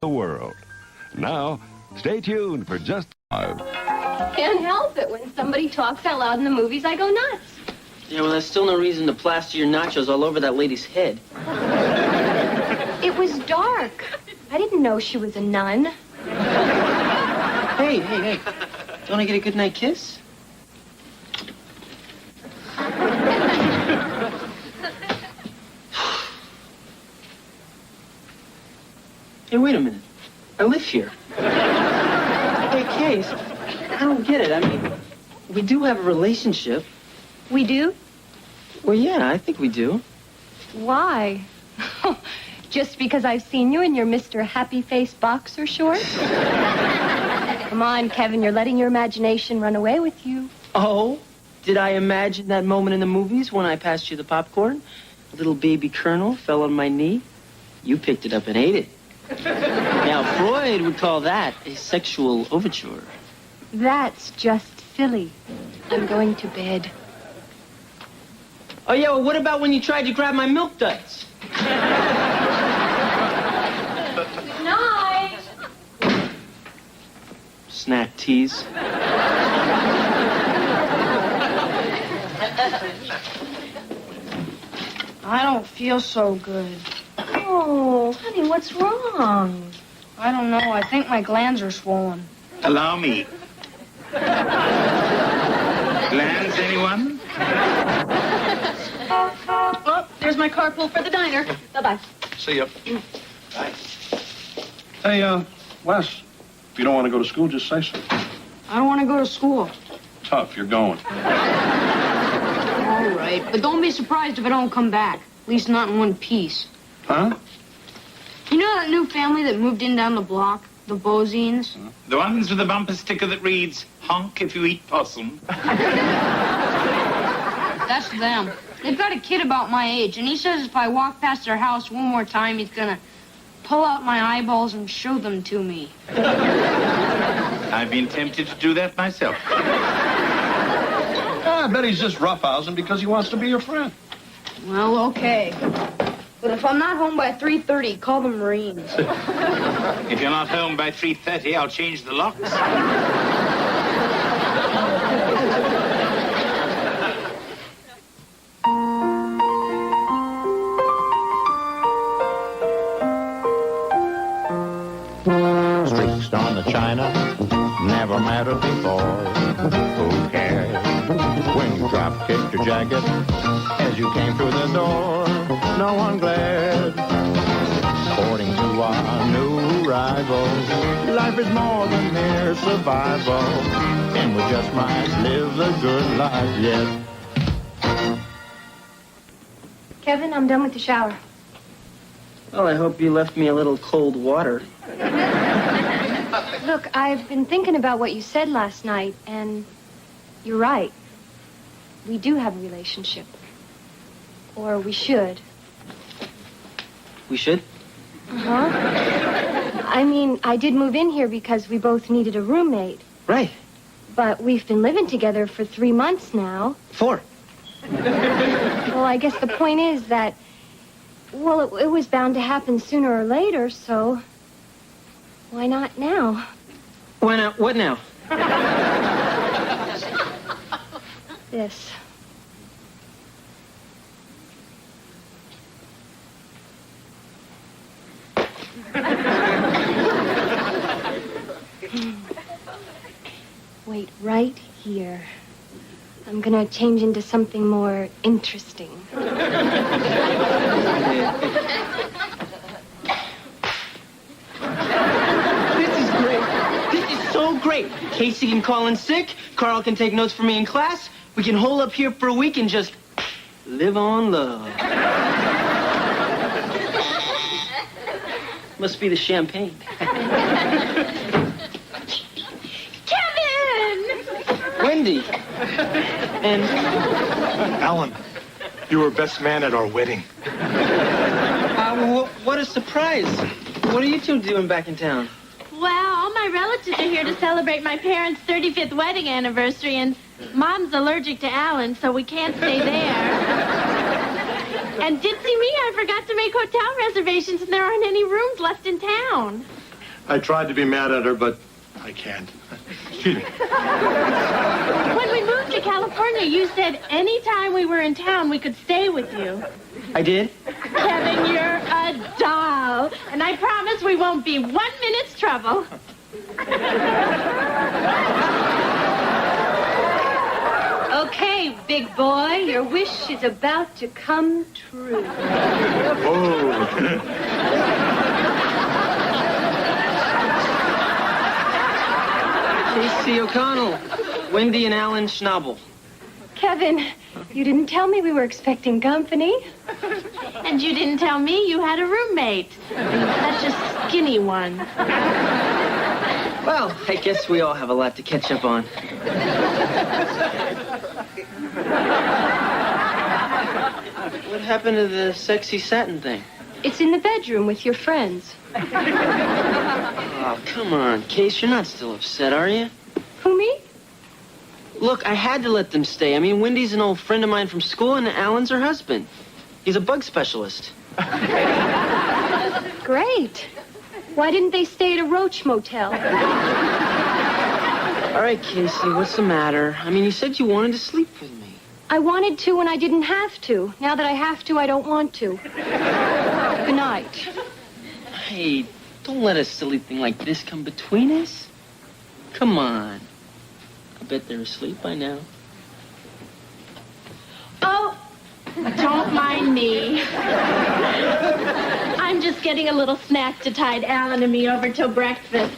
the world. Now, stay tuned for just 5. Can't help it. When somebody talks out loud in the movies, I go nuts. Yeah, well, that's still no reason to plaster your nachos all over that lady's head. It was dark. I didn't know she was a nun. Hey. Don't I get a good night kiss? Hey, wait a minute. I live here. Hey, Case, I don't get it. I mean, we do have a relationship. We do? Well, yeah, I think we do. Why? Just because I've seen you in your Mr. Happy Face boxer shorts? Come on, Kevin, you're letting your imagination run away with you. Oh, did I imagine that moment in the movies when I passed you the popcorn? A little baby Colonel fell on my knee. You picked it up and ate it. Now, Freud would call that a sexual overture. That's just silly. I'm going to bed. Oh, yeah, well, what about when you tried to grab my milk duds? Good night. Snack tease. I don't feel so good. Oh, honey, what's wrong? I don't know. I think my glands are swollen. Allow me. Glands, anyone? Oh, there's my carpool for the diner. Bye-bye. See ya. Bye. Hey, Wes, if you don't want to go to school, just say so. I don't want to go to school. Tough, you're going. All right, but don't be surprised if I don't come back. At least not in one piece. Huh? You know that new family that moved in down the block? The Bozines? The ones with the bumper sticker that reads, honk if you eat possum. That's them. They've got a kid about my age, and he says if I walk past their house one more time, he's gonna pull out my eyeballs and show them to me. I've been tempted to do that myself. I bet he's just roughhousing because he wants to be your friend. Well, okay. But if I'm not home by 3:30, call the Marines. If you're not home by 3:30, I'll change the locks. Streaks on the china never mattered before. Who cares when you drop kicked your jacket as you came through the door? No one glared. According to our new rival, life is more than mere survival, and we just might live the good life yet. Kevin, I'm done with the shower. Well, I hope you left me a little cold water. Look, I've been thinking about what you said last night, and you're right. We do have a relationship. Or we should. We should? Uh-huh. I mean, I did move in here because we both needed a roommate. Right. But we've been living together for 3 months now. 4. Well, I guess the point is that, well, it was bound to happen sooner or later, so why not now? Why not? What now? This. Wait, right here. I'm gonna change into something more interesting. This is great. This is so great. Casey can call in sick. Carl can take notes for me in class. We can hole up here for a week and just live on love. Must be the champagne. Wendy. And Alan, you were best man at our wedding. what a surprise. What are you two doing back in town? Well, all my relatives are here to celebrate my parents' 35th wedding anniversary, and Mom's allergic to Alan, so we can't stay there. And dipsy me, I forgot to make hotel reservations, and there aren't any rooms left in town. I tried to be mad at her, but I can't. Excuse me. When we moved to California, you said anytime we were in town, we could stay with you. I did? Kevin, you're a doll. And I promise we won't be 1 minute's trouble. Okay, big boy, your wish is about to come true. Oh. Casey O'Connell, Wendy and Alan Schnabel. Kevin, you didn't tell me we were expecting company. And you didn't tell me you had a roommate. Such a skinny one. Well, I guess we all have a lot to catch up on. What happened to the sexy satin thing? It's in the bedroom with your friends. Oh, come on, Case, you're not still upset, are you? Who, me? Look, I had to let them stay. I mean, Wendy's an old friend of mine from school, and Alan's her husband. He's a bug specialist. Great. Why didn't they stay at a Roach motel? All right, Casey, what's the matter? I mean, you said you wanted to sleep with me. I wanted to when I didn't have to. Now that I have to, I don't want to. Good night. Hey, don't let a silly thing like this come between us. Come on. I bet they're asleep by now. Oh, don't mind me. I'm just getting a little snack to tide Alan and me over till breakfast.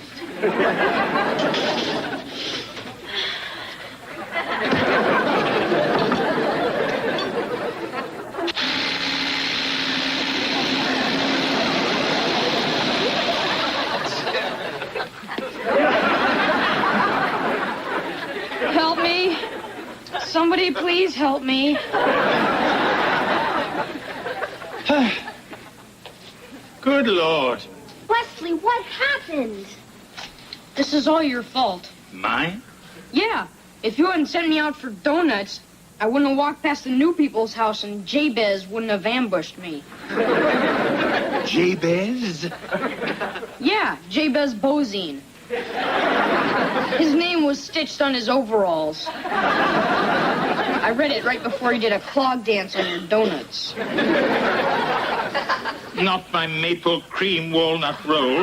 Help me. Somebody please help me. Good Lord. Wesley, what happened? This is all your fault. Mine? Yeah. If you hadn't sent me out for donuts, I wouldn't have walked past the new people's house and Jabez wouldn't have ambushed me. Jabez? Yeah, Jabez Bozine. His name was stitched on his overalls. I read it right before he did a clog dance on your donuts. Not my maple cream walnut roll.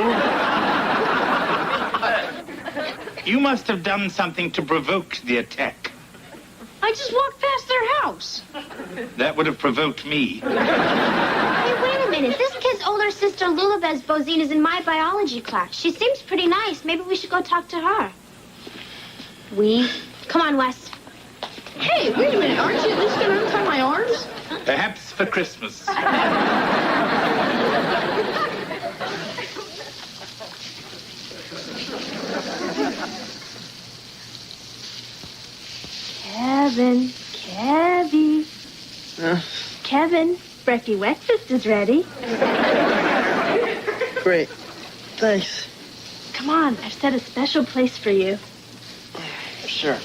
You must have done something to provoke the attack. I just walked past their house. That would have provoked me. Hey, wait a minute. This kid's older sister, Lulabez Bozine, is in my biology class. She seems pretty nice. Maybe we should go talk to her. Come on, Wes. Hey, wait a minute. Aren't you at least going to untie my arms? Perhaps for Christmas. Kevin, Brecky breakfast is ready. Great. Thanks. Come on, I've set a special place for you. Sure.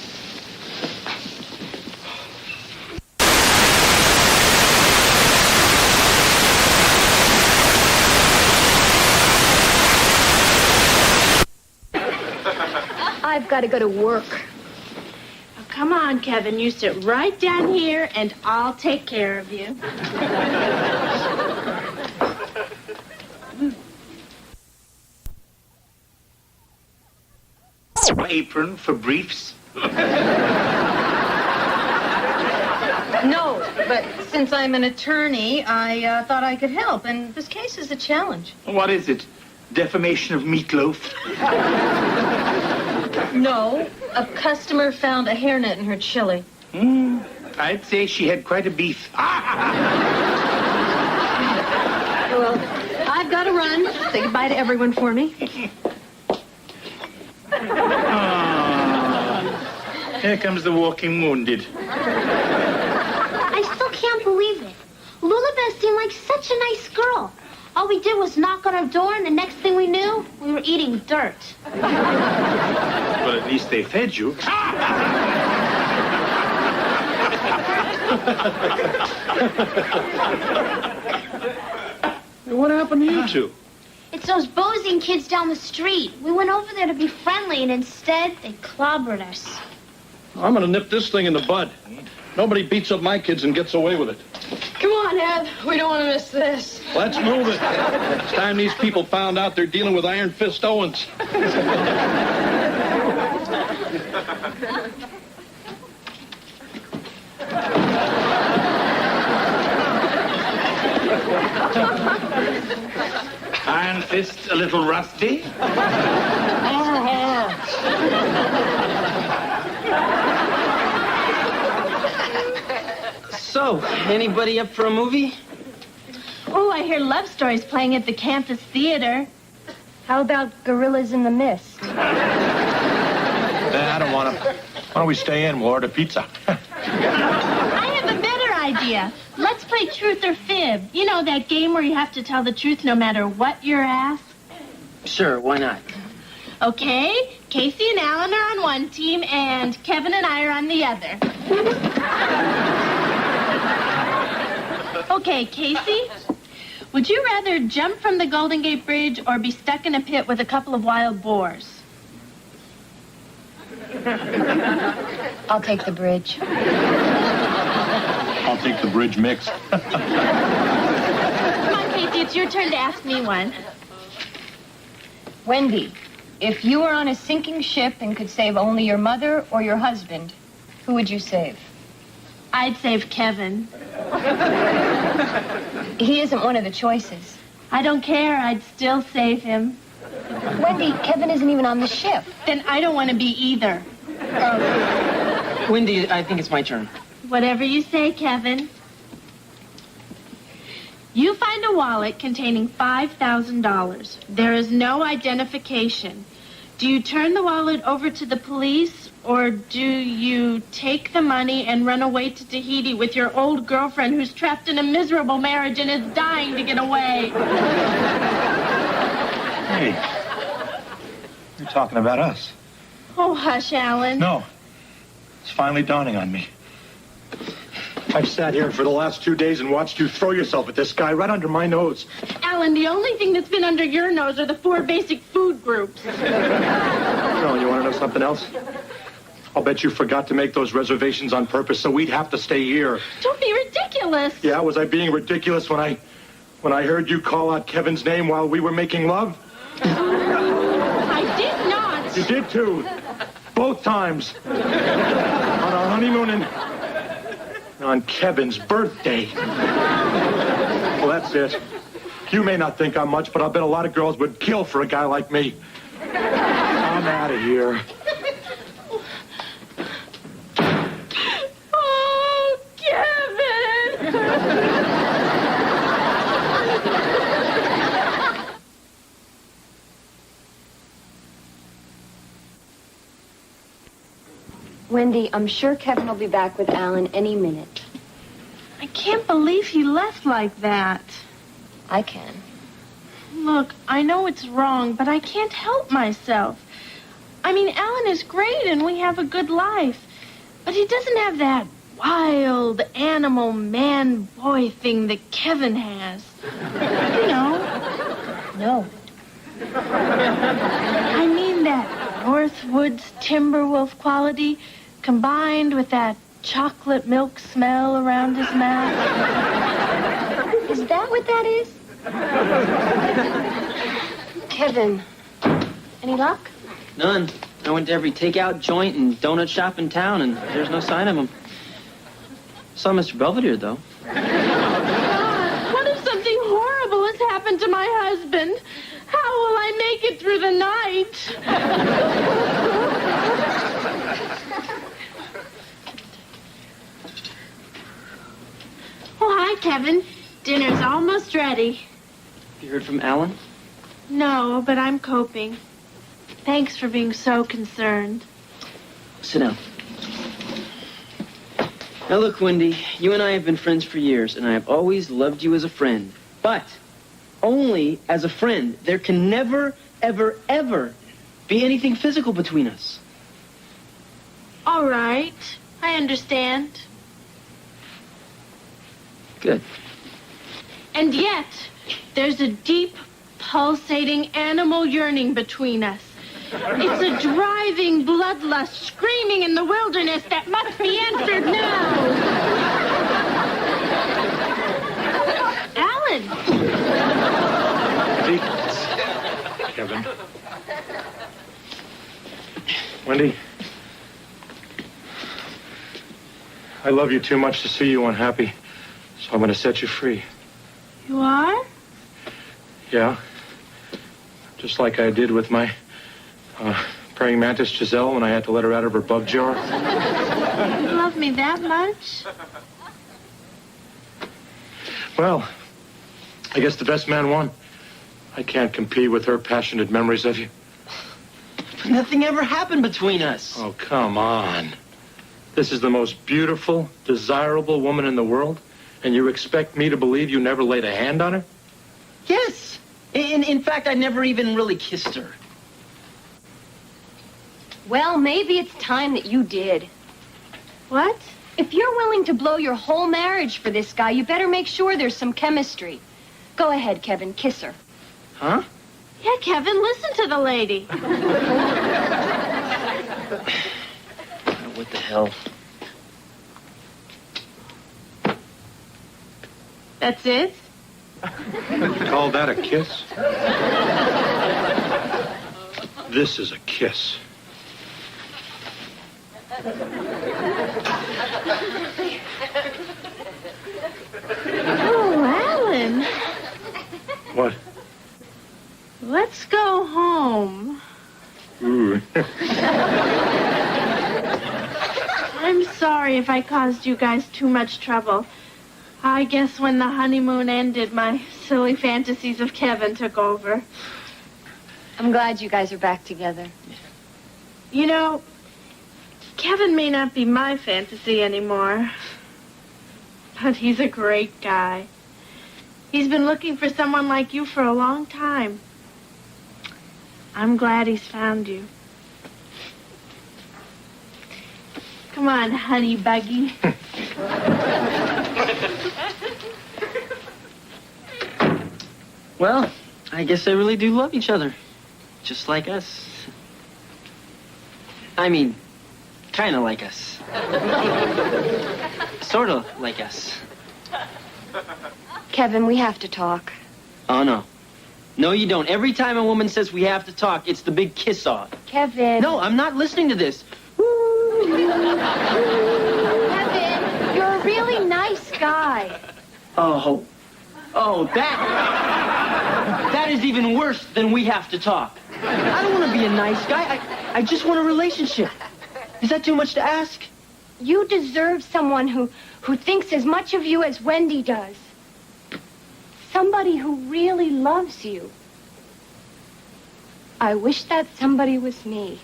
I've got to go to work. Oh, come on, Kevin, you sit right down here and I'll take care of you. Apron for briefs? No, but since I'm an attorney, I thought I could help, and this case is a challenge. What is it? Defamation of meatloaf? No, a customer found a hairnet in her chili. I'd say she had quite a beef. Well, I've got to run. Say goodbye to everyone for me. Here comes the walking wounded. I still can't believe it. Lulabeth seemed like such a nice girl. All we did was knock on her door, and the next thing we knew, we were eating dirt. Well, at least they fed you. What happened to you two? It's those Bozine kids down the street. We went over there to be friendly, and instead, they clobbered us. I'm gonna nip this thing in the bud. Nobody beats up my kids and gets away with it. Come on, Ed. We don't want to miss this. Let's move it. It's time these people found out they're dealing with Iron Fist Owens. Iron Fist a little rusty? So, anybody up for a movie? Oh, I hear love stories playing at the campus theater. How about Gorillas in the Mist? I don't want to. Why don't we stay in? We'll order pizza. I have a better idea. Let's play Truth or Fib. You know, that game where you have to tell the truth no matter what you're asked? Sure, why not? Okay, Casey and Alan are on one team, and Kevin and I are on the other. Okay, Casey, would you rather jump from the Golden Gate Bridge or be stuck in a pit with a couple of wild boars? I'll take the bridge. I'll take the bridge mix. Come on, Casey, it's your turn to ask me one. Wendy, if you were on a sinking ship and could save only your mother or your husband, who would you save? I'd save Kevin. He isn't one of the choices. I don't care. I'd still save him. Wendy, Kevin isn't even on the ship. Then I don't want to be either. Wendy, I think it's my turn. Whatever you say, Kevin. You find a wallet containing $5,000. There is no identification. Do you turn the wallet over to the police, or do you take the money and run away to Tahiti with your old girlfriend who's trapped in a miserable marriage and is dying to get away? Hey, you're talking about us. Oh, hush, Alan. No, it's finally dawning on me. I've sat here for the last 2 days and watched you throw yourself at this guy right under my nose. Alan, the only thing that's been under your nose are the 4 basic food groups. No, you want to know something else? I'll bet you forgot to make those reservations on purpose, so we'd have to stay here. Don't be ridiculous. Yeah, was I being ridiculous when I heard you call out Kevin's name while we were making love? I did not. You did too. Both times. On our honeymoon and on Kevin's birthday. Well, that's it. You may not think I'm much, but I'll bet a lot of girls would kill for a guy like me. I'm out of here. Oh, Kevin! Wendy, I'm sure Kevin will be back with Alan any minute. I can't believe he left like that. I can. Look, I know it's wrong, but I can't help myself. I mean, Alan is great and we have a good life, but he doesn't have that wild animal man-boy thing that Kevin has. You know? No. I mean that Northwoods Timberwolf quality combined with that chocolate milk smell around his mouth. Is that what that is? Kevin, any luck? None. I went to every takeout joint and donut shop in town, and there's no sign of him. Saw Mr. Belvedere, though. What if something horrible has happened to my husband? How will I make it through the night? Oh, hi, Kevin. Dinner's almost ready. You heard from Alan? No, but I'm coping. Thanks for being so concerned. Sit down. Now, look, Wendy, you and I have been friends for years, and I have always loved you as a friend. But only as a friend. There can never, ever, ever be anything physical between us. All right. I understand. Good. And yet, there's a deep pulsating animal yearning between us. It's a driving bloodlust screaming in the wilderness that must be answered now. Alan. Kevin. Wendy. I love you too much to see you unhappy, so I'm going to set you free. You are? Yeah. Just like I did with my praying mantis Giselle when I had to let her out of her bug jar. You love me that much? Well, I guess the best man won. I can't compete with her passionate memories of you. But nothing ever happened between us. Oh, come on. This is the most beautiful, desirable woman in the world, and you expect me to believe you never laid a hand on her? Yes. In fact, I never even really kissed her. Well, maybe it's time that you did. What? If you're willing to blow your whole marriage for this guy, you better make sure there's some chemistry. Go ahead, Kevin, kiss her. Huh? Yeah, Kevin, listen to the lady. What the hell? That's it? You call that a kiss? This is a kiss. Oh, Alan. What? Let's go home. Ooh. I'm sorry if I caused you guys too much trouble. I guess when the honeymoon ended, my silly fantasies of Kevin took over. I'm glad you guys are back together. You know, Kevin may not be my fantasy anymore, but he's a great guy. He's been looking for someone like you for a long time. I'm glad he's found you. Come on, honey buggy. Well, I guess they really do love each other. Just like us. I mean, kind of like us. Sort of like us. Kevin, we have to talk. Oh, no. No, you don't. Every time a woman says we have to talk, it's the big kiss-off. Kevin. No, I'm not listening to this. Kevin, you're a really nice guy. Oh, that is even worse than we have to talk. I don't want to be a nice guy. I just want a relationship. Is that too much to ask? You deserve someone who thinks as much of you as Wendy does. Somebody who really loves you. I wish that somebody was me.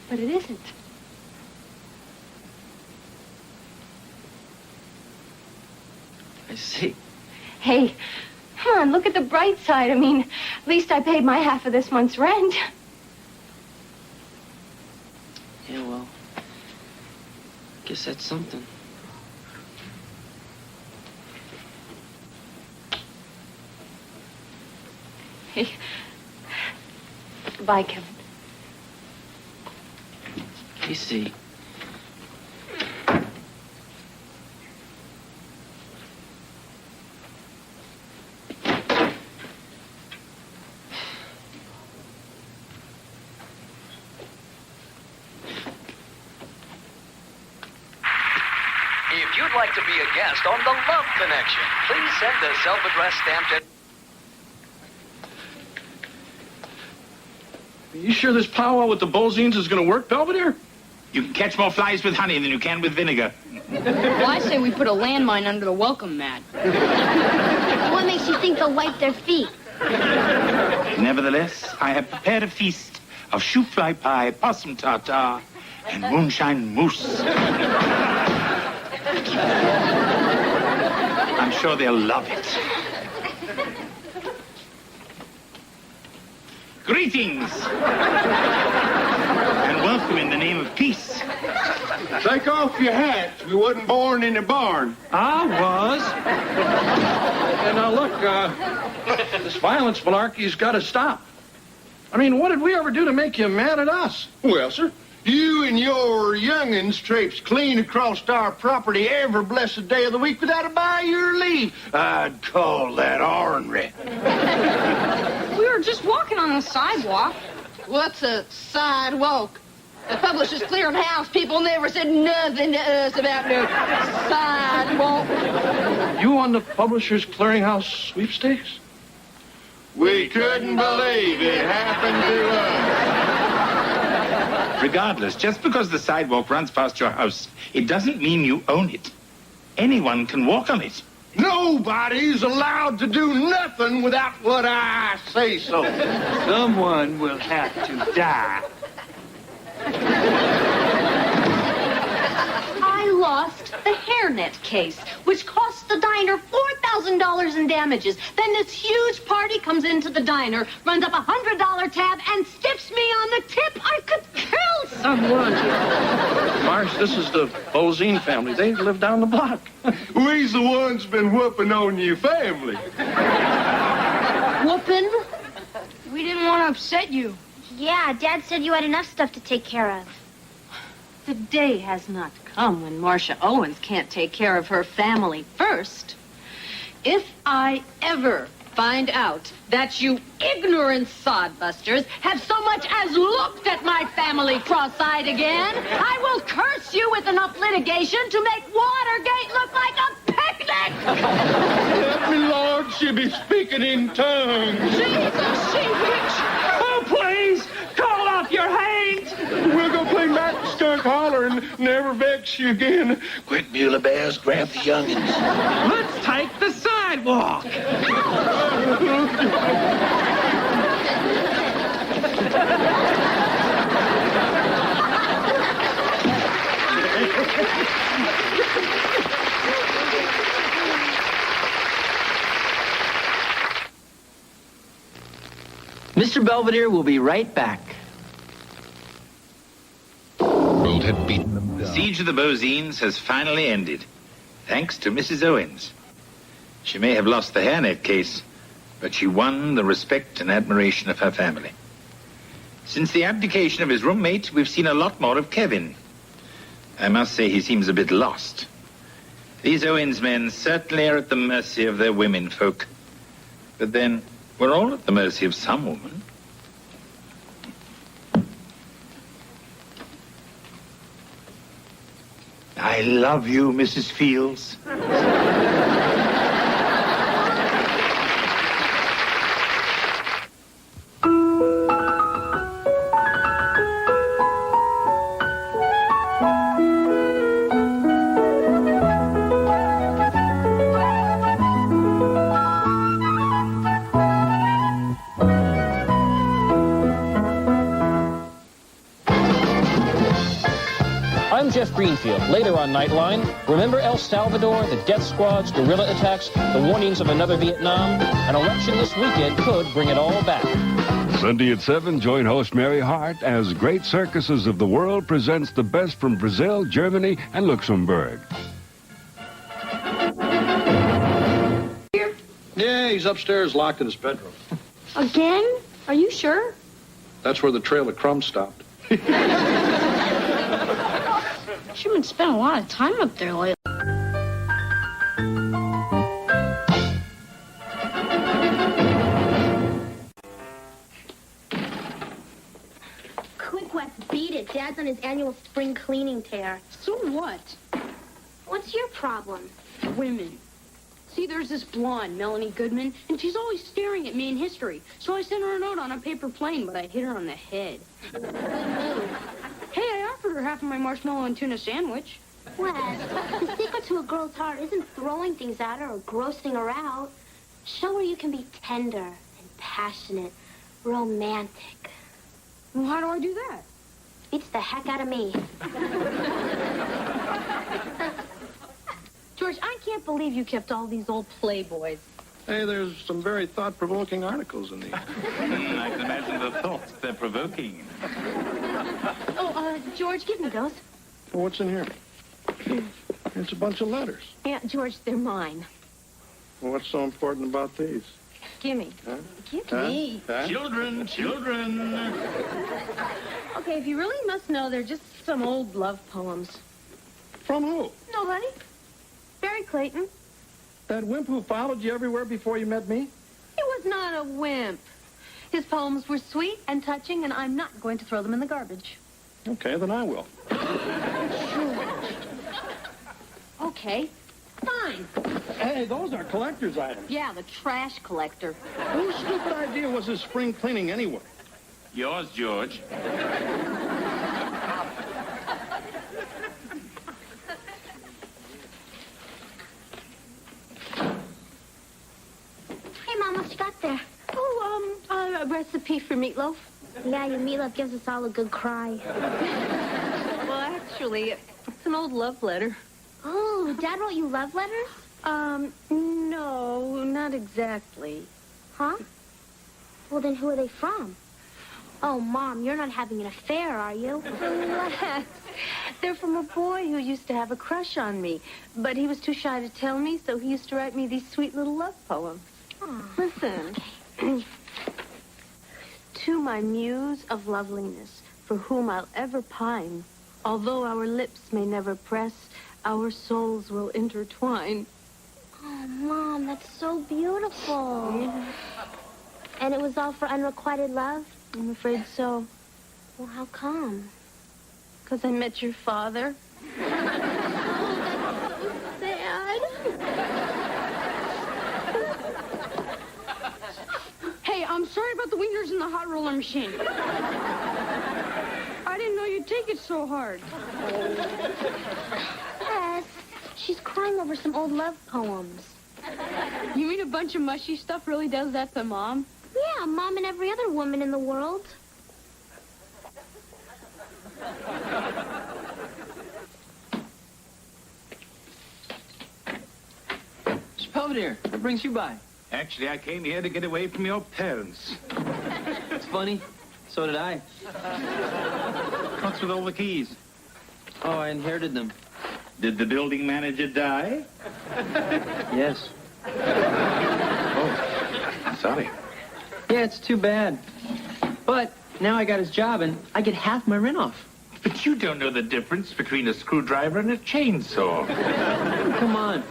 But it isn't. I see. Hey, come on, look at the bright side. I mean, at least I paid my half of this month's rent. Yeah, well, guess that's something. Hey. Goodbye, Kevin. You see. If you'd like to be a guest on The Love Connection, please send a self-addressed stamp to... Are you sure this powwow with the Bozines is going to work, Belvedere? You can catch more flies with honey than you can with vinegar. Well, I say we put a landmine under the welcome mat. What makes you think they'll wipe their feet? Nevertheless, I have prepared a feast of shoot fly pie, possum tartare, and moonshine mousse. I'm sure they'll love it. Greetings. And welcome in the name of peace. Take off your hats. We wasn't born in a barn. I was. And now look, this violence malarkey's got to stop. I mean, what did we ever do to make you mad at us? Well, sir, you and your young'uns traipse clean across our property every blessed day of the week without a by your leave. I'd call that ornery. We were just walking on the sidewalk. What's a sidewalk? The Publishers Clearinghouse people never said nothing to us about no sidewalk. You won the Publishers Clearinghouse sweepstakes? We couldn't believe it happened to us. Regardless, just because the sidewalk runs past your house, it doesn't mean you own it. Anyone can walk on it. Nobody's allowed to do nothing without what I say so. Someone will have to die. I lost the hairnet case, which cost the diner $4,000 in damages. Then this huge party comes into the diner, runs up a $100 tab, and stiffs me on the tip. I could kill someone. Marsh, this is the Bozine family. They live down the block. We's the ones been whooping on your family. Whooping? We didn't want to upset you. Yeah, Dad said you had enough stuff to take care of. The day has not come when Marcia Owens can't take care of her family first. If I ever find out that you ignorant sodbusters have so much as looked at my family cross-eyed again, I will curse you with enough litigation to make Watergate look like a picnic! Help me, Lord, she be speaking in tongues. Jesus, she witch! Oh, please, call off your hate. We'll go play Matt Skunk Holler and never vex you again. Quick, Beulah Bears, grab the youngins. Let's take the sidewalk. Mr. Belvedere will be right back. Had beaten them The down. siege of the Bozines has finally ended, thanks to Mrs. Owens. She may have lost the hairnet case, but she won the respect and admiration of her family. Since the abdication of his roommate, we've seen a lot more of Kevin. I must say he seems a bit lost. These Owens men certainly are at the mercy of their women folk. But then, we're all at the mercy of some woman. I love you, Mrs. Fields. I'm Jeff Greenfield. Later on Nightline, remember El Salvador, the death squads, guerrilla attacks, the warnings of another Vietnam? An election this weekend could bring it all back. Sunday at 7, join host Mary Hart as Great Circuses of the World presents the best from Brazil, Germany, and Luxembourg. Yeah, he's upstairs locked in his bedroom. Again? Are you sure? That's where the trail of crumbs stopped. You've been spending a lot of time up there lately. Quick, Wes, beat it. Dad's on his annual spring cleaning tear. So what? What's your problem? Women. See, there's this blonde, Melanie Goodman, and she's always staring at me in history. So I sent her a note on a paper plane, but I hit her on the head. Good move. Hey, I offered her half of my marshmallow and tuna sandwich. Wes, the secret to a girl's heart isn't throwing things at her or grossing her out. Show her you can be tender and passionate, romantic. Well, how do I do that? Beats the heck out of me. George, I can't believe you kept all these old Playboys. Hey, there's some very thought-provoking articles in these. I can imagine the They're provoking. Oh, George, give me those. Well, what's in here? It's a bunch of letters. Yeah, George, they're mine. Well, what's so important about these? Gimme. Huh? Give Huh? me. Huh? Children. Okay, if you really must know, they're just some old love poems. From who? Nobody. Barry Clayton. That wimp who followed you everywhere before you met me? He was not a wimp. His poems were sweet and touching, and I'm not going to throw them in the garbage. Okay, then I will. Okay, fine. Hey, those are collector's items. Yeah, the trash collector. Whose stupid idea was this spring cleaning anyway? Yours, George. Hey, Mom, what you got there? Oh, a recipe for meatloaf. Yeah, your meatloaf gives us all a good cry. Well, actually, it's an old love letter. Oh, Dad wrote you love letters? No, not exactly. Huh? Well, then who are they from? Oh, Mom, you're not having an affair, are you? Relax. They're from a boy who used to have a crush on me, but he was too shy to tell me, so he used to write me these sweet little love poems. Oh. Listen. To my muse of loveliness, for whom I'll ever pine, although our lips may never press, our souls will intertwine. Oh, Mom, that's so beautiful. And it was all for unrequited love? I'm afraid so. Well, how come? 'Cause I met your father. Sad. Hey, I'm sorry about the wieners in the hot roller machine. I didn't know you'd take it so hard. Yes, she's crying over some old love poems. You mean a bunch of mushy stuff really does that to Mom? Yeah, Mom and every other woman in the world. Mr. Belvedere, what brings you by? Actually, I came here to get away from your parents. It's funny. So did I. What's with all the keys? Oh, I inherited them. Did the building manager die? Yes. Oh, sorry. Yeah, it's too bad. But now I got his job and I get half my rent off. But you don't know the difference between a screwdriver and a chainsaw. Come on.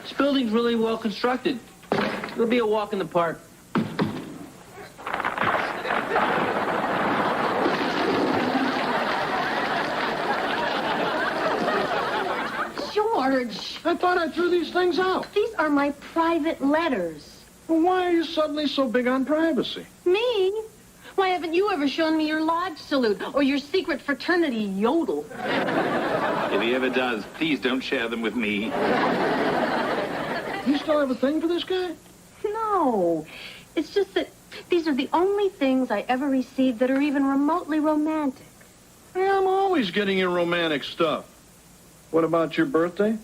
This building's really well constructed. It'll be a walk in the park. George, I thought I threw these things out. these are my private letters. Well, why are you suddenly so big on privacy? Me? Why haven't you ever shown me your lodge salute or your secret fraternity yodel? If he ever does, please don't share them with me. You still have a thing for this guy? No. It's just that these are the only things I ever received that are even remotely romantic. Yeah, I'm always getting you romantic stuff. What about your birthday?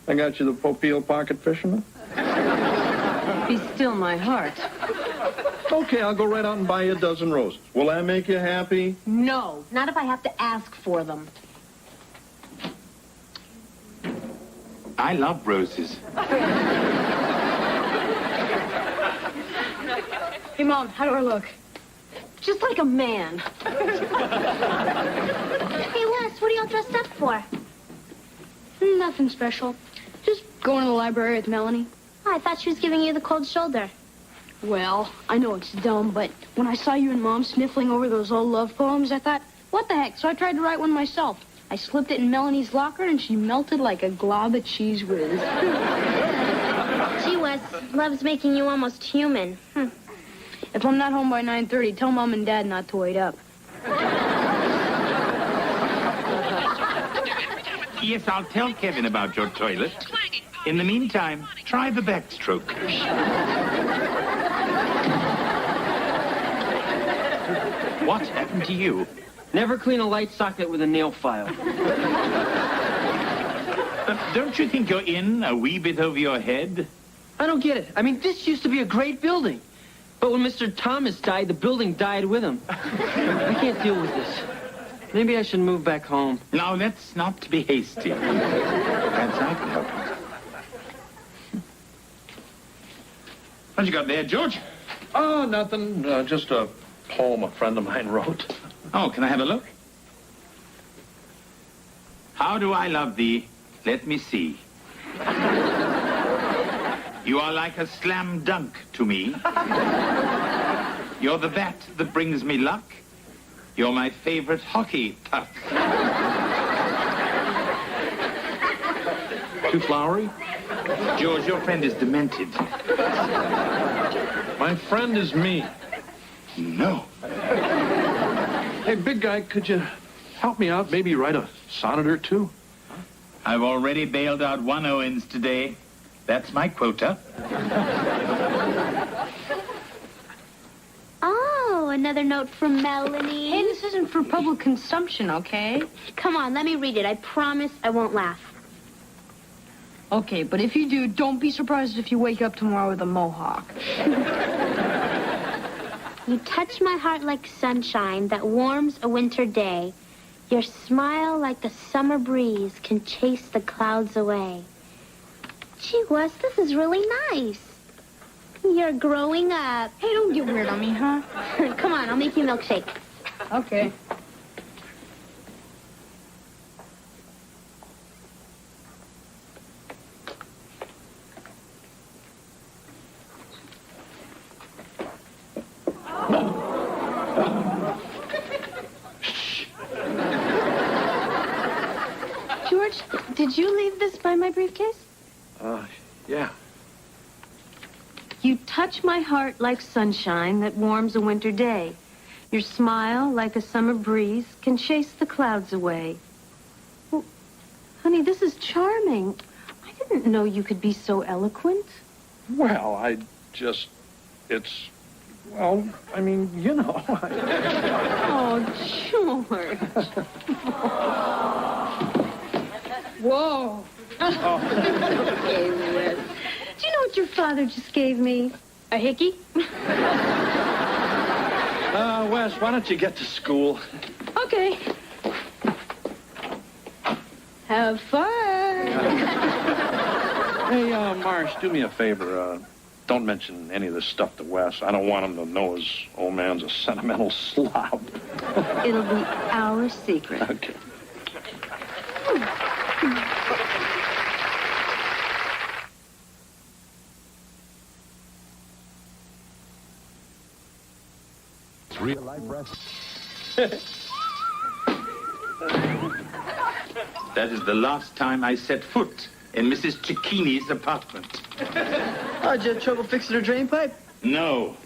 I got you the Popeil Pocket Fisherman. Be still my heart. Okay, I'll go right out and buy you a dozen roses. Will that make you happy? No, not if I have to ask for them. I love roses. Hey, Mom, how do I look? Just like a man. Hey, Les, what are y'all dressed up for? Nothing special. Just going to the library with Melanie. Oh, I thought she was giving you the cold shoulder. Well, I know it's dumb, but when I saw you and Mom sniffling over those old love poems, I thought, what the heck? So I tried to write one myself. I slipped it in Melanie's locker, and she melted like a glob of cheese whiz. Gee, Wes, love's making you almost human. If I'm not home by 9:30, tell Mom and Dad not to wait up. Yes, I'll tell Kevin about your toilet. In the meantime, try the backstroke. What happened to you? Never clean a light socket with a nail file. Don't you think you're in a wee bit over your head? I don't get it. I mean, this used to be a great building. But when Mr. Thomas died, the building died with him. I can't deal with this. Maybe I should move back home. Now, let's not be hasty. Perhaps I can help you. What you got there, George? Oh, nothing. Just a poem a friend of mine wrote. Oh, can I have a look? How do I love thee? Let me see. You are like a slam dunk to me. You're the bat that brings me luck. You're my favorite hockey puck. Too flowery? George, your friend is demented. My friend is me. No. Hey, big guy, could you help me out? Maybe write a sonnet or two? I've already bailed out one Owens today. That's my quota. Oh, another note from Melanie. Hey, this isn't for public consumption, okay? Come on, let me read it. I promise I won't laugh. Okay, but if you do, don't be surprised if you wake up tomorrow with a mohawk. You touch my heart like sunshine that warms a winter day. Your smile like a summer breeze can chase the clouds away. Gee whiz, this is really nice. You're growing up. Hey, don't get weird on me, huh? Come on, I'll make you a milkshake. Okay. George, did you leave this by my briefcase? Yeah. You touch my heart like sunshine that warms a winter day. Your smile, like a summer breeze, can chase the clouds away. Well, honey, this is charming. I didn't know you could be so eloquent. Well, I just... It's... Well, I mean, you know. Oh, George. Whoa. Okay, Wes. Do you know what your father just gave me? A hickey? Wes, why don't you get to school? Okay. Have fun. Hey, Marsh, do me a favor. Don't mention any of this stuff to Wes. I don't want him to know his old man's a sentimental slob. It'll be our secret. Okay. Real life wrestling. That is the last time I set foot in Mrs. Cicchini's apartment. Oh, did you have trouble fixing her drain pipe? No.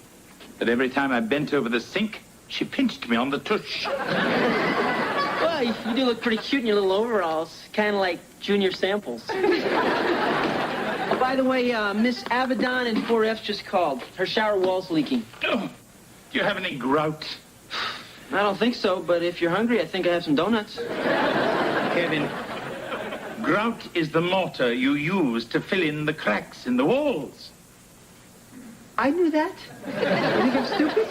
But every time I bent over the sink, she pinched me on the tush. Well, you do look pretty cute in your little overalls. Kind of like junior samples. Oh, by the way, Miss Avedon in 4F just called. Her shower wall's leaking. Oh, do you have any grout? I don't think so, but if you're hungry, I think I have some donuts. Kevin, grout is the mortar you use to fill in the cracks in the walls. I knew that. You think I'm stupid?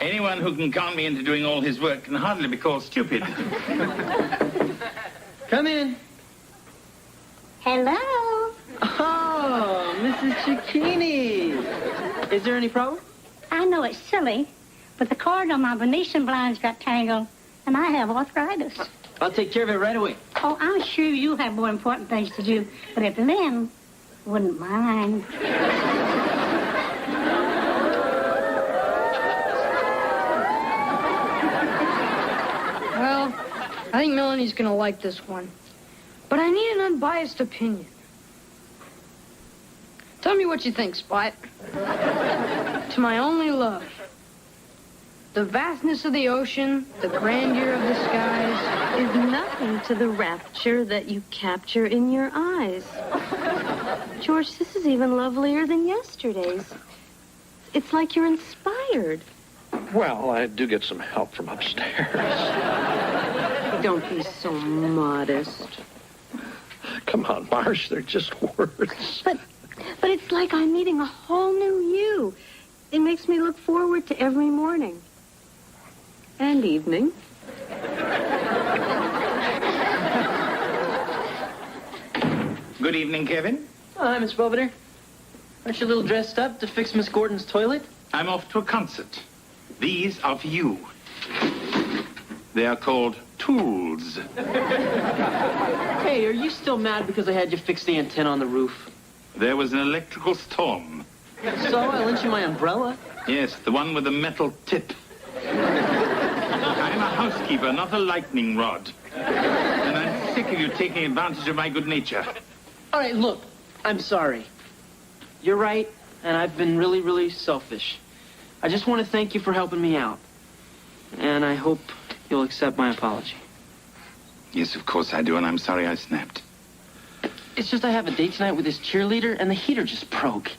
Anyone who can con me into doing all his work can hardly be called stupid. Come in. Hello. Oh, Mrs. Cicchini. Is there any problem? I know it's silly, but the cord on my Venetian blinds got tangled, and I have arthritis. I'll take care of it right away. Oh, I'm sure you have more important things to do, but if Lynn wouldn't mind. Well, I think Melanie's gonna like this one. But I need an unbiased opinion. Tell me what you think, Spot. To my only love, the vastness of the ocean, the grandeur of the skies, Is nothing to the rapture that you capture in your eyes. George, this is even lovelier than yesterday's. It's like you're inspired. Well, I do get some help from upstairs. Don't be so modest. Come on, Marsh, they're just words. But it's like I'm meeting a whole new you. It makes me look forward to every morning. And evening. Good evening, Kevin. Oh, hi, Miss Belvedere. Aren't you a little dressed up to fix Miss Gordon's toilet? I'm off to a concert. These are for you. They are called tools. Hey, are you still mad because I had you fix the antenna on the roof? There was an electrical storm. So I lent you my umbrella. Yes, the one with the metal tip. I'm a housekeeper, not a lightning rod. And I'm sick of you taking advantage of my good nature. All right, look, I'm sorry. You're right, and I've been really, really selfish. I just want to thank you for helping me out. And I hope you'll accept my apology. Yes, of course I do, and I'm sorry I snapped. It's just I have a date tonight with this cheerleader, and the heater just broke.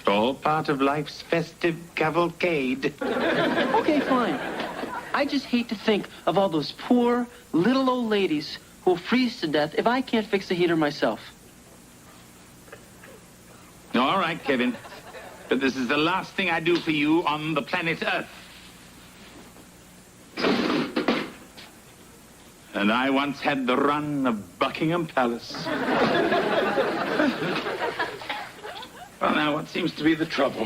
All part of life's festive cavalcade. Okay, fine. I just hate to think of all those poor, little old ladies who'll freeze to death if I can't fix the heater myself. All right, Kevin. But this is the last thing I do for you on the planet Earth. And I once had the run of Buckingham Palace. Well, now, what seems to be the trouble?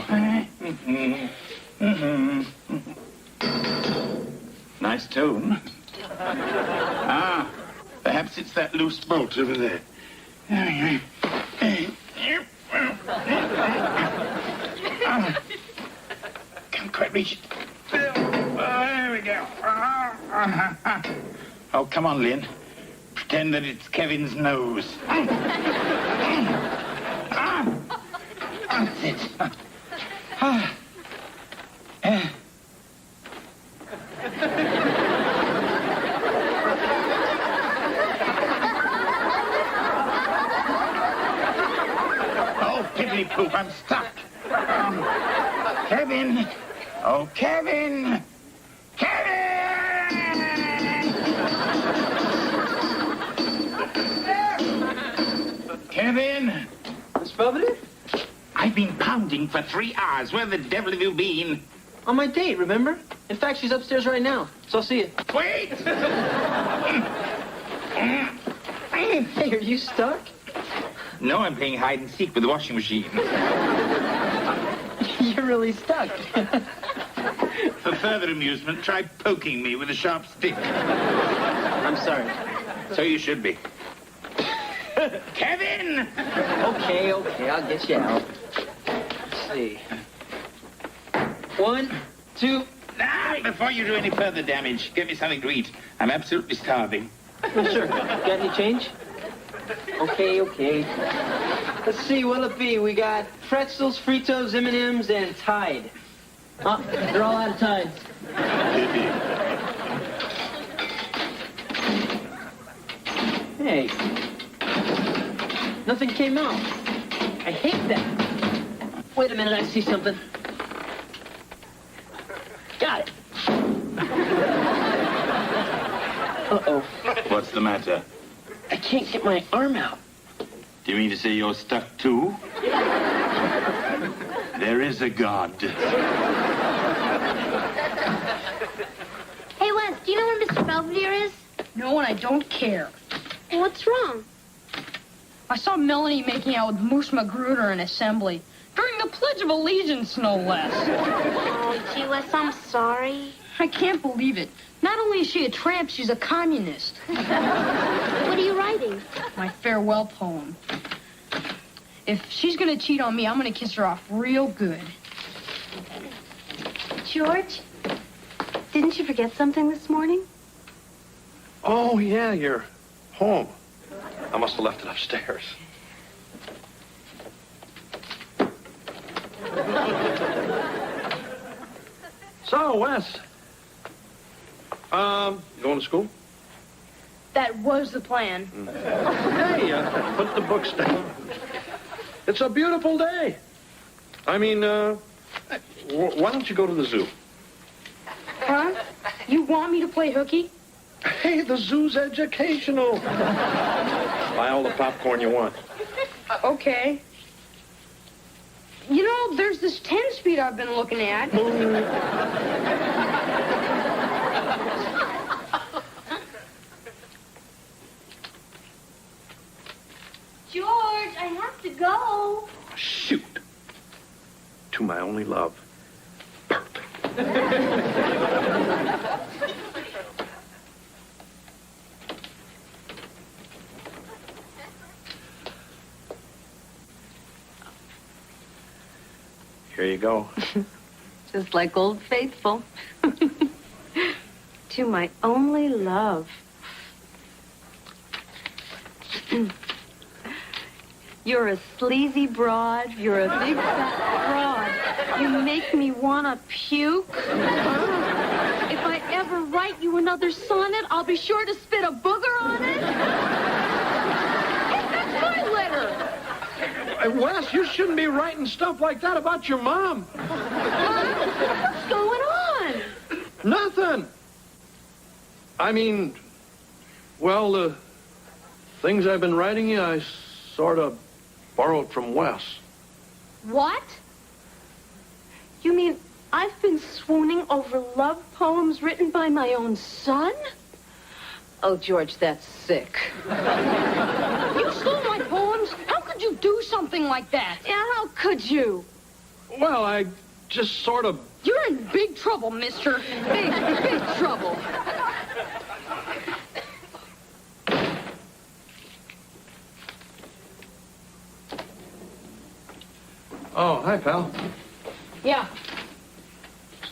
Nice tone. Ah, perhaps it's that loose bolt over there. Can't quite reach it. There we go. Oh, come on, Lynn. Pretend that it's Kevin's nose. That's it. Oh, piddly poop, I'm stuck. Kevin. Oh, Kevin. Kevin! Miss Belvedere? I've been pounding for 3 hours. Where the devil have you been? On my date, remember? In fact, she's upstairs right now, so I'll see you. Wait! Hey, are you stuck? No, I'm playing hide and seek with the washing machine. You're really stuck. For further amusement, try poking me with a sharp stick. I'm sorry. So you should be. Kevin! Okay, I'll get you out. Let's see. 1, 2... Now, before you do any further damage, get me something to eat. I'm absolutely starving. Oh, sure. Got any change? Okay. Let's see, what'll it be? We got pretzels, Fritos, M&Ms, and Tide. Oh, they're all out of Tide. Hey. Nothing came out. I hate that. Wait a minute, I see something. Got it. Uh-oh. What's the matter? I can't get my arm out. Do you mean to say you're stuck too? There is a God. Hey, Wes, do you know where Mr. Belvedere is? No, and I don't care. What's wrong? I saw Melanie making out with Moose Magruder in assembly. During the Pledge of Allegiance, no less. Oh, gee, Wes, I'm sorry. I can't believe it. Not only is she a tramp, she's a communist. What are you writing? My farewell poem. If she's gonna cheat on me, I'm gonna kiss her off real good. George, didn't you forget something this morning? Oh, yeah, you're home. I must have left it upstairs. So, Wes. You going to school? That was the plan. Hey, put the books down. It's a beautiful day. I mean, why don't you go to the zoo? Huh? You want me to play hooky? Hey, the zoo's educational. Buy all the popcorn you want. Okay. You know, there's this 10-speed I've been looking at. George, I have to go. Shoot. To my only love. Here you go. Just like Old Faithful. To my only love. You're a sleazy broad. You're a big fat broad. You make me want to puke. If I ever write you another sonnet, I'll be sure to spit a booger on it. That's my letter. Wes, you shouldn't be writing stuff like that about your mom. What's going on? Nothing. I mean, well, the things I've been writing you, I sort of borrowed from Wes. What? You mean I've been swooning over love poems written by my own son? Oh, George, that's sick. You stole my poems? How could you do something like that? Yeah, how could you? Well, I just sort of... You're in big trouble, mister. Big trouble. Oh, hi, pal. Yeah,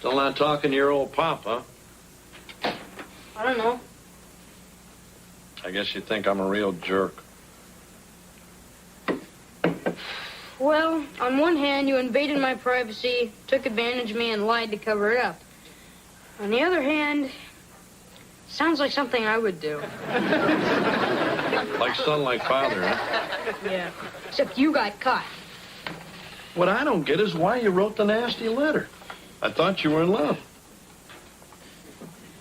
Still not talking to your old pop, huh? I don't know. I guess you think I'm a real jerk. Well, on one hand, you invaded my privacy, took advantage of me, and lied to cover it up. On the other hand, sounds like something I would do. Like son, like father, huh? Yeah. Except you got caught. What I don't get is why you wrote the nasty letter. I thought you were in love.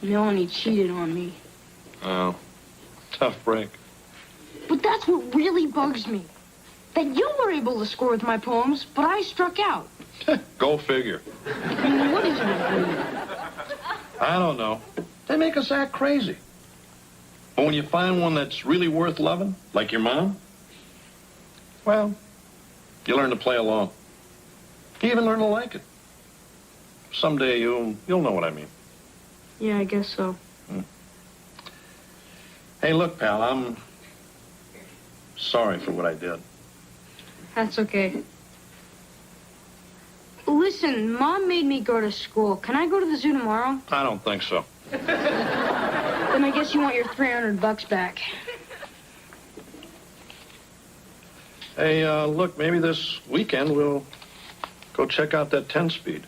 Melanie cheated on me. Oh, tough break. But that's what really bugs me. That you were able to score with my poems, but I struck out. Go figure. I mean, what is it with you? I don't know. They make us act crazy. But when you find one that's really worth loving, like your mom, well, you learn to play along. You even learn to like it. Someday you'll know what I mean. Yeah, I guess so. Hey, look, pal, I'm sorry for what I did. That's okay. Listen, Mom made me go to school. Can I go to the zoo tomorrow? I don't think so. Then I guess you want your $300 back. Hey, look, maybe this weekend we'll go check out that 10-speed.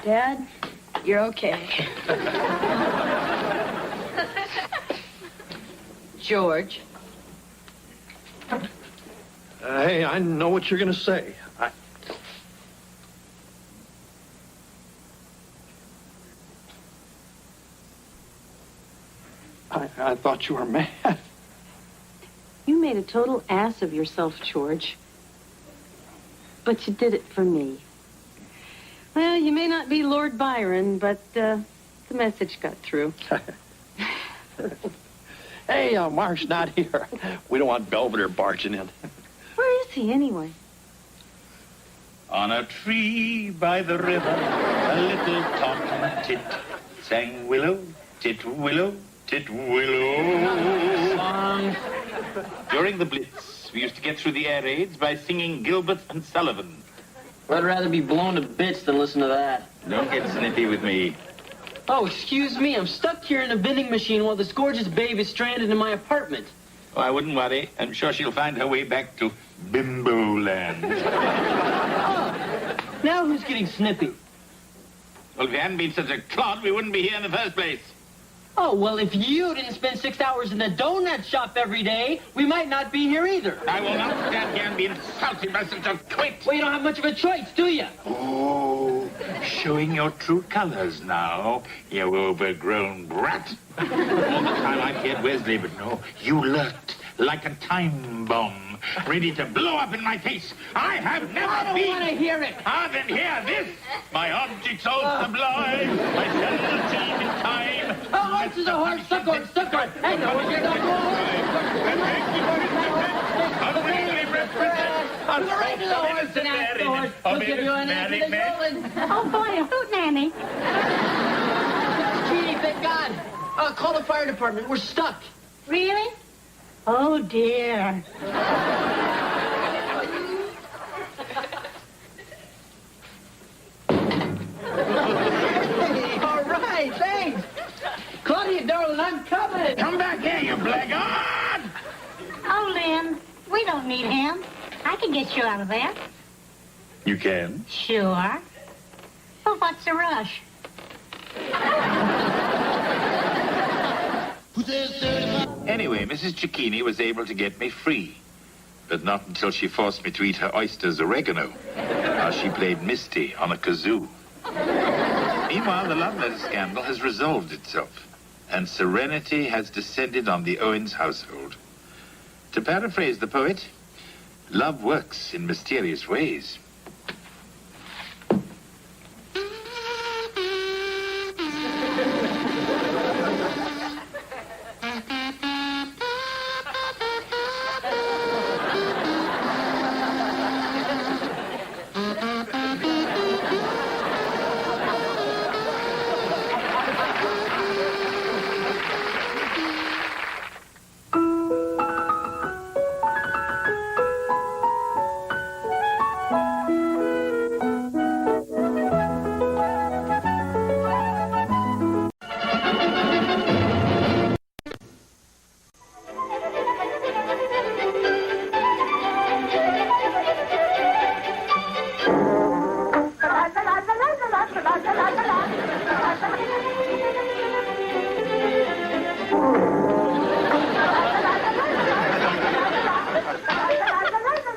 Dad, you're okay. George. Hey, I know what you're going to say. I thought you were mad. You made a total ass of yourself, George. But you did it for me. Well, you may not be Lord Byron, but the message got through. Hey, Mark's not here. We don't want Belvedere barging in. Where is he, anyway? On a tree by the river, a little tomtit sang willow, tit willow, tit willow. Song. During the Blitz, we used to get through the air raids by singing Gilbert and Sullivan. I'd rather be blown to bits than listen to that. Don't get snippy with me. Oh, excuse me. I'm stuck here in a vending machine while this gorgeous babe is stranded in my apartment. Oh, I wouldn't worry. I'm sure she'll find her way back to Bimbo Land. Now who's getting snippy? Well, if you hadn't been such a clod, we wouldn't be here in the first place. Oh, well, if you didn't spend 6 hours in the donut shop every day, we might not be here either. I will not stand here and be insulted by such a twit. Well, you don't have much of a choice, do you? Oh, showing your true colors now, you overgrown brat. All the time I cared where's David? No, you lurked like a time bomb bomb, ready to blow up in my face. I have never I don't want to hear it. Ah, then hear this. My objects all sublime. I send the team in time. How much is a horse? Suck on. Hey, no, we're going Unwillingly represent. I'm right to the horse and ask the horse. We'll give you an answer to Nolan. Oh, boy, a hoot nanny. Gee, thank God. Call the fire department. We're stuck. Really? Oh, dear. All right, thanks. Claudia, darling, I'm coming. Come back here, you blackguard. Oh, Lynn, we don't need him. I can get you out of there. You can? Sure. Well, what's the rush? Anyway, Mrs. Cicchini was able to get me free. But not until she forced me to eat her oysters oregano, while she played Misty on a kazoo. Meanwhile, the love letter scandal has resolved itself, and serenity has descended on the Owens household. To paraphrase the poet, love works in mysterious ways.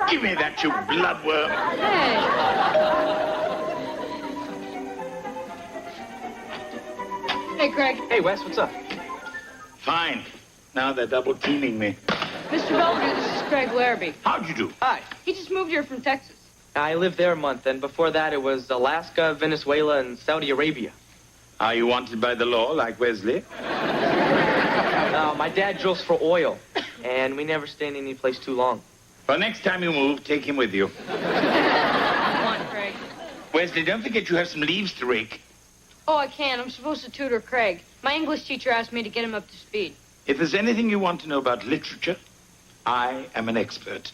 Give me that, you bloodworm. Hey, Craig. Hey, Wes, what's up? Fine. Now they're double teaming me. Mr. Belvedere, this is Craig Larrabee. How'd you do? Hi. He just moved here from Texas. I lived there a month, and before that it was Alaska, Venezuela, and Saudi Arabia. Are you wanted by the law like Wesley? My dad drills for oil, and we never stay in any place too long. Well, next time you move, take him with you. Come on, Craig. Wesley, don't forget you have some leaves to rake. Oh, I can't. I'm supposed to tutor Craig. My English teacher asked me to get him up to speed. If there's anything you want to know about literature, I am an expert.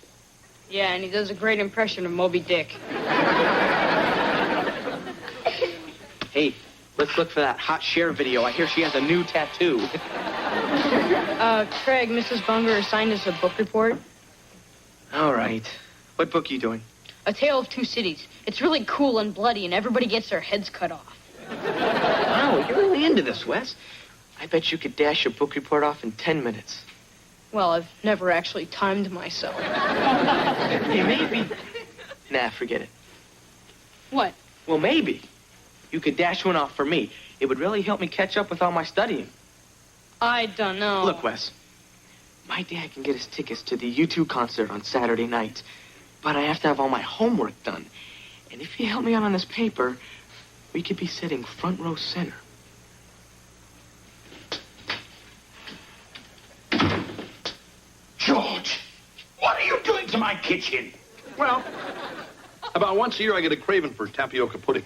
Yeah, and he does a great impression of Moby Dick. Hey, let's look for that hot Cher video. I hear she has a new tattoo. Craig, Mrs. Bunger assigned us a book report. All right. What book are you doing? A Tale of Two Cities. It's really cool and bloody, and everybody gets their heads cut off. Wow, you're really into this, Wes. I bet you could dash your book report off in 10 minutes. Well, I've never actually timed myself. Hey, maybe. Nah, forget it. What? Well, maybe. You could dash one off for me. It would really help me catch up with all my studying. I don't know. Look, Wes. My dad can get us tickets to the U2 concert on Saturday night. But I have to have all my homework done. And if you help me out on this paper, we could be sitting front row center. George, what are you doing to my kitchen? Well, about once a year I get a craving for tapioca pudding.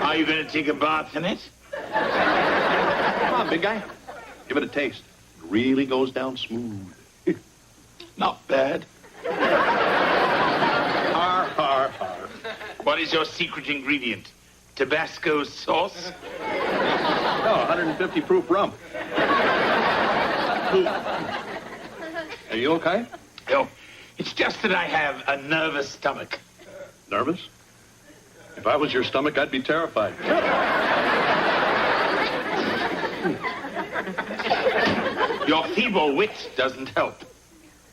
Are you going to take a bath in it? Come on, big guy. Give it a taste. It really goes down smooth. Not bad. Har, har, har. What is your secret ingredient? Tabasco sauce? Oh, 150 proof rum. Are you okay? No, it's just that I have a nervous stomach. Nervous? If I was your stomach, I'd be terrified. Your feeble wit doesn't help.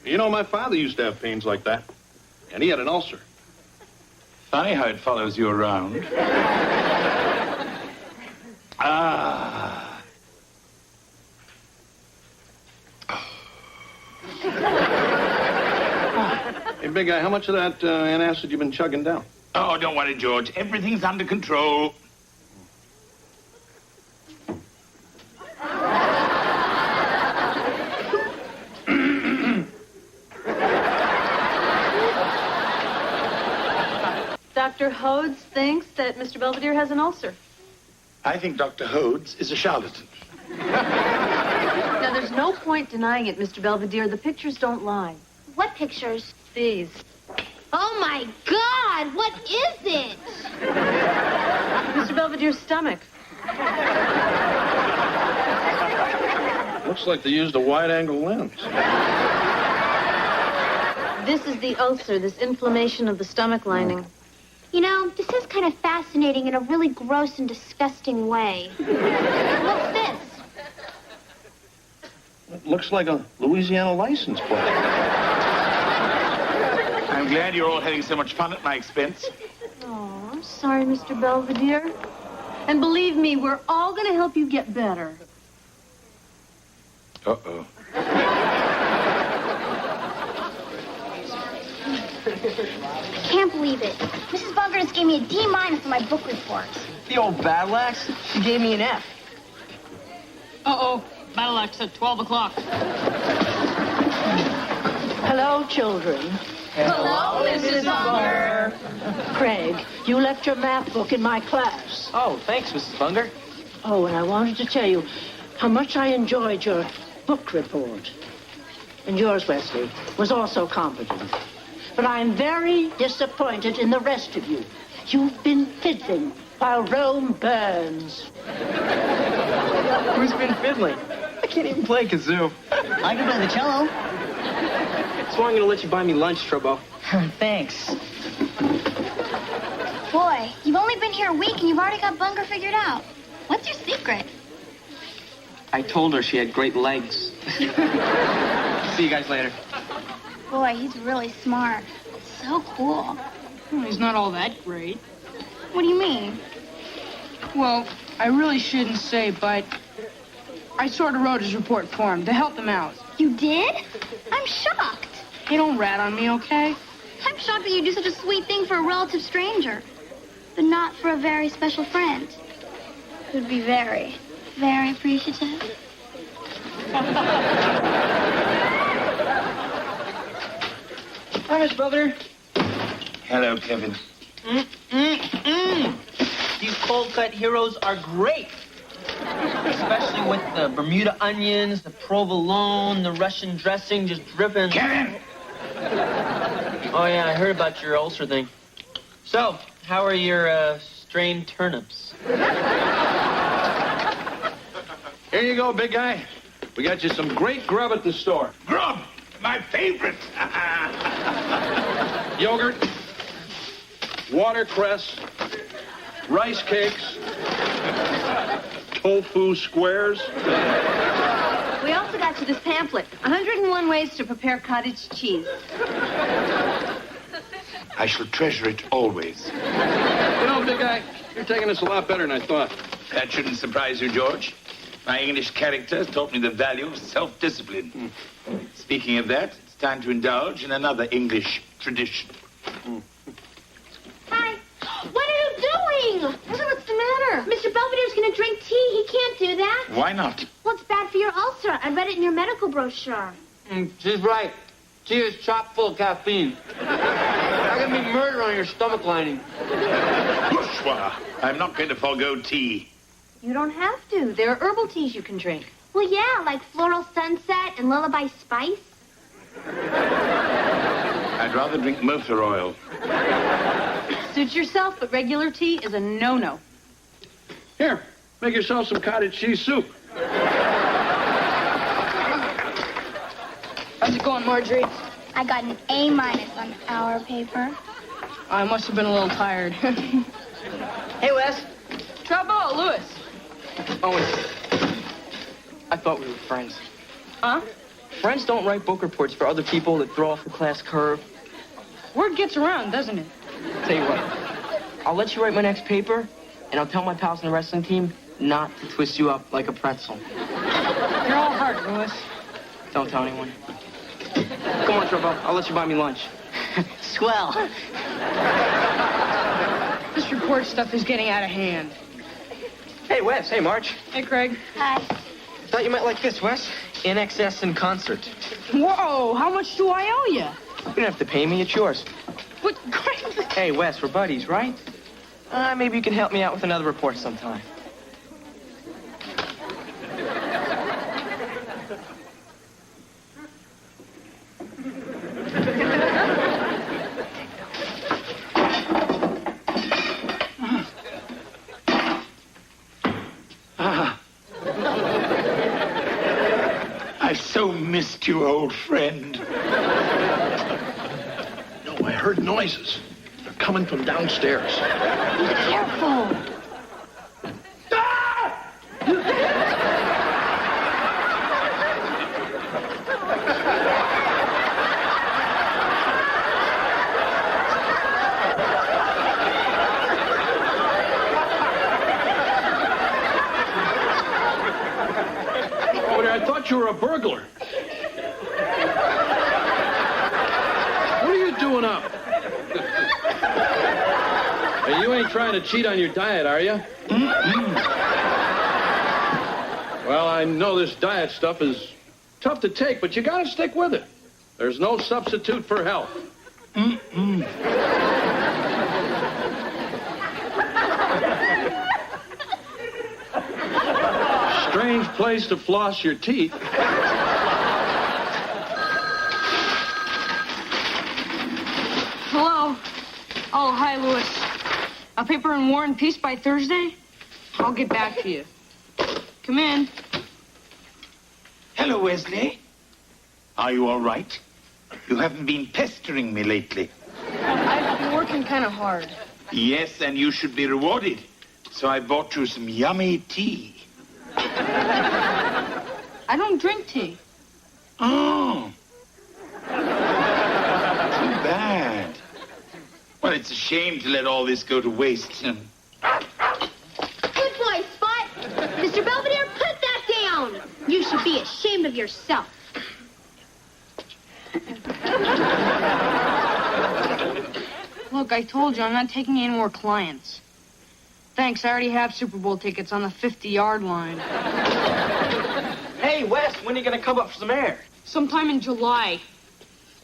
You know, my father used to have pains like that. And he had an ulcer. Funny how it follows you around. big guy, how much of that antacid you been chugging down? Oh, don't worry, George. Everything's under control. Dr. Hodes thinks that Mr. Belvedere has an ulcer. I think Dr. Hodes is a charlatan. Now, there's no point denying it, Mr. Belvedere. The pictures don't lie. What pictures? These. Oh, my God! What is it? Mr. Belvedere's stomach. Looks like they used a wide-angle lens. This is the ulcer, this inflammation of the stomach lining. You know, this is kind of fascinating in a really gross and disgusting way. What's this? It looks like a Louisiana license plate. I'm glad you're all having so much fun at my expense. Oh, I'm sorry, Mr. Belvedere. And believe me, we're all going to help you get better. Uh-oh. I can't believe it. Mrs. Bunker just gave me a D- on my book report. The old battle axe? She gave me an F. Uh-oh. Battle axe at 12 o'clock. Hello, children. Hello, Mrs. Bunker. Craig, you left your math book in my class. Oh, thanks, Mrs. Bunger. Oh, and I wanted to tell you how much I enjoyed your book report. And yours, Wesley, was also competent. But I'm very disappointed in the rest of you. You've been fiddling while Rome burns. Who's been fiddling? I can't even play kazoo. I can play the cello. So I'm gonna let you buy me lunch, Turbo. Thanks. Boy, you've only been here a week and you've already got Bunker figured out. What's your secret? I told her she had great legs. See you guys later. Boy, he's really smart. So cool. Well, he's not all that great. What do you mean? Well, I really shouldn't say, but I sort of wrote his report for him to help him out. You did? I'm shocked. Hey, don't rat on me, okay? I'm shocked that you do such a sweet thing for a relative stranger, but not for a very special friend. Who'd be very, very appreciative. Hi, Miss Belvedere. Hello, Kevin. These cold-cut heroes are great. Especially with the Bermuda onions, the provolone, the Russian dressing just dripping. Kevin! Oh, yeah, I heard about your ulcer thing. So, how are your strained turnips? Here you go, big guy. We got you some great grub at the store. Grub! My favorite! Yogurt, watercress, rice cakes, tofu squares. We also got you this pamphlet, 101 Ways to Prepare Cottage Cheese. I shall treasure it always. You know, big guy, you're taking this a lot better than I thought. That shouldn't surprise you, George. My English character taught me the value of self-discipline. Speaking of that, it's time to indulge in another English tradition. Hi. What are you doing? What's the matter? Mr. Belvedere's going to drink tea. He can't do that. Why not? Well, it's bad for your ulcer. I read it in your medical brochure. She's right. Tea is chock full of caffeine. I can be murder on your stomach lining. Bourgeois, I'm not going to forego tea. You don't have to. There are herbal teas you can drink. Well, yeah, like Floral Sunset and Lullaby Spice. I'd rather drink motor oil. Suit yourself, but regular tea is a no-no. Here, make yourself some cottage cheese soup. How's it going, Marjorie? I got an A- on our paper. I must have been a little tired. Hey, Wes. Trouble, Lewis. Owen. I thought we were friends. Huh? Friends don't write book reports for other people that throw off the class curve. Word gets around, doesn't it? Tell you what, I'll let you write my next paper, and I'll tell my pals in the wrestling team not to twist you up like a pretzel. You're all heart, Lewis. Don't tell anyone. Come on, Trevor. I'll let you buy me lunch. Swell. This report stuff is getting out of hand. Hey, Wes. Hey, Marge. Hey, Craig. Hi. Thought you might like this, Wes. In Excess in Concert. Whoa, how much do I owe you? You don't have to pay me. It's yours. What, Craig? Hey, Wes, we're buddies, right? Maybe you can help me out with another report sometime. I so missed you, old friend. No, I heard noises. They're coming from downstairs. Be careful. I thought you were a burglar. What are you doing up? Hey, you ain't trying to cheat on your diet, are you? Well, I know this diet stuff is tough to take, but you gotta stick with it. There's no substitute for health. Strange place to floss your teeth. Hello? Oh, hi, Louis. A paper in War and Peace by Thursday? I'll get back to you. Come in. Hello, Wesley. Are you all right? You haven't been pestering me lately. I've been working kind of hard. Yes, and you should be rewarded. So I bought you some yummy tea. I don't drink tea. Oh. Too bad. Well, it's a shame to let all this go to waste. Good boy, Spot. Mr. Belvedere, put that down. You should be ashamed of yourself. Look, I told you I'm not taking any more clients. Thanks, I already have Super Bowl tickets on the 50-yard line. Hey, Wes, when are you going to come up for some air? Sometime in July.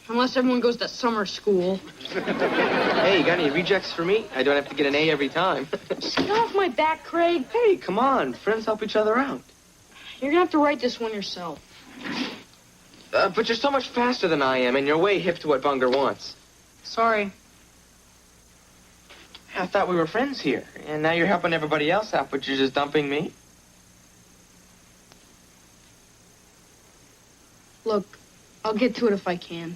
Unless everyone goes to summer school. Hey, you got any rejects for me? I don't have to get an A every time. Just get off my back, Craig. Hey, come on. Friends help each other out. You're going to have to write this one yourself. But you're so much faster than I am, and you're way hip to what Bunger wants. Sorry. I thought we were friends here, and now you're helping everybody else out, but you're just dumping me? Look, I'll get to it if I can.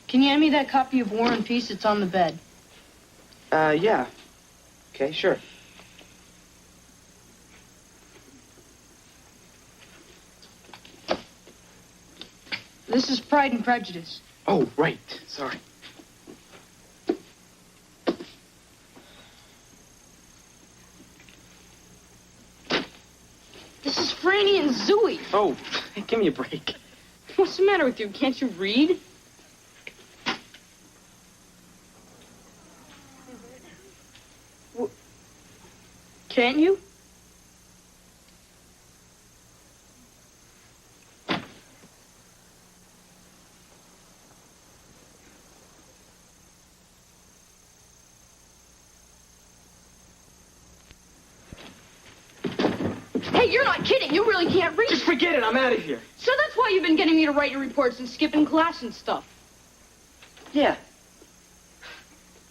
Can you hand me that copy of War and Peace? It's on the bed. Yeah. Okay, sure. This is Pride and Prejudice. Oh, right. Sorry. This is Franny and Zooey. Oh, give me a break. What's the matter with you? Can't you read? Can't you? Hey, you're not kidding. You really can't read. Just forget it. I'm out of here. So that's why you've been getting me to write your reports and skipping class and stuff. Yeah.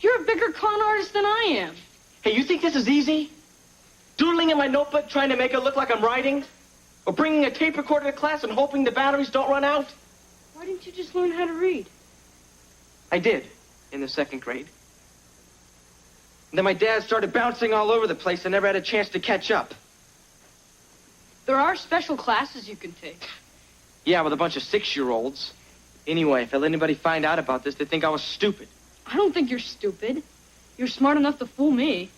You're a bigger con artist than I am. Hey, you think this is easy? Doodling in my notebook trying to make it look like I'm writing? Or bringing a tape recorder to class and hoping the batteries don't run out? Why didn't you just learn how to read? I did, in the 2nd grade. And then my dad started bouncing all over the place and never had a chance to catch up. There are special classes you can take. Yeah, with a bunch of 6-year-olds. Anyway, if I let anybody find out about this, they'd think I was stupid. I don't think you're stupid. You're smart enough to fool me.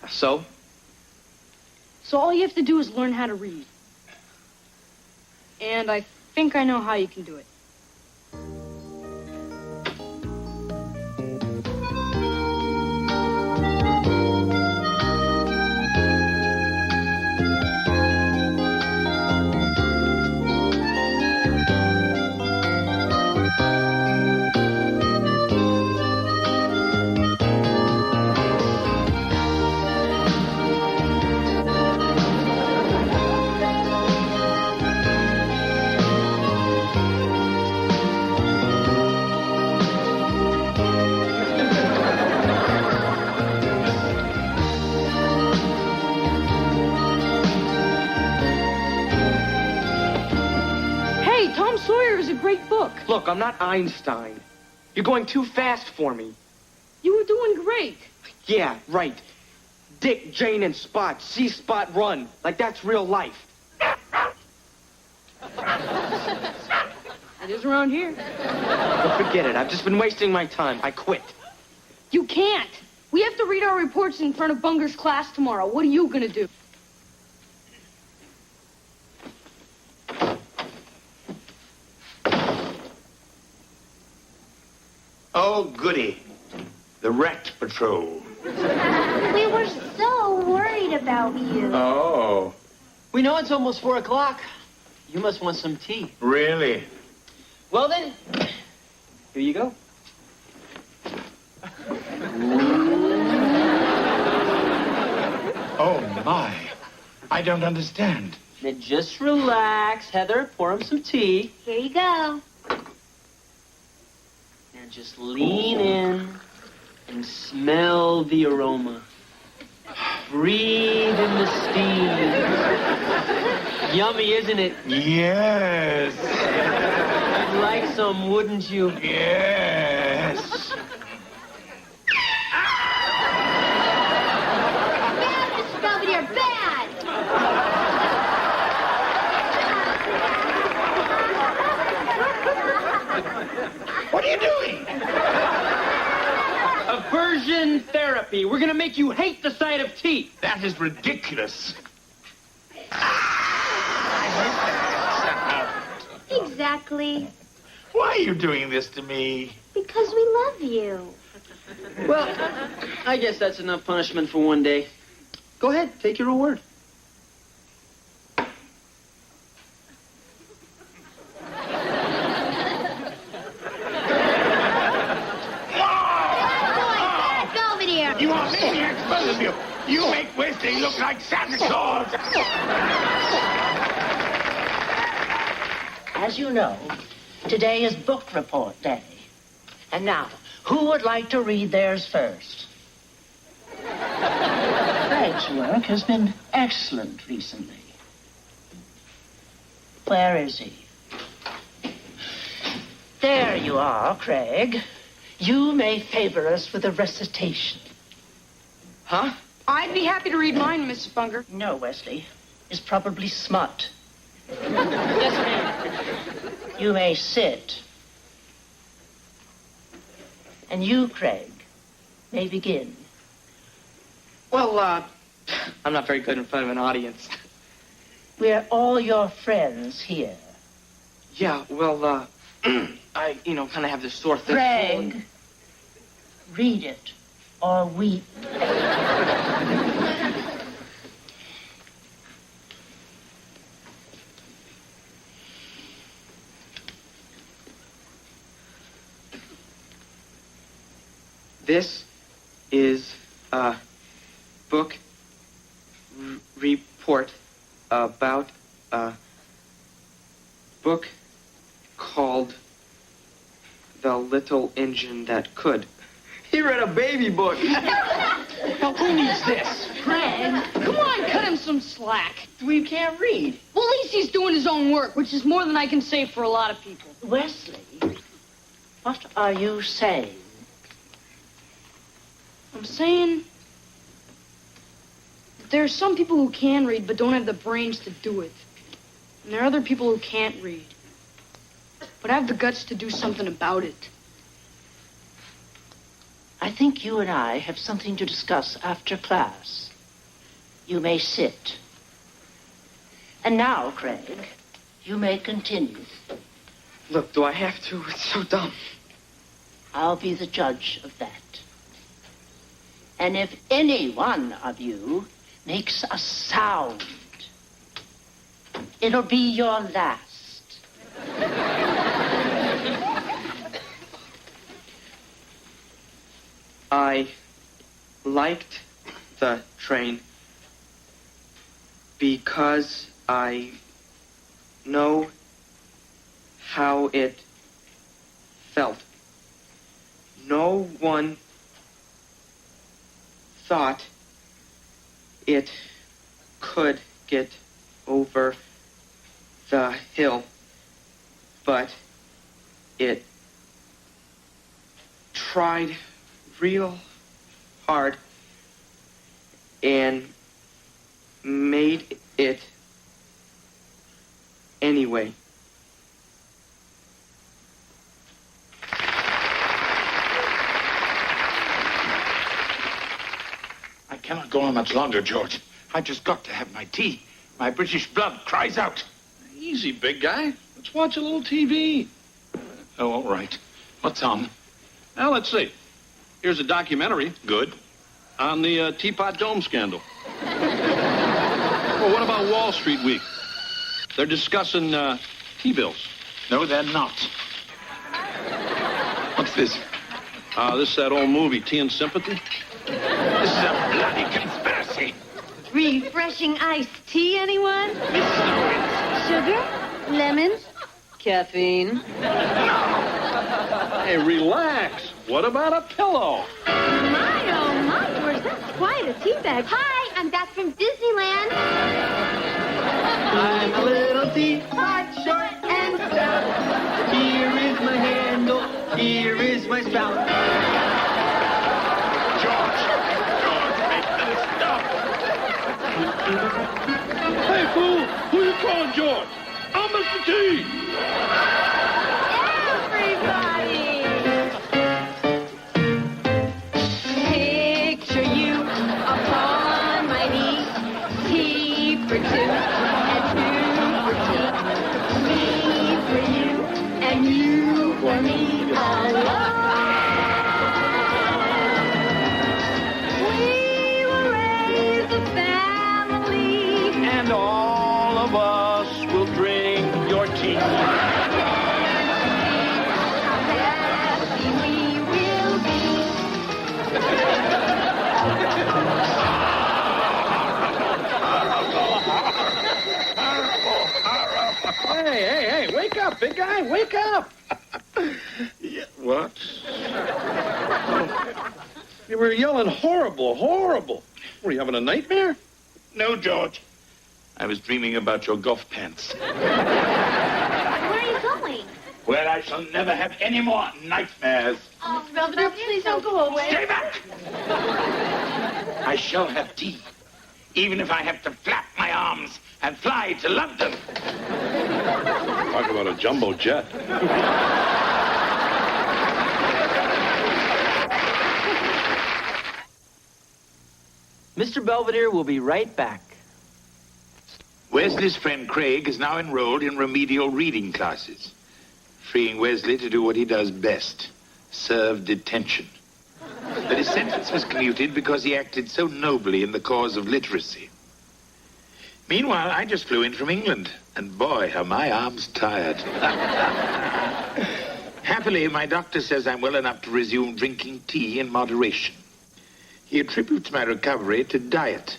So? So all you have to do is learn how to read. And I think I know how you can do it. Look, I'm not Einstein. You're going too fast for me. You were doing great. Yeah, right. Dick, Jane, and Spot. See Spot run. Like that's real life. It is around here. Well, forget it. I've just been wasting my time. I quit. You can't. We have to read our reports in front of Bunger's class tomorrow. What are you gonna do? Oh, goody. The Rat Patrol. We were so worried about you. Oh, We know it's almost 4 o'clock. You must want some tea. really? Well, then, here you go. Oh, my. I don't understand. Now, just relax, Heather. Pour him some tea. Here you go. Now, just lean in and smell the aroma. Breathe in the steam. Yummy, isn't it? Yes. You'd like some, wouldn't you? Yes. Bad, Mr. Belvedere, bad! What are you doing? Aversion therapy. We're gonna make you hate the sight of tea. That is ridiculous. Exactly. Why are you doing this to me? Because we love you. Well, I guess that's enough punishment for one day. Go ahead, take your reward. Belvedere! You are maniacs, both of you. You make Wesley look like Santa Claus. As you know, today is book report day. And now, who would like to read theirs first? Craig's work has been excellent recently. Where is he? There you are, Craig. You may favor us with a recitation. Huh? I'd be happy to read mine, Mrs. Bunger. No, Wesley. It's probably smut. Yes, ma'am. You may sit. And you, Craig, may begin. Well, I'm not very good in front of an audience. We're all your friends here. Yeah, well, I, kind of have this sore thing. Craig, read it or weep. This is a book report about a book called The Little Engine That Could. He read a baby book. Now, who needs this? Craig, come on, cut him some slack. We can't read. Well, at least he's doing his own work, which is more than I can say for a lot of people. Wesley, what are you saying? I'm saying that there are some people who can read but don't have the brains to do it. And there are other people who can't read but have the guts to do something about it. I think you and I have something to discuss after class. You may sit. And now, Craig, you may continue. Look, do I have to? It's so dumb. I'll be the judge of that. And if any one of you makes a sound, it'll be your last. I liked the train because I know how it felt. No one thought it could get over the hill, but it tried real hard and made it anyway. I cannot go on much longer, George. I just got to have my tea. My British blood cries out. Easy, big guy. Let's watch a little TV. Oh, all right. What's on? Now, let's see. Here's a documentary, good, on the Teapot Dome scandal. Well, what about Wall Street Week? They're discussing T-bills. No, they're not. What's this? This is that old movie, Tea and Sympathy. This is a bloody conspiracy. Refreshing iced tea, anyone? Sugar? Lemons? Caffeine? Hey, relax. What about a pillow? My, oh my, George, that's quite a tea bag. Hi, I'm back from Disneyland. I'm a little teapot, short and stout. Here is my handle, here is my spout. George, make them stop. Hey, fool, who you calling George? I'm Mr. T. Everybody! Picture you upon my knee. Tea for two and two for tea. Me for you and you for me alone. We will raise a family. And all of us will drink your tea. Happy we will be. Hey, wake up, big guy, wake up. Yeah, what? You were yelling horrible, horrible. Were you having a nightmare? No, George. I was dreaming about your golf pants. Where are you going? Where I shall never have any more nightmares. Oh, Mr. Belvedere, please don't go away. Stay back! I shall have tea, even if I have to flap my arms and fly to London. Talk about a jumbo jet. Mr. Belvedere will be right back. Wesley's friend Craig is now enrolled in remedial reading classes, freeing Wesley to do what he does best, serve detention. But his sentence was commuted because he acted so nobly in the cause of literacy. Meanwhile, I just flew in from England, and boy, are my arms tired. Happily, my doctor says I'm well enough to resume drinking tea in moderation. He attributes my recovery to diet.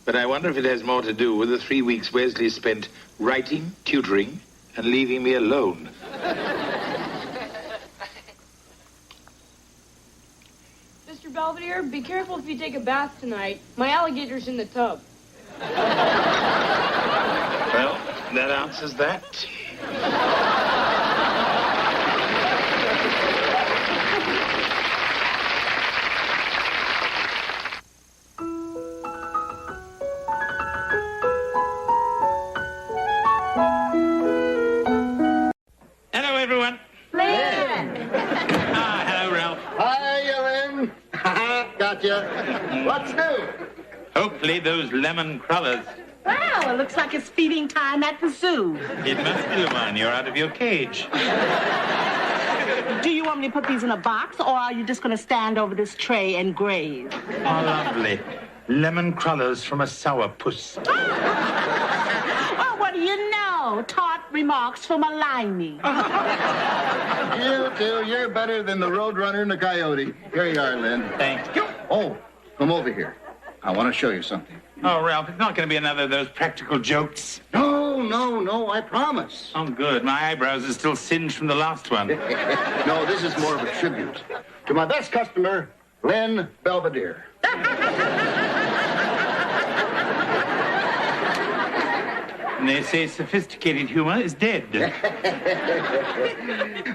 But I wonder if it has more to do with the 3 weeks Wesley spent writing, tutoring, and leaving me alone. Mr. Belvedere, be careful if you take a bath tonight. My alligator's in the tub. Well, that answers that. Hello, everyone. Lynn! Hello, Ralph. Hi, Ellen. Gotcha. What's new? Hopefully those lemon crullers. Well, it looks like it's feeding time at the zoo. It must be, Luan. You're out of your cage. Do you want me to put these in a box, or are you just going to stand over this tray and graze? Oh, lovely. Lemon crullers from a sourpuss. Oh, what do you know? Tart remarks from a limey. You two, you're better than the Roadrunner and the Coyote. Here you are, Lynn. Thank you. Oh, come over here. I want to show you something. Oh, Ralph, it's not going to be another of those practical jokes. No, I promise. Oh, good. My eyebrows are still singed from the last one. No, this is more of a tribute to my best customer, Lynn Belvedere. And they say sophisticated humor is dead.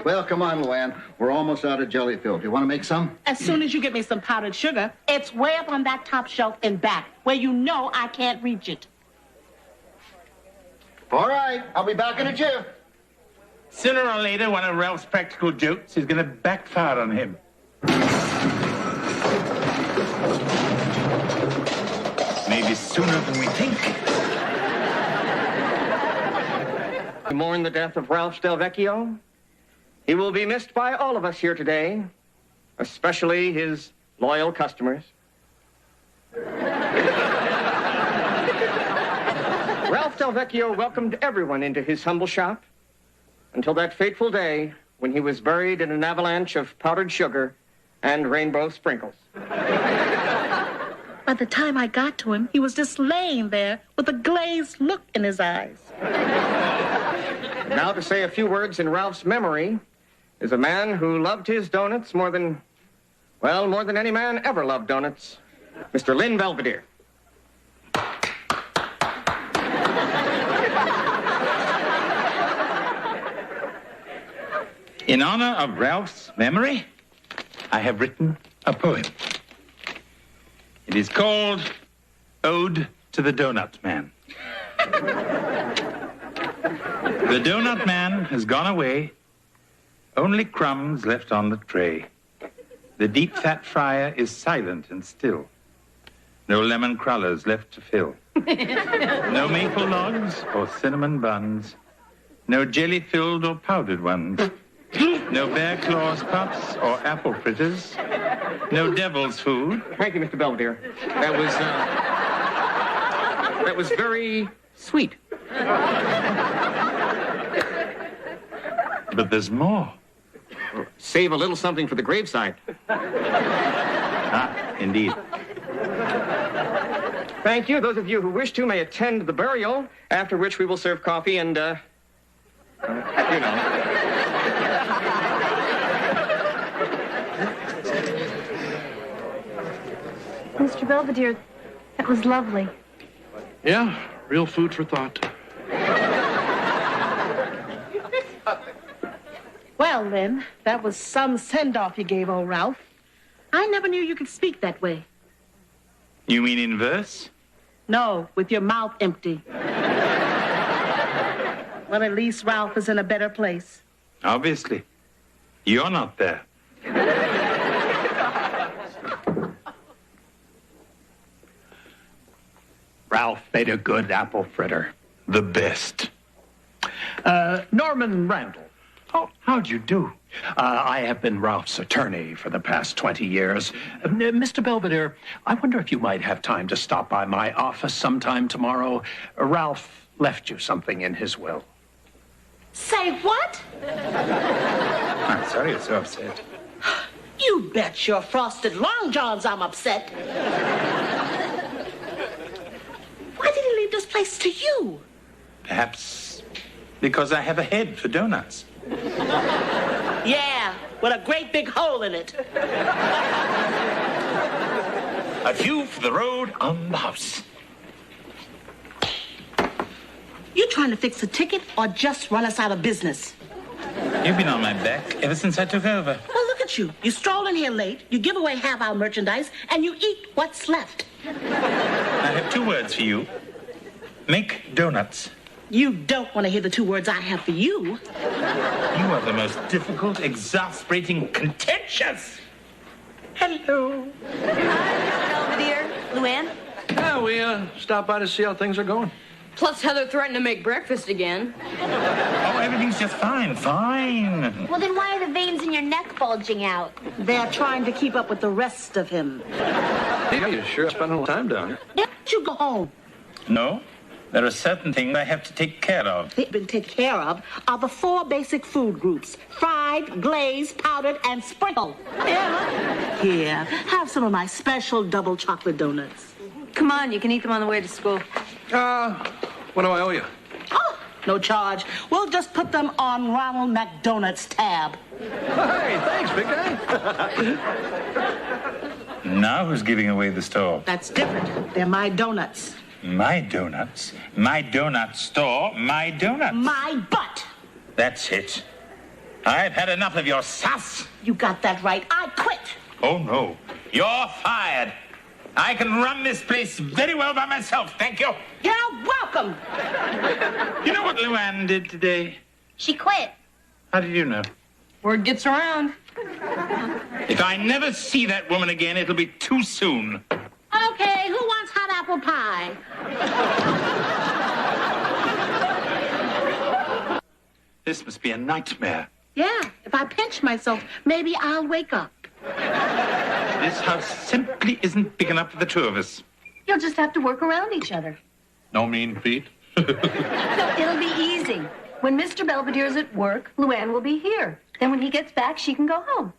Well, come on, Luann. We're almost out of jelly filled. You want to make some? As soon as you get me some powdered sugar, it's way up on that top shelf in back, where you know I can't reach it. All right. I'll be back in a jiff. Sooner or later, one of Ralph's practical jokes is going to backfire on him. Maybe sooner than we think. We mourn the death of Ralph Del Vecchio. He will be missed by all of us here today, especially his loyal customers. Ralph Del Vecchio welcomed everyone into his humble shop until that fateful day when he was buried in an avalanche of powdered sugar and rainbow sprinkles. By the time I got to him, he was just laying there with a glazed look in his eyes. Now to say a few words in Ralph's memory is a man who loved his donuts more than any man ever loved donuts, Mr. Lynn Belvedere. In honor of Ralph's memory, I have written a poem. It is called Ode to the Donut Man. The Donut Man has gone away, only crumbs left on the tray. The deep fat fryer is silent and still. No lemon crullers left to fill. No maple logs or cinnamon buns. No jelly-filled or powdered ones. No bear claws puffs or apple fritters. No devil's food. Thank you, Mr. Belvedere. That was very sweet. But there's more. Save a little something for the graveside. Ah, indeed. Thank you. Those of you who wish to may attend the burial, after which we will serve coffee and, you know. Mr. Belvedere, that was lovely. Yeah, real food for thought. Well, Lynn, that was some send-off you gave old Ralph. I never knew you could speak that way. You mean in verse? No, with your mouth empty. Well, at least Ralph is in a better place. Obviously. You're not there. Ralph made a good apple fritter. The best. Norman Randall. Oh, how'd you do? I have been Ralph's attorney for the past 20 years. Mr. Belvedere, I wonder if you might have time to stop by my office sometime tomorrow. Ralph left you something in his will. Say what? I'm sorry you're so upset. You bet your frosted long johns I'm upset. Why did he leave this place to you? Perhaps because I have a head for donuts. Yeah, with a great big hole in it. A view for the road on the house. You trying to fix a ticket or just run us out of business? You've been on my back ever since I took over. Well, look at you. You stroll in here late, you give away half our merchandise, and you eat what's left. I have two words for you. Make donuts. You don't want to hear the two words I have for you. You are the most difficult, exasperating, contentious. Hello. Belvedere, Luann. Yeah, we stopped by to see how things are going. Plus, Heather threatened to make breakfast again. Oh, everything's just fine, fine. Well, then why are the veins in your neck bulging out? They're trying to keep up with the rest of him. Yeah, you sure spent a little time down here. Why don't you go home? No, there are certain things I have to take care of. They've been taken care of are the 4 basic food groups: fried, glazed, powdered, and sprinkled. Yeah. Here, have some of my special double chocolate donuts. Come on, you can eat them on the way to school. What do I owe you? Oh, no charge. We'll just put them on Ronald McDonald's tab. Hey, thanks, big guy. Now who's giving away the store? That's different. They're my donuts. My donuts, my donut store, my donuts. My butt. That's it. I've had enough of your sass. You got that right. I quit. Oh, no. You're fired. I can run this place very well by myself, thank you. You're welcome. You know what Luann did today? She quit. How did you know? Word gets around. If I never see that woman again, it'll be too soon. Okay, who wants hot apple pie? This must be a nightmare. Yeah, if I pinch myself, maybe I'll wake up. This house simply isn't big enough for the two of us. You'll just have to work around each other. No mean feet? No, it'll be easy. When Mr. Belvedere's at work, Luann will be here. Then when he gets back, she can go home.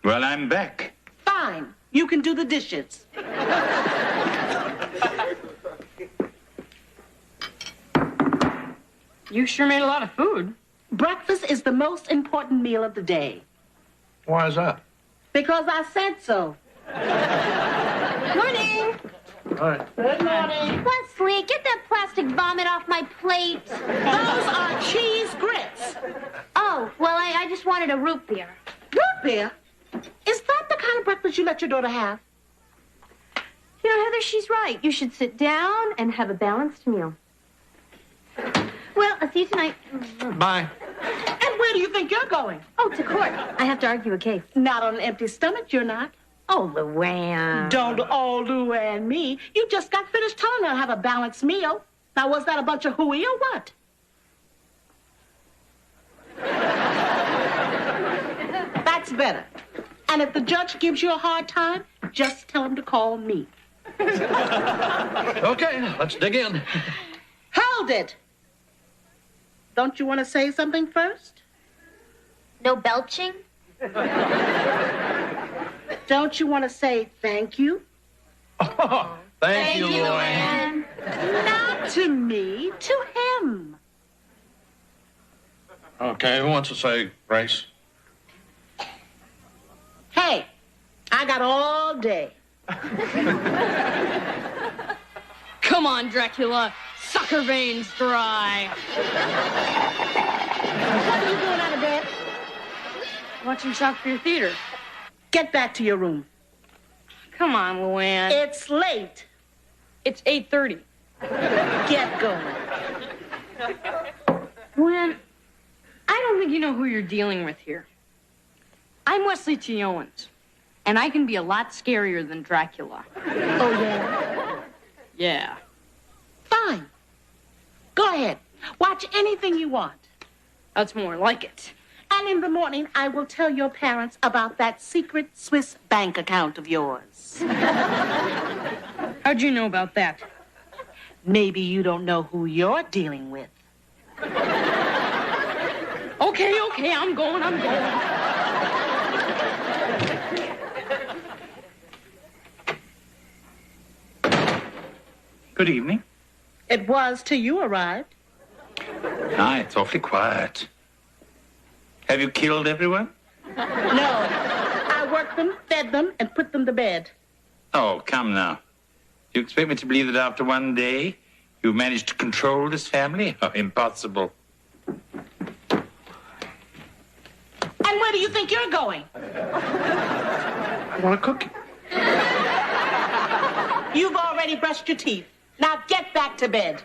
Well, I'm back. Fine. You can do the dishes. You sure made a lot of food. Breakfast is the most important meal of the day. Why is that? Because I said so. Morning. All right. Good morning. Wesley, get that plastic vomit off my plate. Those are cheese grits. Oh, well, I just wanted a root beer. Root beer? Is that the kind of breakfast you let your daughter have? You know, Heather, she's right. You should sit down and have a balanced meal. Well, I'll see you tonight. Bye. And where do you think you're going? Oh, to court. I have to argue a case. Not on an empty stomach, you're not. Oh, Luann. Don't all Luann me. You just got finished telling her to have a balanced meal. Now, was that a bunch of hooey or what? That's better. And if the judge gives you a hard time, just tell him to call me. Okay, let's dig in. Hold it! Don't you want to say something first? No belching? Don't you want to say thank you? Oh, thank you, Luann. Not to me, to him. Okay, who wants to say grace? Hey, I got all day. Come on, Dracula. Suck her veins dry. What are you doing out of bed? Watching Shakespeare Theater. Get back to your room. Come on, Luann. It's late. It's 8:30. Get going. Luann, I don't think you know who you're dealing with here. I'm Wesley T. Owens, and I can be a lot scarier than Dracula. Oh, yeah? Yeah. Fine. Go ahead. Watch anything you want. That's more like it. And in the morning, I will tell your parents about that secret Swiss bank account of yours. How'd you know about that? Maybe you don't know who you're dealing with. Okay, I'm going. Good evening. It was till you arrived. Ah, it's awfully quiet. Have you killed everyone? No. I worked them, fed them, and put them to bed. Oh, come now. You expect me to believe that after one day you've managed to control this family? Oh, impossible. And where do you think you're going? I want a cookie. You've already brushed your teeth. Now get back to bed.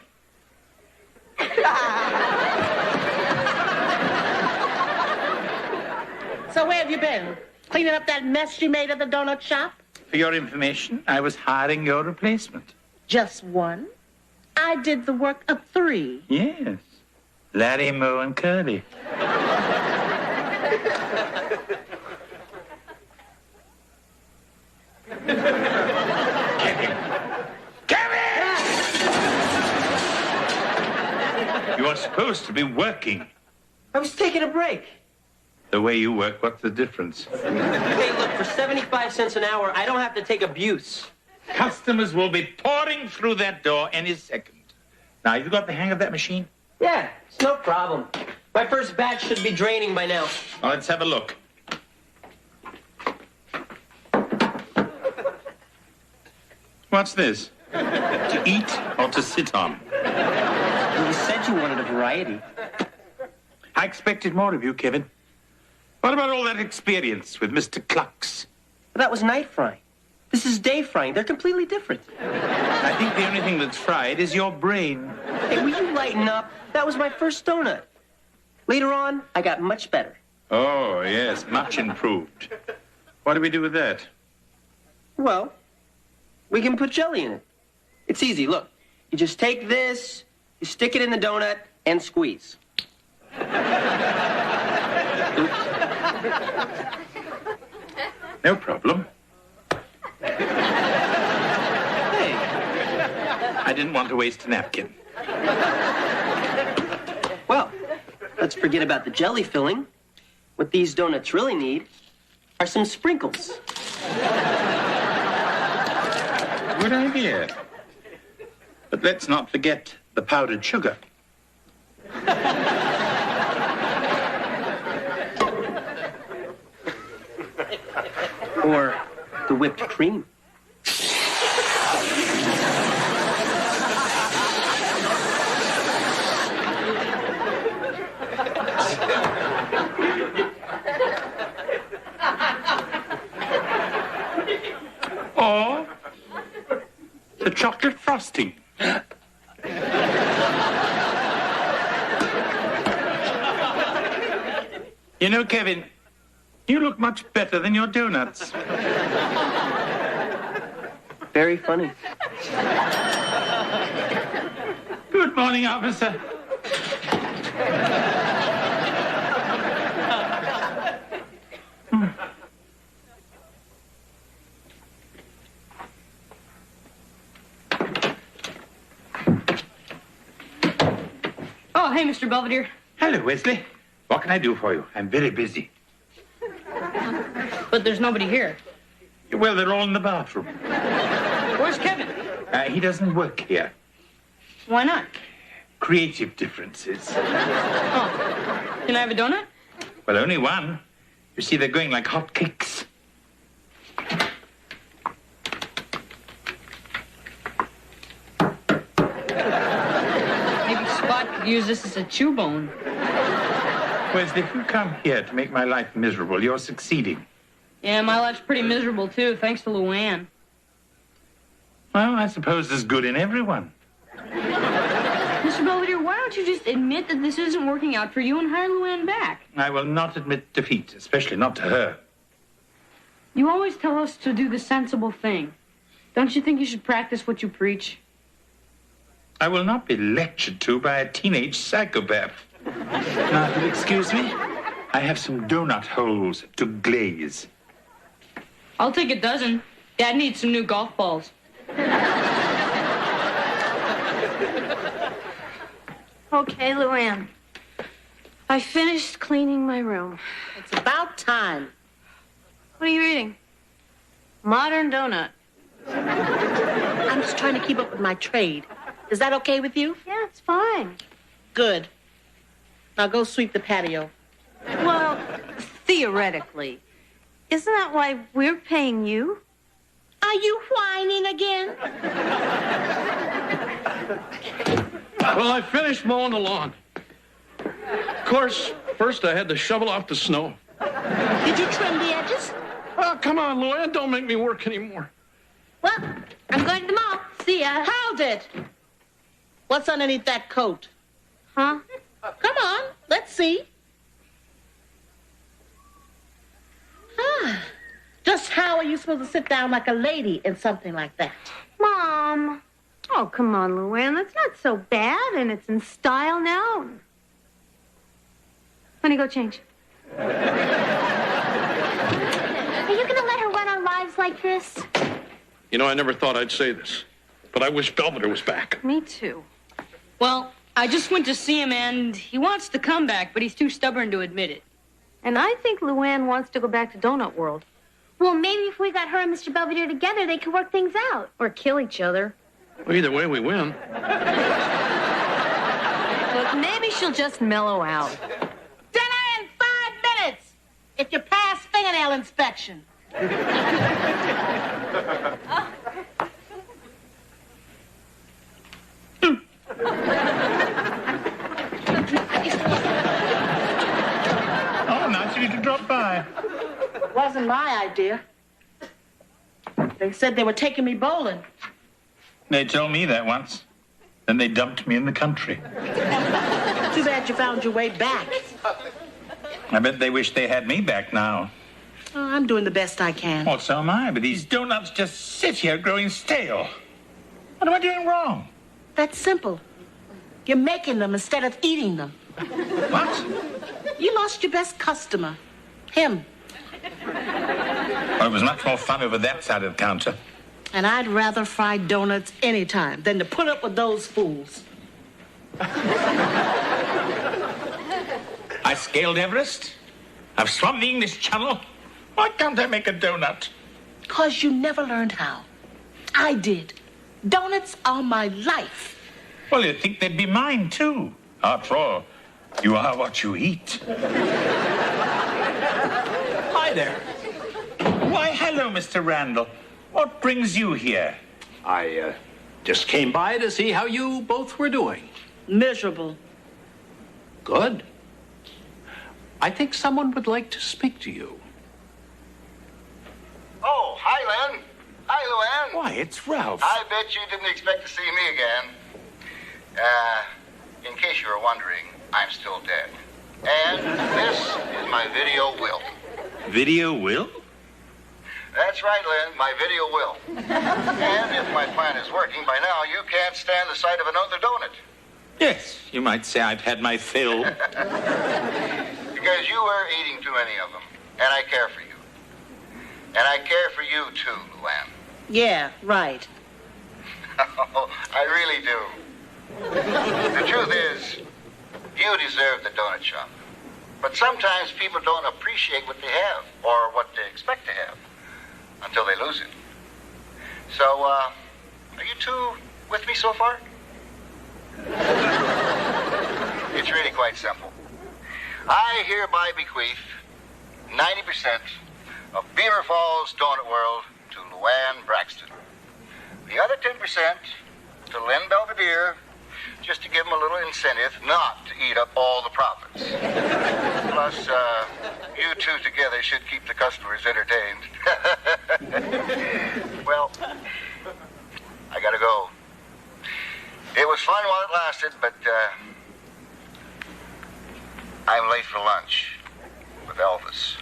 So where have you been? Cleaning up that mess you made at the donut shop? For your information, I was hiring your replacement. Just one? I did the work of 3. Yes. Larry, Moe, and Curly. You are supposed to be working. I was taking a break. The way you work, what's the difference? Hey, look, for 75 cents an hour, I don't have to take abuse. Customers will be pouring through that door any second. Now, you got the hang of that machine? Yeah, it's no problem. My first batch should be draining by now. Well, let's have a look. What's this? To eat or to sit on? You said you wanted a variety. I expected more of you, Kevin. What about all that experience with Mr. Clucks? That was night frying. This is day frying. They're completely different. I think the only thing that's fried is your brain. Hey, will you lighten up? That was my first donut. Later on, I got much better. Oh, yes, much improved. What do we do with that? Well, we can put jelly in it. It's easy. Look, you just take this, you stick it in the donut, and squeeze. Oops. No problem. Hey. I didn't want to waste a napkin. Well, let's forget about the jelly filling. What these donuts really need are some sprinkles. Good idea. But let's not forget the powdered sugar. Or the whipped cream. Or the chocolate frosting. You know, Kevin, you look much better than your donuts. Very funny. Good morning, officer. Oh, hey, Mr. Belvedere. Hello, Wesley. What can I do for you? I'm very busy. But there's nobody here. Well, they're all in the bathroom. Where's Kevin? He doesn't work here. Why not? Creative differences. Oh. Can I have a donut? Well, only one. You see, they're going like hot cakes. Maybe Spot could use this as a chew bone. Wesley, if you come here to make my life miserable, you're succeeding. Yeah, my life's pretty miserable, too, thanks to Luann. Well, I suppose there's good in everyone. Mr. Belvedere, why don't you just admit that this isn't working out for you and hire Luann back? I will not admit defeat, especially not to her. You always tell us to do the sensible thing. Don't you think you should practice what you preach? I will not be lectured to by a teenage psychopath. Now, if you'll excuse me, I have some donut holes to glaze. I'll take a dozen. Dad needs some new golf balls. Okay, Luann. I finished cleaning my room. It's about time. What are you reading? Modern Donut. I'm just trying to keep up with my trade. Is that okay with you? Yeah, it's fine. Good. Now go sweep the patio. Well, theoretically. Isn't that why we're paying you? Are you whining again? Well, I finished mowing the lawn. Of course, first I had to shovel off the snow. Did you trim the edges? Oh, come on, Luann, don't make me work anymore. Well, I'm going to the mall. See ya. Hold it. What's underneath that coat? Huh? Come on, let's see. Just how are you supposed to sit down like a lady in something like that? Mom. Oh, come on, Luann. That's not so bad, and it's in style now. Honey, go change. Are you going to let her run our lives like this? You know, I never thought I'd say this, but I wish Belvedere was back. Me too. Well, I just went to see him, and he wants to come back, but he's too stubborn to admit it. And I think Luann wants to go back to Donut World. Well, maybe if we got her and Mr. Belvedere together, they could work things out. Or kill each other. Well, either way, we win. Look, maybe she'll just mellow out. Dinner in 5 minutes, if you pass fingernail inspection. Wasn't my idea. They said they were taking me bowling. They told me that once. Then they dumped me in the country. Too bad you found your way back. I bet they wish they had me back now. Oh, I'm doing the best I can. Well, so am I, but these donuts just sit here growing stale. What am I doing wrong? That's simple. You're making them instead of eating them. What? You lost your best customer. Him. Well, it was much more fun over that side of the counter. And I'd rather fry donuts anytime than to put up with those fools. I scaled Everest. I've swum the English Channel. Why can't I make a donut? 'Cause you never learned how. I did. Donuts are my life. Well, you'd think they'd be mine, too. After all, you are what you eat. Hi there. Why, hello, Mr. Randall. What brings you here? I just came by to see how you both were doing. Miserable. Good. I think someone would like to speak to you. Oh, hi, Len. Hi, Luann. Why, it's Ralph. I bet you didn't expect to see me again. In case you were wondering, I'm still dead. And this is my video will. Video will? That's right, Len, my video will. And if my plan is working by now, you can't stand the sight of another donut. Yes, you might say I've had my fill. Because you were eating too many of them. And I care for you. And I care for you, too, Luann. Yeah, right. I really do. The truth is, you deserve the donut shop. But sometimes people don't appreciate what they have, or what they expect to have, until they lose it. So, are you two with me so far? It's really quite simple. I hereby bequeath 90% of Beaver Falls Donut World to Luann Braxton. The other 10% to Len Belvedere, just to give him a little incentive not to eat up all the profits. Plus, you two together should keep the customers entertained. Well, I gotta go. It was fun while it lasted, but I'm late for lunch with Elvis.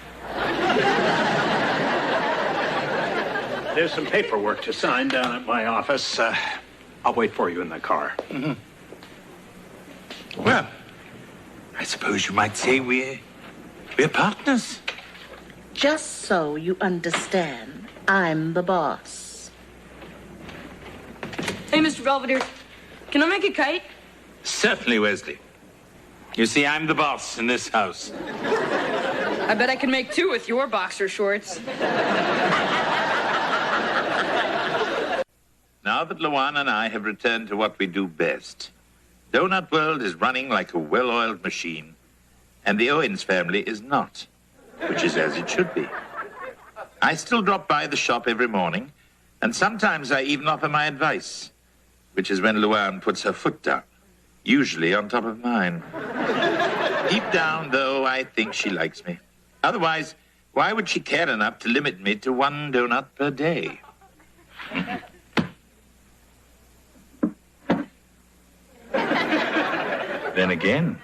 There's some paperwork to sign down at my office. I'll wait for you in the car. Mm-hmm. Well, I suppose you might say we're partners. Just so you understand, I'm the boss. Hey, Mr. Belvedere, can I make a kite? Certainly, Wesley. You see, I'm the boss in this house. I bet I can make two with your boxer shorts. Now that Luann and I have returned to what we do best, Donut World is running like a well-oiled machine, and the Owens family is not, which is as it should be. I still drop by the shop every morning, and sometimes I even offer my advice, which is when Luann puts her foot down, usually on top of mine. Deep down, though, I think she likes me. Otherwise, why would she care enough to limit me to one donut per day? Then again.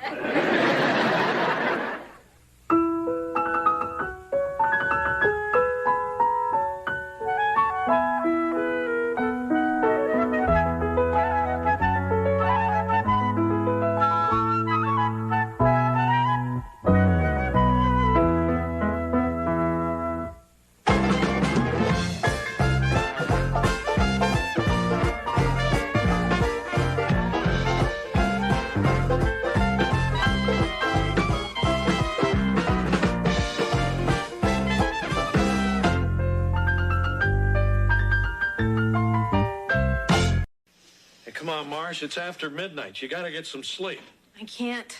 Come on, Marsh, it's after midnight. You gotta get some sleep. I can't.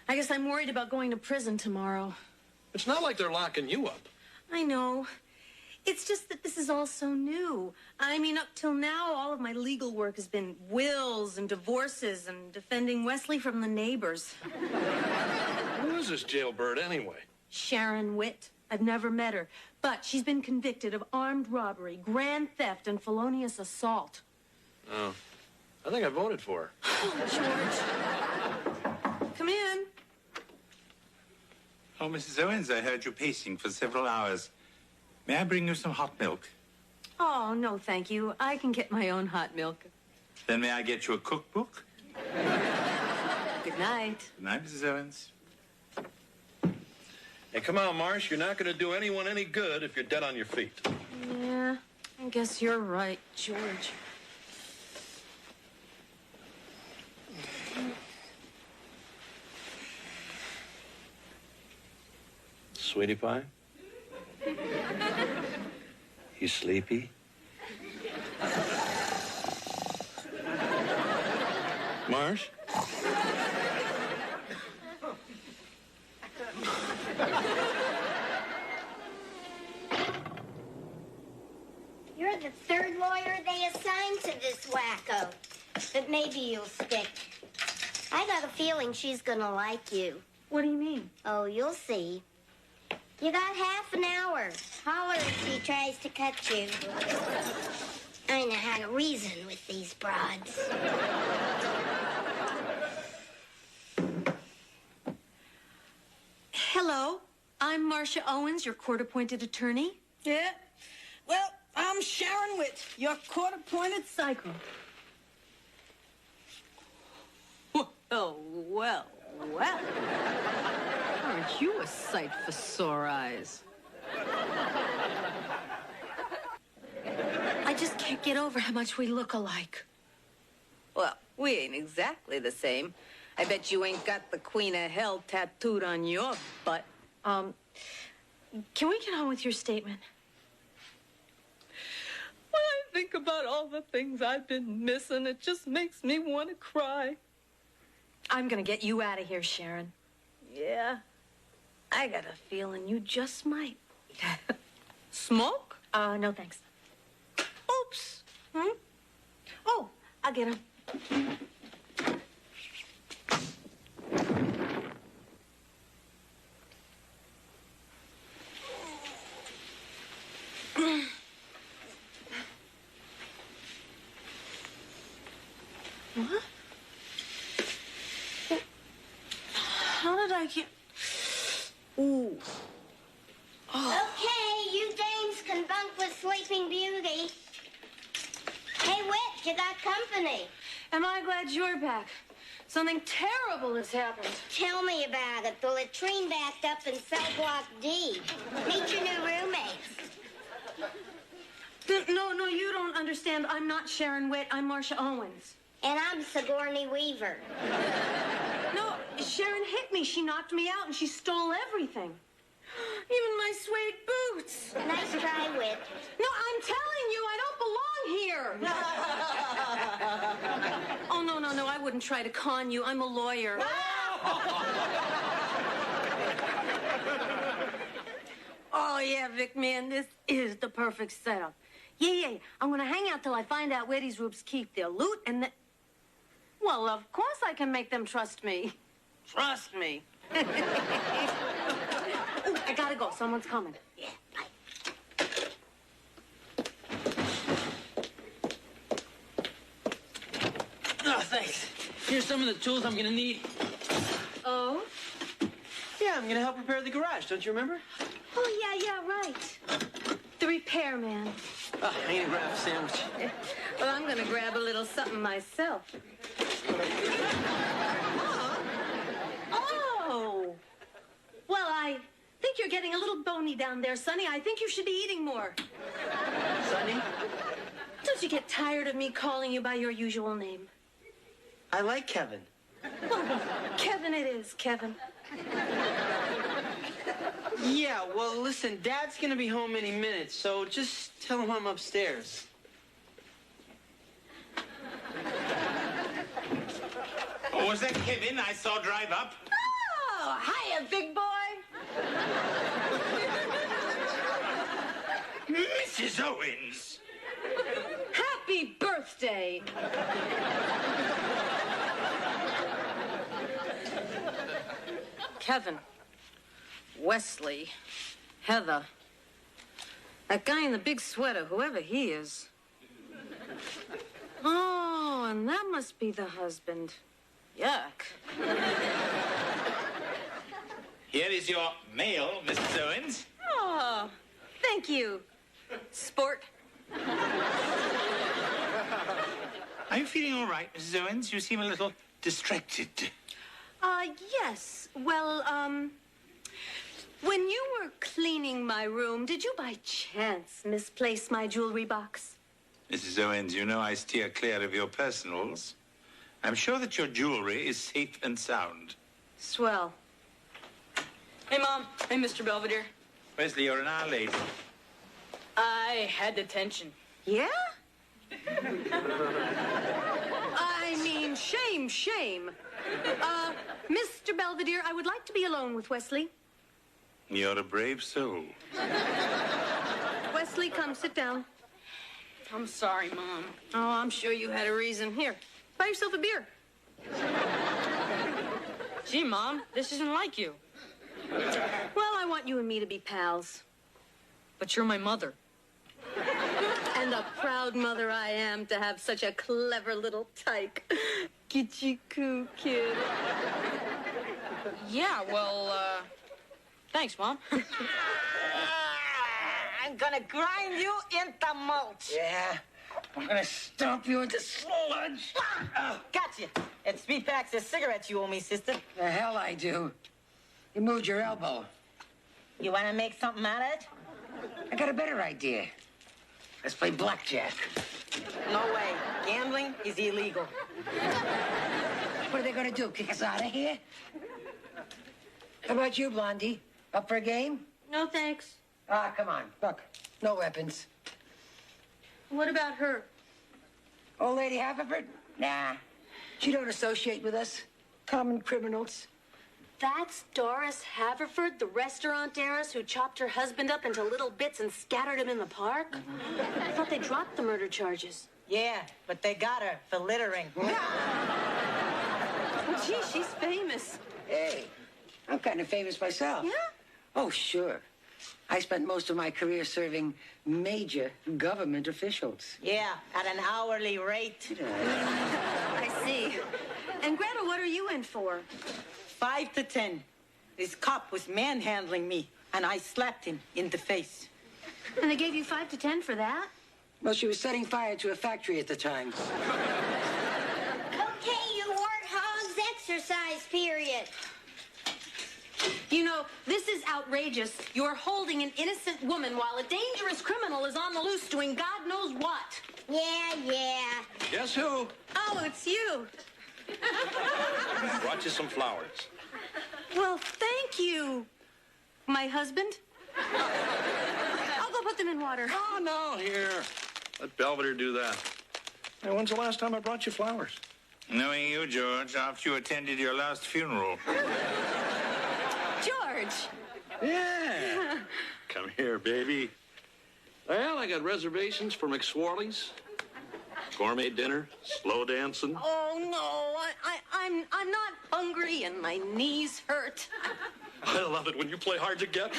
I guess I'm worried about going to prison tomorrow. It's not like they're locking you up. I know. It's just that this is all so new. I mean, up till now, all of my legal work has been wills and divorces and defending Wesley from the neighbors. Who is this jailbird anyway? Sharon Witt. I've never met her, but she's been convicted of armed robbery, grand theft, and felonious assault. Oh, I think I voted for her. Oh, George. Come in. Oh, Mrs. Owens, I heard you pacing for several hours. May I bring you some hot milk? Oh, no, thank you. I can get my own hot milk. Then may I get you a cookbook? Good night. Good night, Mrs. Owens. Hey, come on, Marsh. You're not going to do anyone any good if you're dead on your feet. Yeah, I guess you're right, George. Sweetie pie? You sleepy? Marsh? You're the third lawyer they assigned to this wacko. But maybe you'll stick. I got a feeling she's gonna like you. What do you mean? Oh, you'll see. You got half an hour. Holler if she tries to cut you. I know how to reason with these broads. Hello, I'm Marcia Owens, your court-appointed attorney. Yeah? Well, I'm Sharon Witt, your court-appointed psycho. Oh, well. Aren't you a sight for sore eyes? I just can't get over how much we look alike. Well, we ain't exactly the same. I bet you ain't got the Queen of Hell tattooed on your butt. Can we get on with your statement? When I think about all the things I've been missing, it just makes me want to cry. I'm gonna get you out of here, Sharon. Yeah, I got a feeling you just might. Smoke? No thanks. Oops. Oh, I'll get him. What? How did I get... Ooh. Oh. Okay, you dames can bunk with Sleeping Beauty. Hey, Witt, you got company. Am I glad you're back? Something terrible has happened. Tell me about it. The latrine backed up in cell block D. Meet your new roommates. No, you don't understand. I'm not Sharon Witt. I'm Marcia Owens. And I'm Sigourney Weaver. No, Sharon hit me. She knocked me out and she stole everything. Even my suede boots. Nice try, Witt. No, I'm telling you, I don't belong here. Oh, no, I wouldn't try to con you. I'm a lawyer. Oh, yeah, Vic, man, this is the perfect setup. Yeah, I'm going to hang out till I find out where these roops keep their loot and then... Well, of course I can make them trust me. Trust me. Ooh, I gotta go. Someone's coming. Yeah, bye. Oh, thanks. Here's some of the tools I'm gonna need. Oh? Yeah, I'm gonna help repair the garage. Don't you remember? Oh, yeah, right. The repairman. Oh, I'm gonna grab a sandwich. Well, I'm gonna grab a little something myself. Oh! Well, I think you're getting a little bony down there, Sonny. I think you should be eating more. Sonny? Don't you get tired of me calling you by your usual name? I like Kevin. Well, Kevin it is, Kevin. Yeah, well, listen, Dad's gonna be home any minute, so just tell him I'm upstairs. Oh, was that Kevin I saw drive up? Oh, hiya, big boy. Mrs. Owens! Happy birthday. Kevin, Wesley, Heather. That guy in the big sweater, whoever he is. Oh, and that must be the husband. Yuck. Here is your mail, Mrs. Owens. Oh, thank you, sport. Are you feeling all right, Mrs. Owens? You seem a little distracted. Yes. Well, when you were cleaning my room, did you by chance misplace my jewelry box? Mrs. Owens, you know I steer clear of your personals. I'm sure that your jewelry is safe and sound. Swell. Hey, Mom. Hey, Mr. Belvedere. Wesley, you're an hour late. I had detention. Yeah? I mean, shame. Mr. Belvedere, I would like to be alone with Wesley. You're a brave soul. Wesley, come sit down. I'm sorry, Mom. Oh, I'm sure you had a reason. Here, buy yourself a beer. Gee, Mom, this isn't like you. Well, I want you and me to be pals. But you're my mother. And a proud mother I am to have such a clever little tyke. Kitschy-coo kid. Yeah, well, thanks, Mom. I'm gonna grind you into mulch. Yeah. I'm gonna stomp you into sludge. Gotcha. It's 3 packs of cigarettes you owe me, sister. The hell I do. You moved your elbow. You wanna make something out of it? I got a better idea. Let's play blackjack. No way. Gambling is illegal. What are they gonna do, kick us out of here? How about you, Blondie? Up for a game? No, thanks. Ah, come on. Look, no weapons. What about her? Old Lady Haverford? Nah. She don't associate with us. Common criminals. That's Doris Haverford, the restaurant heiress who chopped her husband up into little bits and scattered him in the park? I thought they dropped the murder charges. Yeah, but they got her for littering. Gee, she's famous. Hey, I'm kind of famous myself. Yeah? Oh, sure. I spent most of my career serving major government officials. Yeah, at an hourly rate. I see. And Greta, what are you in for? 5 to 10. This cop was manhandling me, and I slapped him in the face. And they gave you 5 to 10 for that? Well, she was setting fire to a factory at the time. Okay, you warthogs, exercise period. You know, this is outrageous. You're holding an innocent woman while a dangerous criminal is on the loose doing God knows what. Yeah. Guess who? Oh, it's you. Brought you some flowers. Well, thank you, my husband. I'll go put them in water. Oh, no, here. Let Belvedere do that. Hey, when's the last time I brought you flowers? Knowing you, George, after you attended your last funeral. George. Yeah. Come here, baby. Well, I got reservations for McSwarley's. Gourmet dinner, slow dancing. Oh, no, I'm not hungry and my knees hurt. I love it when you play hard to get.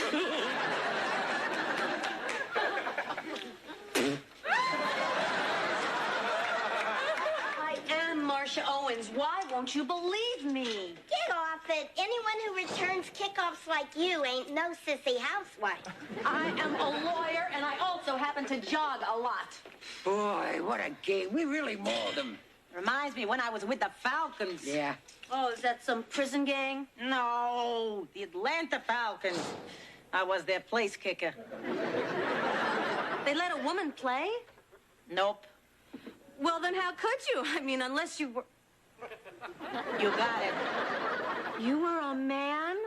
I am Marcia Owens. Why won't you believe me? Get off it. Anyone who returns kickoffs like you ain't no sissy housewife. I am a lawyer, and I also happen to jog a lot. Boy, what a game. We really mauled them. Reminds me when I was with the Falcons. Yeah. Oh, is that some prison gang? No, the Atlanta Falcons. I was their place kicker. They let a woman play? Nope. Well, then how could you? I mean, unless you were... You got it. You were a man?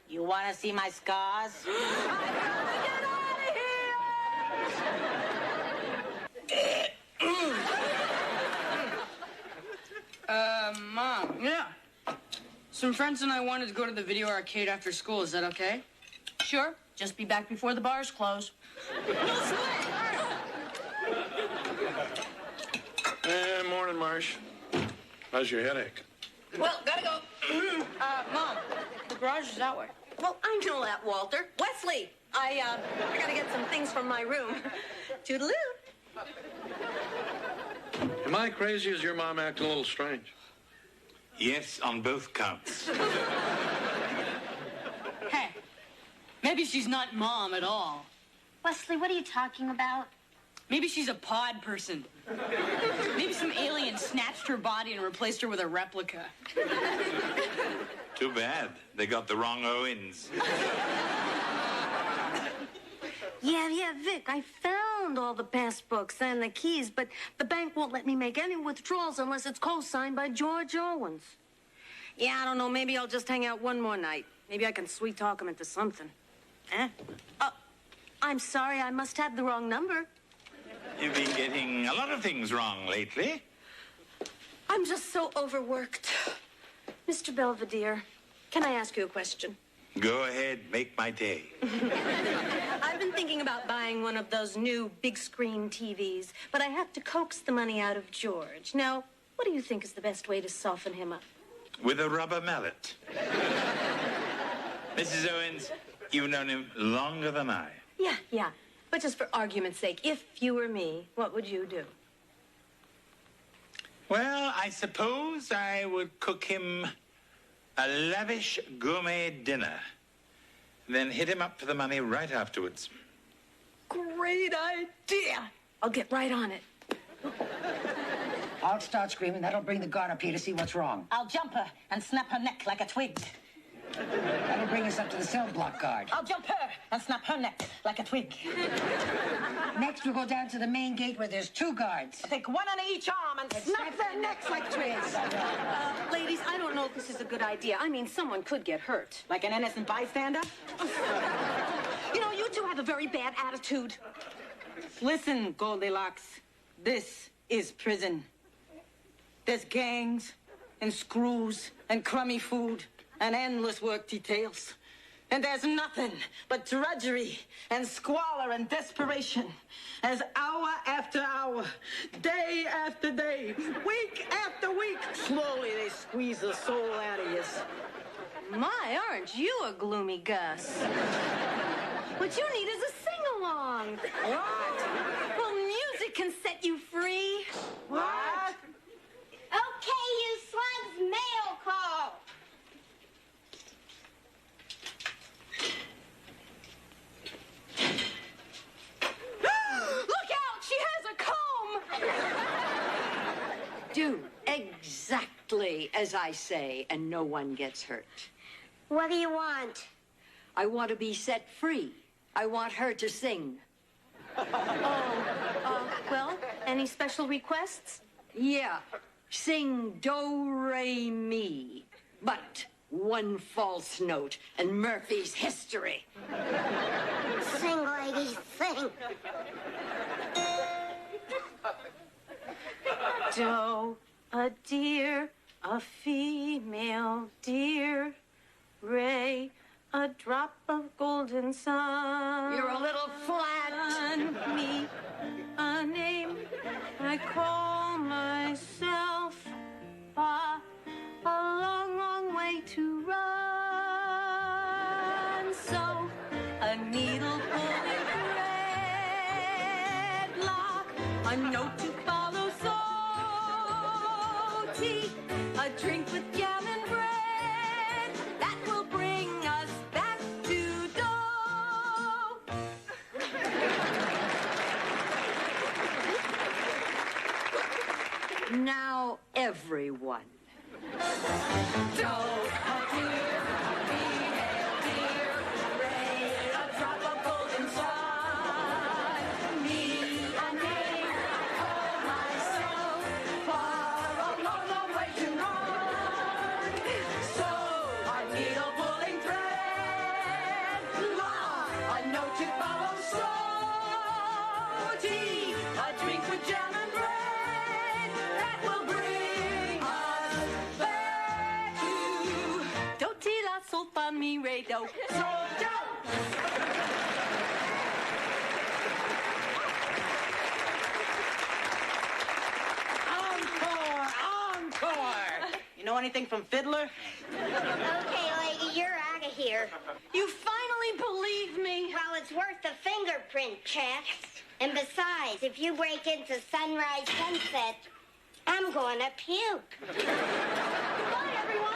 You want to see my scars? Get out of here! Mom. Yeah. Some friends and I wanted to go to the video arcade after school. Is that okay? Sure. Just be back before the bars close. Morning, Marsh. How's your headache? Well, gotta go. Mom, the garage is that way. Well, I know that, Walter. Wesley, I gotta get some things from my room. Toodaloo. Am I crazy or is your mom acting a little strange? Yes, on both counts. Hey, maybe she's not Mom at all. Wesley, what are you talking about? Maybe she's a pod person. Maybe some alien snatched her body and replaced her with a replica. Too bad. They got the wrong Owens. Yeah, Vic, I found all the passbooks and the keys, but the bank won't let me make any withdrawals unless it's co-signed by George Owens. Yeah, I don't know, maybe I'll just hang out one more night. Maybe I can sweet-talk him into something. I'm sorry, I must have the wrong number. You've been getting a lot of things wrong lately. I'm just so overworked. Mr. Belvedere, can I ask you a question? Go ahead, make my day. I've been thinking about buying one of those new big-screen TVs, but I have to coax the money out of George. Now, what do you think is the best way to soften him up? With a rubber mallet. Mrs. Owens, you've known him longer than I. Yeah. But just for argument's sake, if you were me, what would you do? Well, I suppose I would cook him a lavish gourmet dinner, then hit him up for the money right afterwards. Great idea! I'll get right on it. I'll start screaming. That'll bring the guard up here to see what's wrong. I'll jump her and snap her neck like a twig. That'll bring us up to the cell block guard. I'll jump her and snap her neck like a twig. Next, we'll go down to the main gate where there's 2 guards. Take one on each arm and snap their necks like twigs. Ladies, I don't know if this is a good idea. I mean, someone could get hurt. Like an innocent bystander? You know, you two have a very bad attitude. Listen, Goldilocks. This is prison. There's gangs and screws and crummy food and endless work details. And there's nothing but drudgery and squalor and desperation as hour after hour, day after day, week after week, slowly they squeeze the soul out of you. My, aren't you a gloomy Gus? What you need is a sing-along. What? Well, music can set you free. What? Okay, you slugs, mail call. Look out! She has a comb! Do exactly as I say, and no one gets hurt. What do you want? I want to be set free. I want her to sing. Well, any special requests? Yeah. Sing do, re, mi. But one false note and Murphy's history. Sing, lady, sing. Do, a deer, a female deer, Ray, a drop of golden sun. You're a little flat. Me, a name I call myself. A long, long way to run. So, a needle pulling thread lock, a note to follow, so tea, a drink with jam and bread that will bring us back to dough. Now, everyone. Mi re do. Encore! You know anything from Fiddler? Okay, lady, you're out of here. You finally believe me. Well, it's worth a fingerprint check. And besides, if you break into Sunrise Sunset, I'm going to puke. Goodbye, everyone.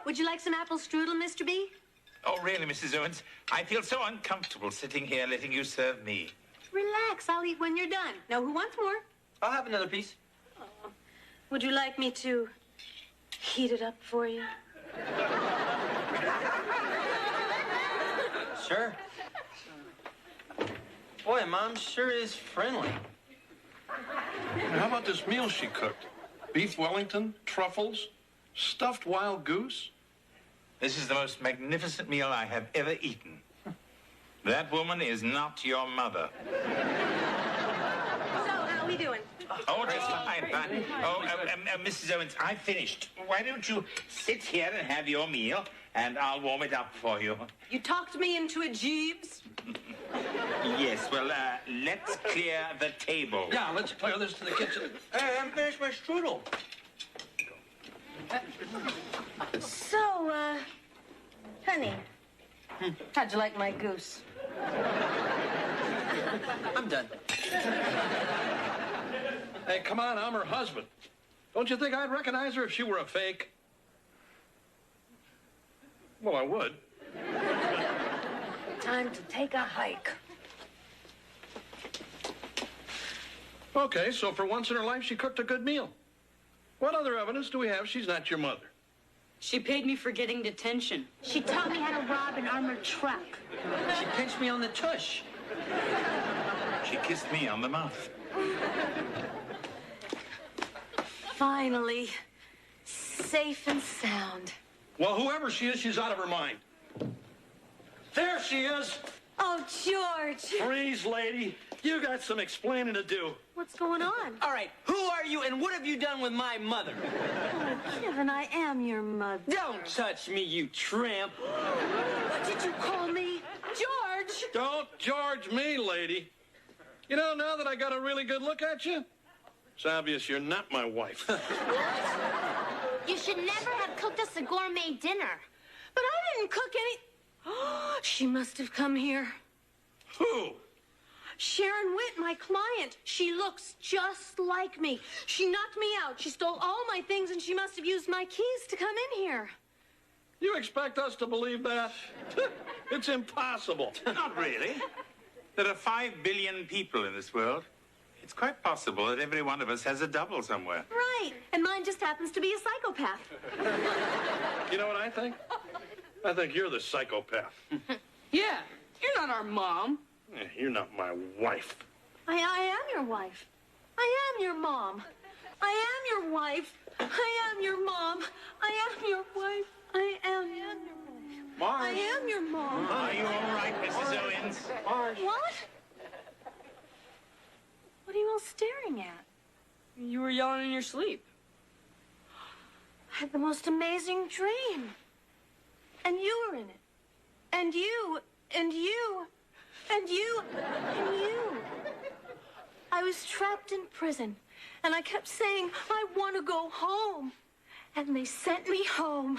Would you like some apple strudel, Mr. B? Oh, really, Mrs. Owens? I feel so uncomfortable sitting here letting you serve me. Relax. I'll eat when you're done. Now, who wants more? I'll have another piece. Would you like me to heat it up for you? Sure. Boy, Mom sure is friendly. How about this meal she cooked? Beef Wellington, truffles, stuffed wild goose? This is the most magnificent meal I have ever eaten. That woman is not your mother. So, how are we doing? Oh, just fine. Oh, Mrs. Owens, I finished. Why don't you sit here and have your meal, and I'll warm it up for you. You talked me into a Jeeves? Yes, well, let's clear the table. Yeah, let's clear this to the kitchen. Hey, I haven't finished my strudel. So, honey, how'd you like my goose? I'm done. Hey, come on, I'm her husband. Don't you think I'd recognize her if she were a fake? Well, I would. Time to take a hike. Okay, so for once in her life, she cooked a good meal. What other evidence do we have she's not your mother? She paid me for getting detention. She taught me how to rob an armored truck. She pinched me on the tush. She kissed me on the mouth. Finally, safe and sound. Well, whoever she is, she's out of her mind. There she is. Oh, George. Freeze, lady. You got some explaining to do. What's going on? All right, who are you and what have you done with my mother? Oh, Kevin, I am your mother. Don't touch me, you tramp. What did you call me? George! Don't George me, lady. You know, now that I got a really good look at you, it's obvious you're not my wife. You should never have cooked us a gourmet dinner. But I didn't cook any... She must have come here. Who? Sharon Witt, my client. She looks just like me. She knocked me out. She stole all my things, and she must have used my keys to come in here. You expect us to believe that? It's impossible. Not really. There are 5 billion people in this world. It's quite possible that every one of us has a double somewhere. Right. And mine just happens to be a psychopath. You know what I think? I think you're the psychopath. Yeah, you're not our mom. You're not my wife. I am your wife. I am your mom. I am your wife. I am your mom. I am your wife. I am your wife. Marge. I am your mom. Are you all right, Mrs. Owens? What? What are you all staring at? You were yelling in your sleep. I had the most amazing dream. And you were in it. And you, and you, and you, and you. I was trapped in prison, and I kept saying, I want to go home. And they sent me home.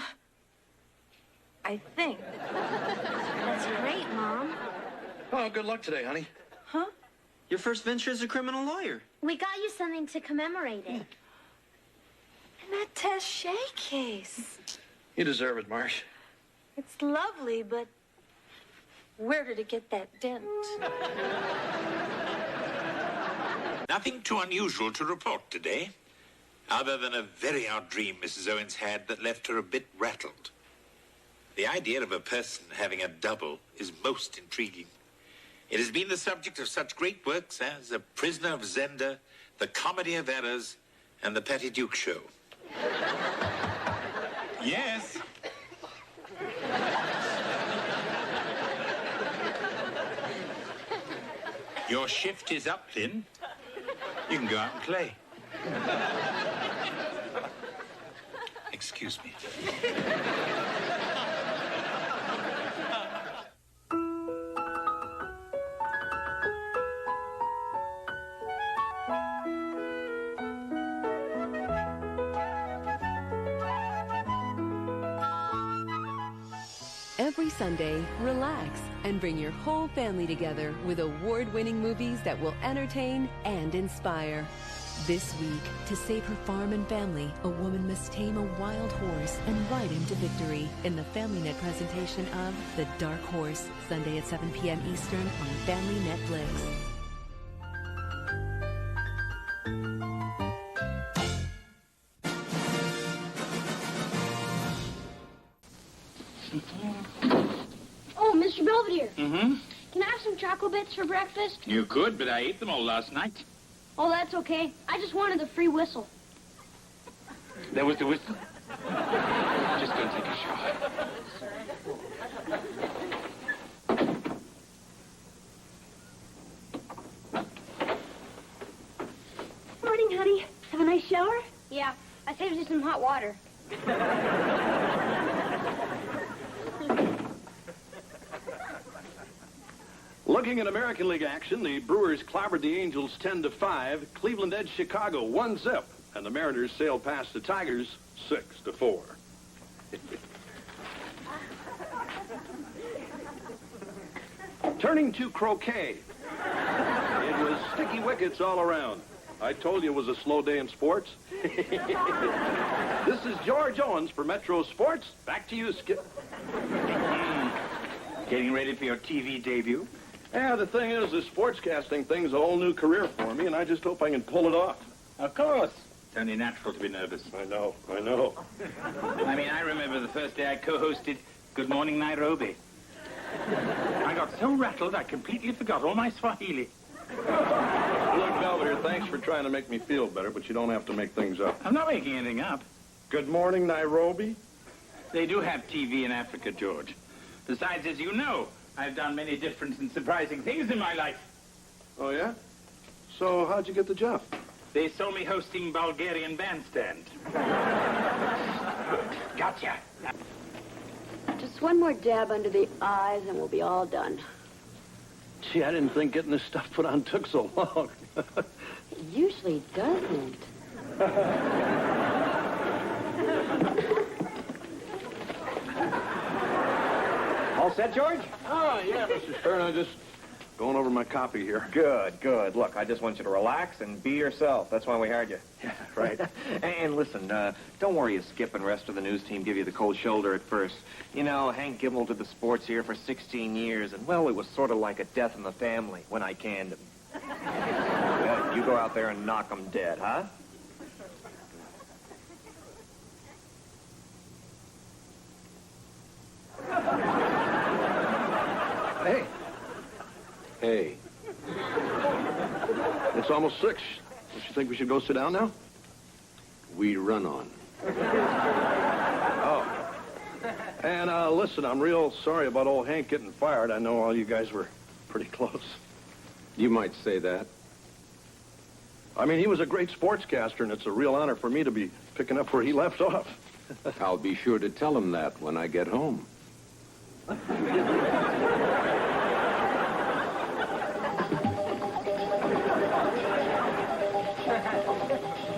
I think. That's great, Mom. Oh, good luck today, honey. Huh? Your first venture as a criminal lawyer. We got you something to commemorate it. And that Taché case. You deserve it, Marsh. It's lovely, but where did it get that dent? Nothing too unusual to report today, other than a very odd dream Mrs. Owens had that left her a bit rattled. The idea of a person having a double is most intriguing. It has been the subject of such great works as A Prisoner of Zenda, The Comedy of Errors, and The Patty Duke Show. Yes? Your shift is up, Lynn. You can go out and play. Excuse me. Every Sunday, relax and bring your whole family together with award-winning movies that will entertain and inspire. This week, to save her farm and family, a woman must tame a wild horse and ride him to victory in the FamilyNet presentation of The Dark Horse, Sunday at 7 p.m. Eastern on Family Netflix. Oh, Mr. Belvedere, Mm-hmm. can I have some chocolate bits for breakfast? You could, but I ate them all last night. Oh, that's okay. I just wanted the free whistle. There was the whistle. Just go take a shower. Morning, honey. Have a nice shower? Yeah, I saved you some hot water. Looking at American League action, the Brewers clobbered the Angels 10-5. Cleveland edged Chicago 1-0, and the Mariners sailed past the Tigers 6-4. Turning to croquet. It was sticky wickets all around. I told you it was a slow day in sports. This is George Owens for Metro Sports. Back to you, Skip. Getting ready for your TV debut? Yeah, the thing is, this sportscasting thing's a whole new career for me, and I just hope I can pull it off. Of course. It's only natural to be nervous. I know. I mean, I remember the first day I co-hosted Good Morning Nairobi. I got so rattled I completely forgot all my Swahili. Look, Belvedere, thanks for trying to make me feel better, but you don't have to make things up. I'm not making anything up. Good morning, Nairobi. They do have TV in Africa, George. Besides, as you know, I've done many different and surprising things in my life. Oh, yeah? So how'd you get the job? They saw me hosting Bulgarian Bandstand. Gotcha. Just one more dab under the eyes and we'll be all done. Gee, I didn't think getting this stuff put on took so long. It usually doesn't. All set, George? Oh, yeah, Mr. Stern. I just going over my copy here. Good, good. Look, I just want you to relax and be yourself. That's why we hired you. Yeah, right. And listen, don't worry if Skip and rest of the news team give you the cold shoulder at first. You know, Hank Gimmel did the sports here for 16 years, and, well, it was sort of like a death in the family when I canned him. Yeah, you go out there and knock him dead, huh? Hey. Hey. It's almost 6. Don't you think we should go sit down now? We run on. Oh. And, listen, I'm real sorry about old Hank getting fired. I know all you guys were pretty close. You might say that. I mean, he was a great sportscaster, and it's a real honor for me to be picking up where he left off. I'll be sure to tell him that when I get home.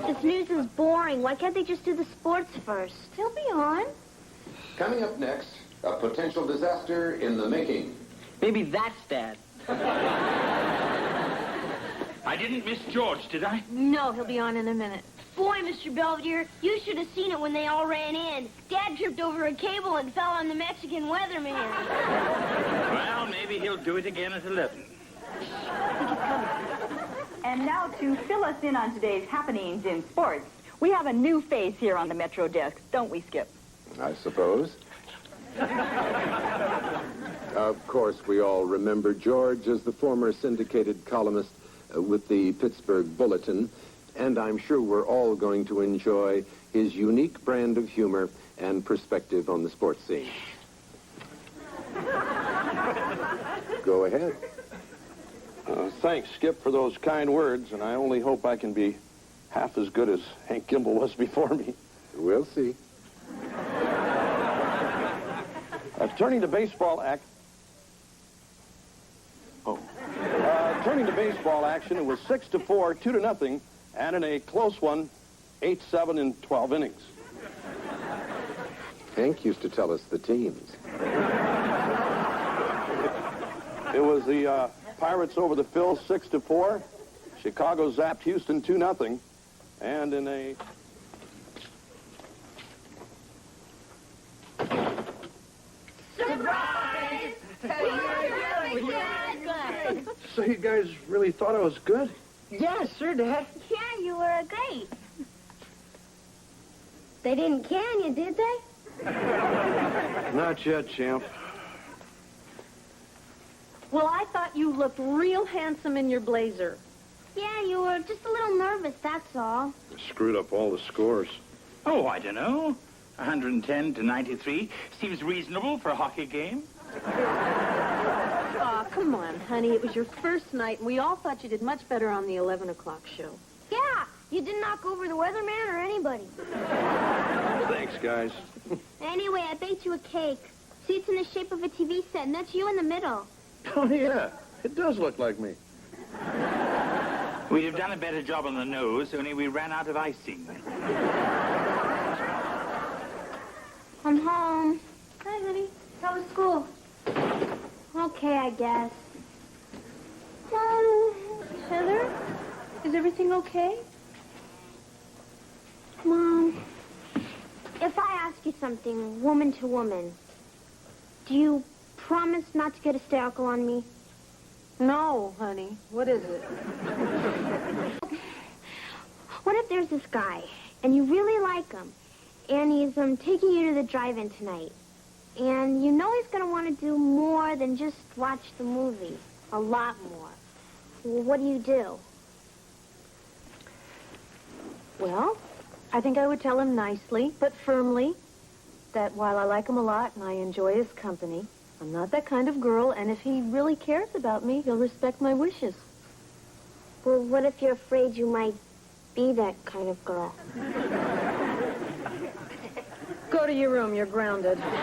This news is boring. Why can't they just do the sports first? They'll be on. Coming up next, a potential disaster in the making. Maybe that's Dad. I didn't miss George, did I? No, he'll be on in a minute. Boy, Mr. Belvedere, you should have seen it when they all ran in. Dad tripped over a cable and fell on the Mexican weatherman. Well, maybe he'll do it again at 11. And now to fill us in on today's happenings in sports, we have a new face here on the Metro desk, don't we, Skip? I suppose. Of course, we all remember George as the former syndicated columnist with the Pittsburgh Bulletin, and I'm sure we're all going to enjoy his unique brand of humor and perspective on the sports scene. Go ahead. Thanks, Skip, for those kind words, and I only hope I can be half as good as Hank Gimbel was before me. We'll see. Turning to baseball action, it was 6-4, 2-0, and in a close one, 8-7 in 12 innings. Hank used to tell us the teams. It was the Pirates over the Phils 6-4. Chicago zapped Houston 2-0. And in a... Surprise! So you guys really thought I was good? Yeah, sure, Dad. Yeah, you were great. They didn't can you, did they? Not yet, champ. Well, I thought you looked real handsome in your blazer. Yeah, you were just a little nervous, that's all. Screwed up all the scores. Oh, I don't know. 110 to 93 seems reasonable for a hockey game. Aw, come on, honey. It was your first night, and we all thought you did much better on the 11 o'clock show. Yeah, you didn't knock over the weatherman or anybody. Thanks, guys. Anyway, I baked you a cake. See, it's in the shape of a TV set, and that's you in the middle. Oh, yeah. It does look like me. We'd have done a better job on the nose, only we ran out of icing. I'm home. Hi, honey. How was school? Okay, I guess. Heather, is everything okay? Mom, if I ask you something, woman to woman, do you promise not to get hysterical on me? No, honey. What is it? What if there's this guy, and you really like him, and he's taking you to the drive-in tonight, and you know he's going to want to do more than just watch the movie, a lot more. Well, what do you do? Well, I think I would tell him nicely, but firmly, that while I like him a lot and I enjoy his company, I'm not that kind of girl, and if he really cares about me, he'll respect my wishes. Well, what if you're afraid you might be that kind of girl? Go to your room. You're grounded. Thanks,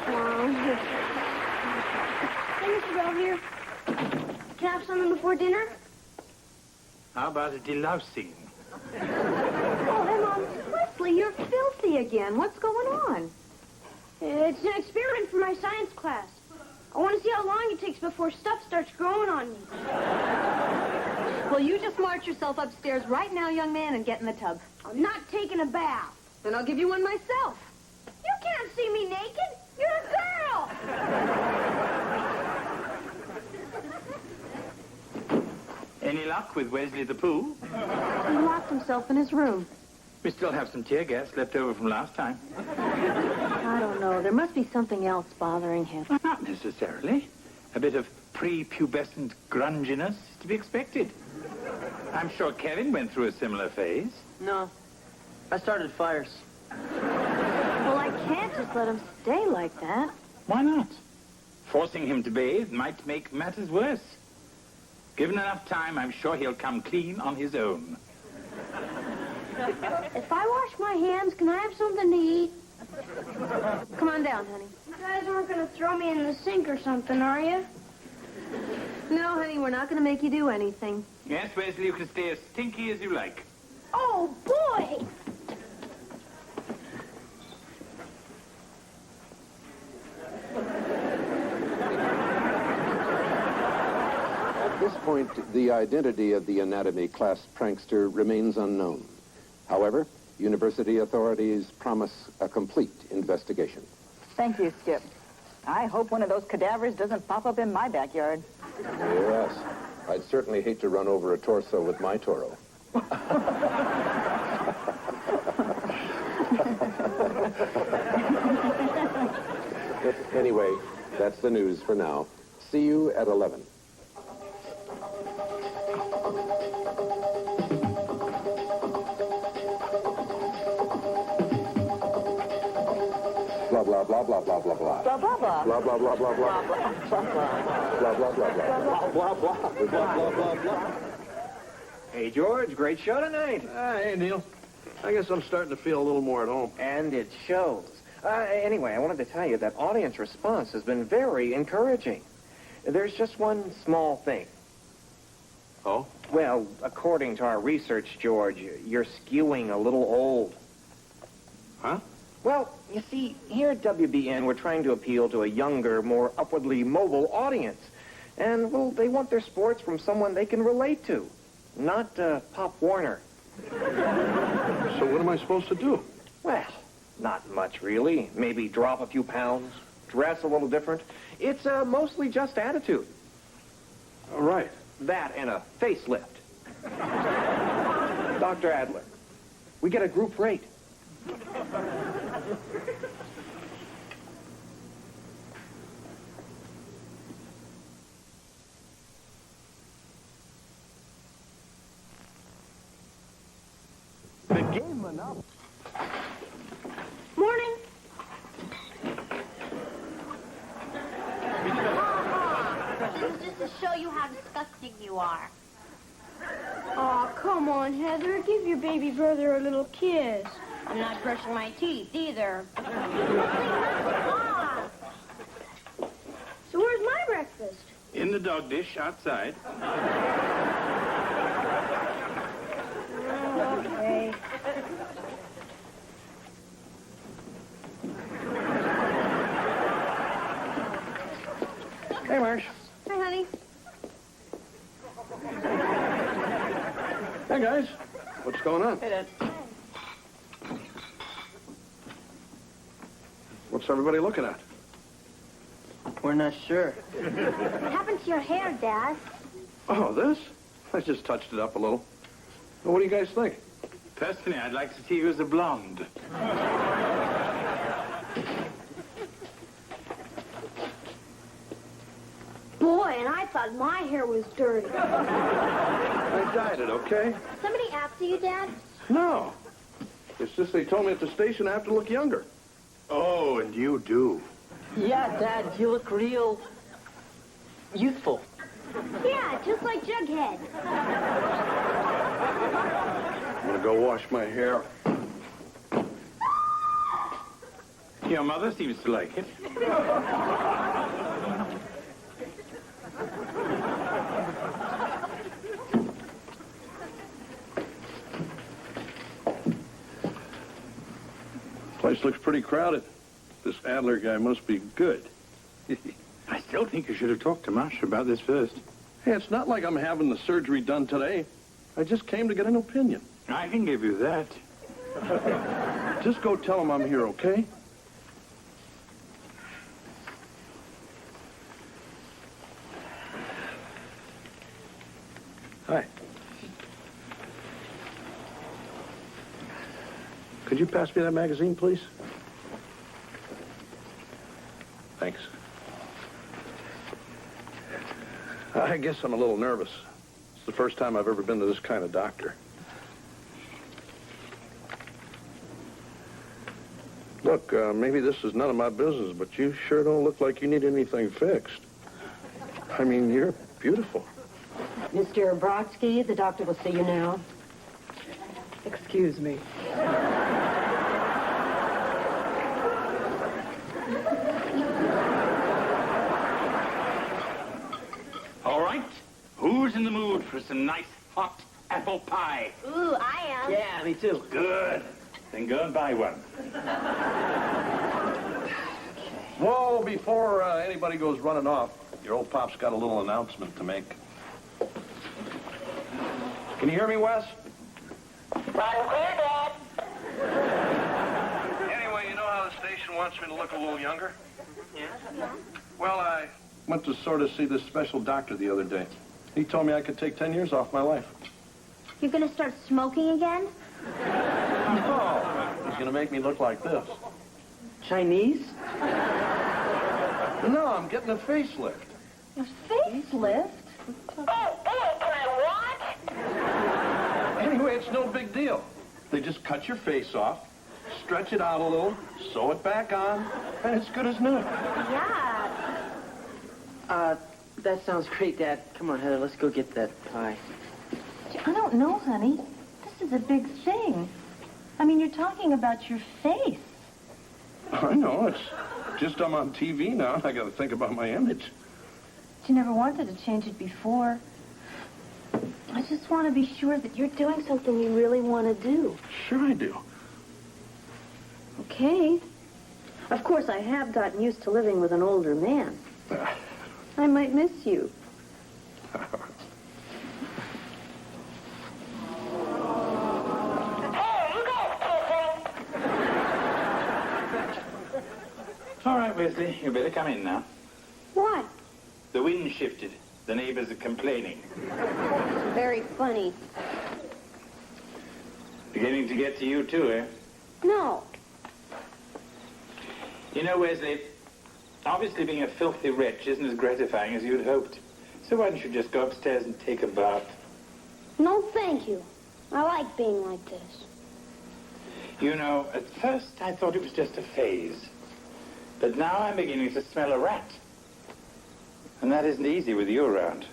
Mom. Hey, Mr. Belvedere. Can I have something before dinner? How about a delousing? Oh, hey, Mom. Wesley, you're filthy again. What's going on? It's an experiment for my science class. I want to see how long it takes before stuff starts growing on me. Well, you just march yourself upstairs right now, young man, and get in the tub. I'm not taking a bath. Then I'll give you one myself. You can't see me naked. You're a girl. Any luck with Wesley the Pooh? He locked himself in his room. We still have some tear gas left over from last time. I don't know. There must be something else bothering him. Not necessarily. A bit of prepubescent grunginess is to be expected. I'm sure Kevin went through a similar phase. No. I started fires. Well, I can't just let him stay like that. Why not? Forcing him to bathe might make matters worse. Given enough time, I'm sure he'll come clean on his own. If I wash my hands, can I have something to eat? Come on down, honey. You guys aren't going to throw me in the sink or something, are you? No, honey, we're not going to make you do anything. Yes, Wesley, you can stay as stinky as you like. Oh, boy! At this point, the identity of the anatomy class prankster remains unknown. However, university authorities promise a complete investigation. Thank you, Skip. I hope one of those cadavers doesn't pop up in my backyard. Yes, I'd certainly hate to run over a torso with my Toro. Anyway, that's the news for now. See you at 11. Blah, blah, blah, blah, blah, blah, blah. Blah, blah, blah. Blah, blah, blah, blah, blah. Blah, blah, blah, blah. Blah, blah, blah, blah. Blah, blah, blah, blah. Hey, George, great show tonight. Hey, Neil. I guess I'm starting to feel a little more at home. And it shows. Anyway, I wanted to tell you that audience response has been very encouraging. There's just one small thing. Oh? Well, according to our research, George, you're skewing a little old. Huh? Well, You see, here at WBN, we're trying to appeal to a younger, more upwardly mobile audience. And, well, they want their sports from someone they can relate to, not Pop Warner. So what am I supposed to do? Well, not much, really. Maybe drop a few pounds, dress a little different. It's mostly just attitude. All right. That and a facelift. Dr. Adler, we get a group rate. The game went up. Morning. It was just to show you how disgusting you are. Oh, come on, Heather. Give your baby brother a little kiss. I'm not brushing my teeth either. So where's my breakfast? In the dog dish outside. Okay. Hey, Marsh. Hi, honey. Hey, guys. What's going on? Hey, Dad. What's everybody looking at? We're not sure. What happened to your hair, Dad? Oh, this? I just touched it up a little. Well, what do you guys think? Personally, I'd like to see you as a blonde. Boy, and I thought my hair was dirty. I dyed it, okay? Somebody after you, Dad? No. It's just they told me at the station I have to look younger. Oh, and you do. Yeah, Dad, you look real youthful. Yeah, just like Jughead. I'm gonna go wash my hair. Your mother seems to like it. Place looks pretty crowded. This Adler guy must be good. I still think you should have talked to Marcia about this first. Hey, it's not like I'm having the surgery done today. I just came to get an opinion. I can give you that. Just go tell him I'm here, okay? Hi. Could you pass me that magazine, please? Thanks. I guess I'm a little nervous. It's the first time I've ever been to this kind of doctor. Look, maybe this is none of my business, but you sure don't look like you need anything fixed. I mean, you're beautiful. Mr. Brodsky, the doctor will see you now. Excuse me. All right. Who's in the mood for some nice hot apple pie? Ooh, I am. Yeah, me too. Good. Then go and buy one. Whoa, before anybody goes running off, your old pop's got a little announcement to make. Can you hear me, Wes? Anyway, you know how the station wants me to look a little younger? Yeah? Well, I went to sort of see this special doctor the other day. He told me I could take 10 years off my life. You're gonna start smoking again? No, he's going to make me look like this. Chinese? No, I'm getting a facelift. A facelift? Anyway, it's no big deal. They just cut your face off, stretch it out a little, sew it back on, and it's good as new. Yeah. That sounds great, Dad. Come on, Heather, let's go get that pie. I don't know, honey. This is a big thing. I mean, you're talking about your face. I know, it's just I'm on TV now, and I got to think about my image. But you never wanted to change it before. I just want to be sure that you're doing something you really want to do. Sure I do. Okay. Of course, I have gotten used to living with an older man. I might miss you. All right, Wesley, you better come in now. What? The wind shifted. The neighbors are complaining. Very funny. Beginning to get to you, too, eh? No. You know, Wesley, obviously being a filthy wretch isn't as gratifying as you'd hoped. So why don't you just go upstairs and take a bath? No, thank you. I like being like this. You know, at first I thought it was just a phase. But now I'm beginning to smell a rat. And that isn't easy with you around.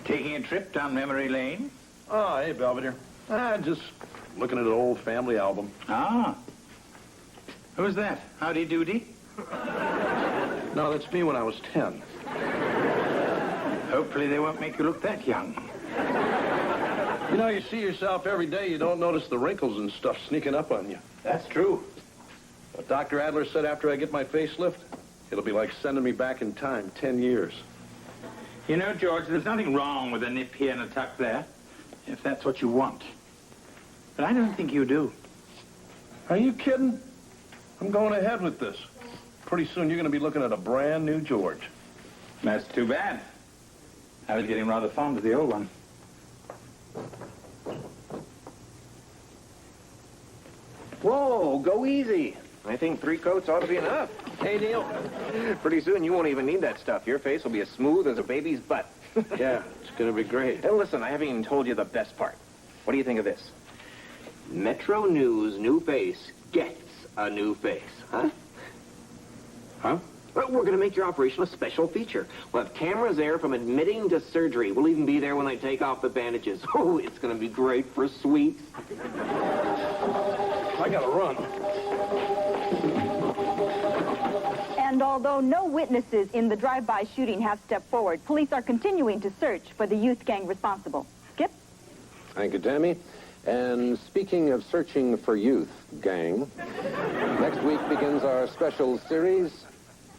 Taking a trip down memory lane? Oh, hey, Belvedere. Just looking at an old family album. Ah. Who's that? Howdy Doody? No, that's me when I was 10. Hopefully they won't make you look that young. You know, you see yourself every day, you don't notice the wrinkles and stuff sneaking up on you. That's true. But Dr. Adler said after I get my facelift, it'll be like sending me back in time 10 years. You know, George, there's nothing wrong with a nip here and a tuck there, if that's what you want. But I don't think you do. Are you kidding? I'm going ahead with this. Pretty soon you're going to be looking at a brand new George. That's too bad. I was getting rather fond of the old one. Whoa, go easy. I think 3 coats ought to be enough. Hey, Neil. Pretty soon you won't even need that stuff. Your face will be as smooth as a baby's butt. Yeah, it's going to be great. And listen, I haven't even told you the best part. What do you think of this? Metro News new face gets a new face. Huh? Huh? Well, we're going to make your operation a special feature. We'll have cameras there from admitting to surgery. We'll even be there when they take off the bandages. Oh, it's going to be great for sweets. I got to run. And although no witnesses in the drive-by shooting have stepped forward, police are continuing to search for the youth gang responsible. Skip? Thank you, Tammy. And speaking of searching for youth, gang, next week begins our special series,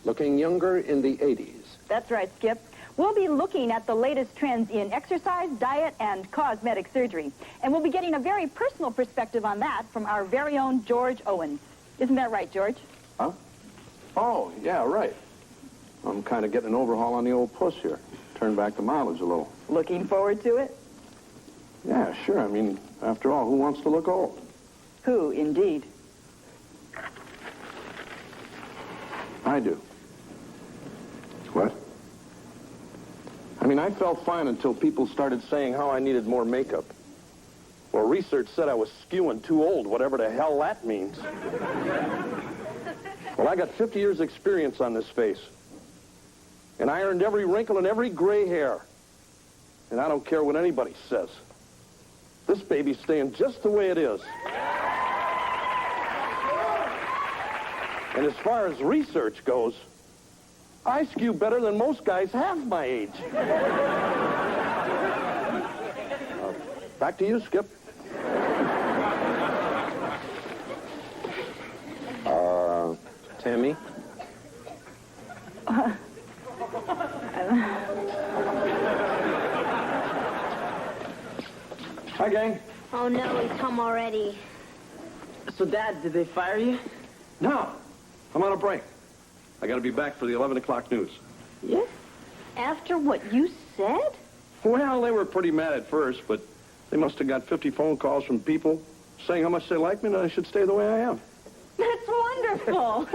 Looking Younger in the 80s. That's right, Skip. We'll be looking at the latest trends in exercise, diet, and cosmetic surgery. And we'll be getting a very personal perspective on that from our very own George Owens. Isn't that right, George? Huh? Oh, yeah, right. I'm kind of getting an overhaul on the old puss here. Turn back the mileage a little. Looking forward to it? Yeah, sure. I mean, after all, who wants to look old? Who, indeed? I do. What? I mean, I felt fine until people started saying how I needed more makeup. Well, research said I was skewing too old, whatever the hell that means. Well, I got 50 years' experience on this face. And I earned every wrinkle and every gray hair. And I don't care what anybody says. This baby's staying just the way it is. And as far as research goes, I skew better than most guys half my age. Back to you, Skip. Tammy? Hi, gang. Oh, no, he's come already. So, Dad, did they fire you? No, I'm on a break. I got to be back for the 11 o'clock news. Yeah? After what you said? Well, they were pretty mad at first, but they must have got 50 phone calls from people saying how much they like me and I should stay the way I am. That's wonderful.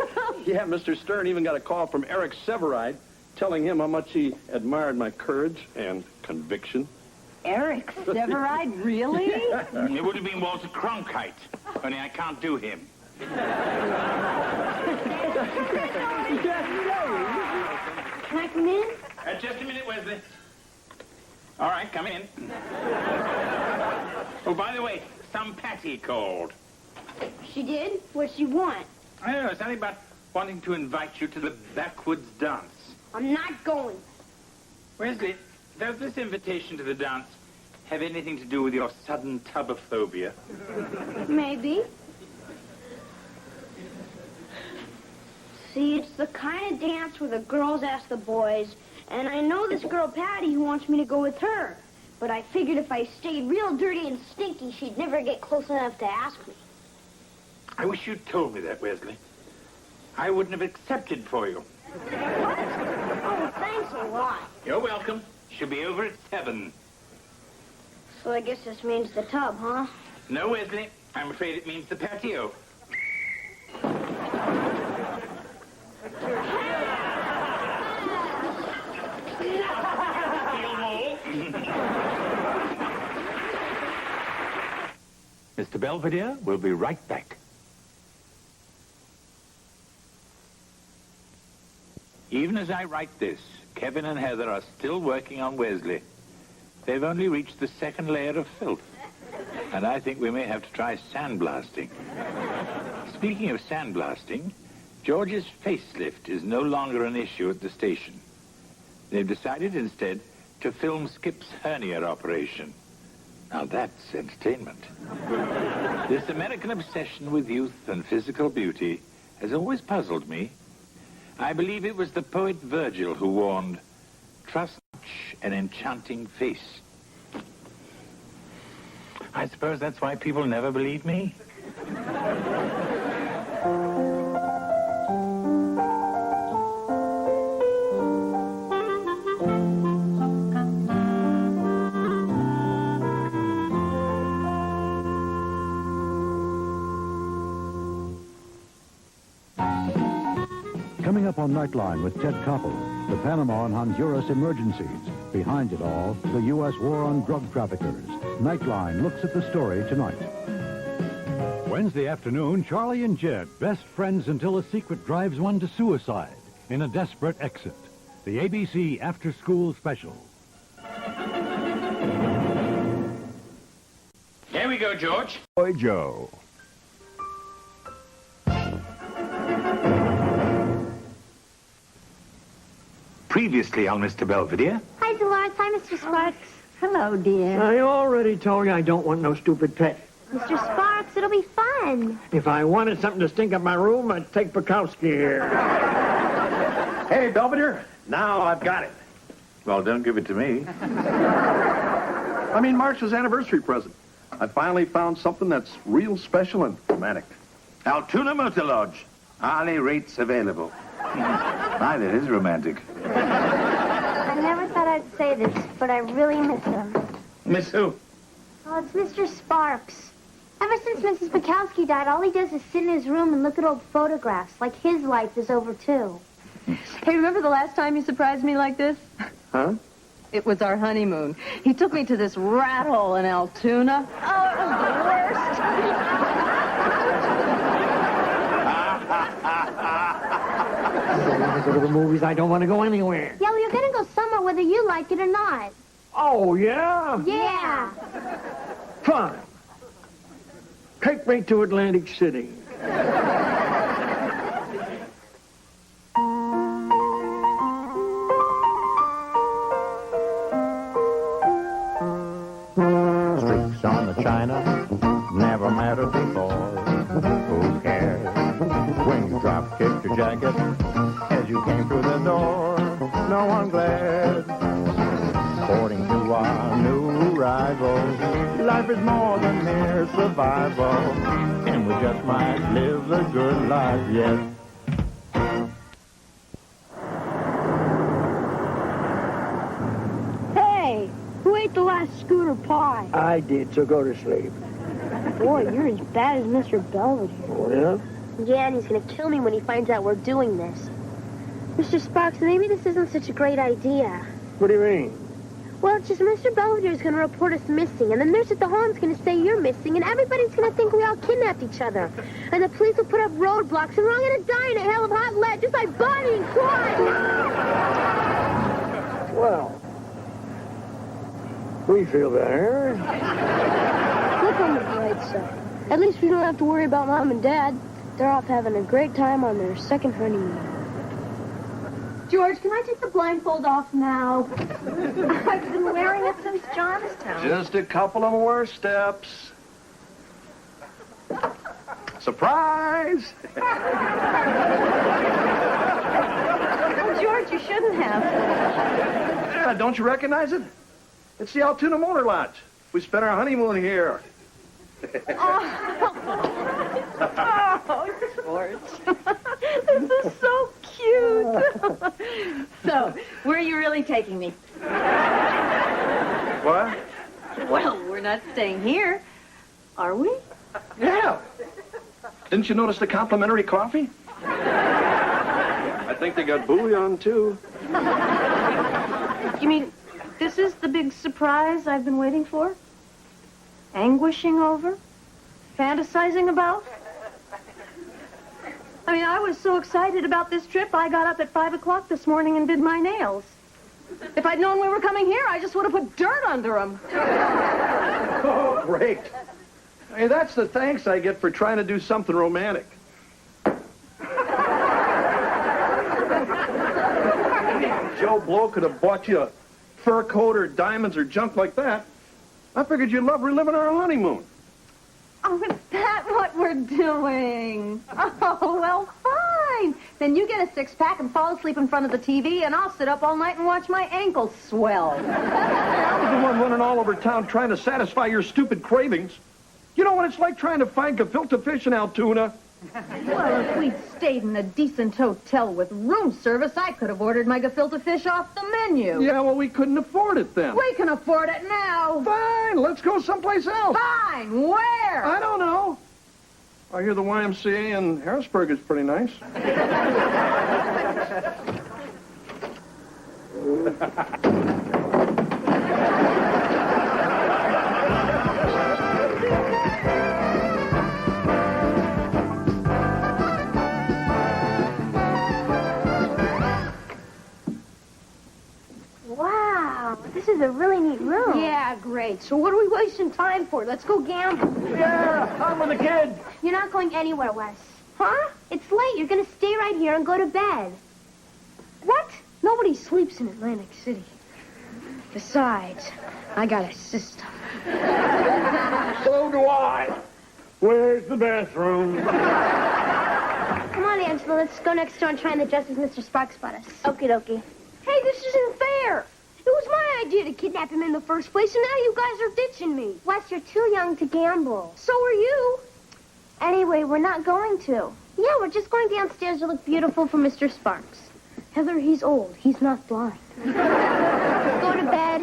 Yeah, Mr. Stern even got a call from Eric Severide telling him how much he admired my courage and conviction. Eric Severide, really? It would have been Walter Cronkite, only I can't do him. Can I come in? Just a minute, Wesley. All right, come in. Oh, by the way, some Patty called. She did? What'd she want? I don't know, something about wanting to invite you to the backwoods dance. I'm not going. Wesley, does this invitation to the dance have anything to do with your sudden tubophobia? Maybe. See, it's the kind of dance where the girls ask the boys, and I know this girl Patty who wants me to go with her. But I figured if I stayed real dirty and stinky, she'd never get close enough to ask me. I wish you'd told me that, Wesley. I wouldn't have accepted for you. What? Oh, thanks a lot. You're welcome. She'll be over at 7. So I guess this means the tub, huh? No, Wesley. I'm afraid it means the patio. Mr. Belvedere, we'll be right back. Even as I write this, Kevin and Heather are still working on Wesley. They've only reached the second layer of filth. And I think we may have to try sandblasting. Speaking of sandblasting, George's facelift is no longer an issue at the station. They've decided instead to film Skip's hernia operation. Now that's entertainment. This American obsession with youth and physical beauty has always puzzled me. I believe it was the poet Virgil who warned, "Trust an enchanting face." I suppose that's why people never believe me. Coming up on Nightline with Ted Koppel, the Panama and Honduras emergencies. Behind it all, the U.S. war on drug traffickers. Nightline looks at the story tonight. Wednesday afternoon, Charlie and Jed, best friends until a secret drives one to suicide in a desperate exit. The ABC After School Special. Here we go, George. Boy Joe. Previously on Mr. Belvedere. Hi, Dolores. Hi, Mr. Sparks. Hello, dear. I already told you I don't want no stupid pet. Mr. Sparks, it'll be fun. If I wanted something to stink up my room, I'd take Bukowski here. Hey, Belvedere, now I've got it. Well, don't give it to me. I mean, Marcia's anniversary present. I finally found something that's real special and romantic. Altoona Motor Lodge. Hourly rates available. My, that is romantic. I never thought I'd say this, but I really miss him. Miss who? Oh, it's Mr. Sparks. Ever since Mrs. Bukowski died, all he does is sit in his room and look at old photographs, like his life is over, too. Hey, remember the last time you surprised me like this? Huh? It was our honeymoon. He took me to this rat hole in Altoona. Oh, it was the worst. I go to the movies, I don't want to go anywhere. Yeah, well, you're going to go somewhere whether you like it or not. Oh, yeah? Yeah. Fine. Take me to Atlantic City. Streaks on the china never mattered before. Who cares when you drop kicked your jacket as you came through the door? No one glad. According to our new rivals, life is more than mere survival, and we just might live the good life yet. Hey, who ate the last scooter pie? I did, so go to sleep. Boy, you're as bad as Mr. Belvedere. Oh, yeah? Yeah, and he's going to kill me when he finds out we're doing this. Mr. Sparks, maybe this isn't such a great idea. What do you mean? Well, it's just Mr. Belvedere is going to report us missing, and the nurse at the home's going to say you're missing, and everybody's going to think we all kidnapped each other. And the police will put up roadblocks, and we're all going to die in a hell of hot lead, just like Bonnie and Clyde. Well, we feel better. Look on the bright side. At least we don't have to worry about Mom and Dad. They're off having a great time on their second honeymoon. George, can I take the blindfold off now? I've been wearing it since Johnstown. Just a couple of more steps. Surprise! Oh, George, you shouldn't have. Yeah, don't you recognize it? It's the Altoona Motor Lodge. We spent our honeymoon here. Oh, George. This is so cute. So, where are you really taking me? What? Well, we're not staying here, are we? Yeah. Didn't you notice the complimentary coffee? I think they got bouillon, too. You mean this is the big surprise I've been waiting for? Anguishing over? Fantasizing about? I mean, I was so excited about this trip, I got up at 5 o'clock this morning and did my nails. If I'd known we were coming here, I just would have put dirt under them. Oh, great. Hey, that's the thanks I get for trying to do something romantic. Joe Blow could have bought you a fur coat or diamonds or junk like that. I figured you'd love reliving our honeymoon. Oh, is that what we're doing? Oh, well, fine. Then you get a six-pack and fall asleep in front of the TV, and I'll sit up all night and watch my ankles swell. I was the one running all over town trying to satisfy your stupid cravings. You know what it's like trying to find gefilte fish in Altoona? Well, if we'd stayed in a decent hotel with room service, I could have ordered my gefilte fish off the menu. Yeah, well, we couldn't afford it then. We can afford it now. Fine, let's go someplace else. Fine, where? I don't know. I hear the YMCA in Harrisburg is pretty nice. Wow, this is a really neat room. Yeah, great. So what are we wasting time for? Let's go gamble. Yeah, I'm with the kid. You're not going anywhere, Wes. Huh? It's late. You're going to stay right here and go to bed. What? Nobody sleeps in Atlantic City. Besides, I got a system. So do I. Where's the bathroom? Come on, Angela. Let's go next door and try on the dress as Mr. Sparks bought us. Okie dokie. Hey, this isn't fair. It was my idea to Kidnap him in the first place, and now you guys are ditching me. Wes, you're too young to gamble. So are you. Anyway, we're not going to. Yeah, we're just going downstairs to look beautiful for Mr. Sparks. Heather, he's old. He's not blind. Go to bed.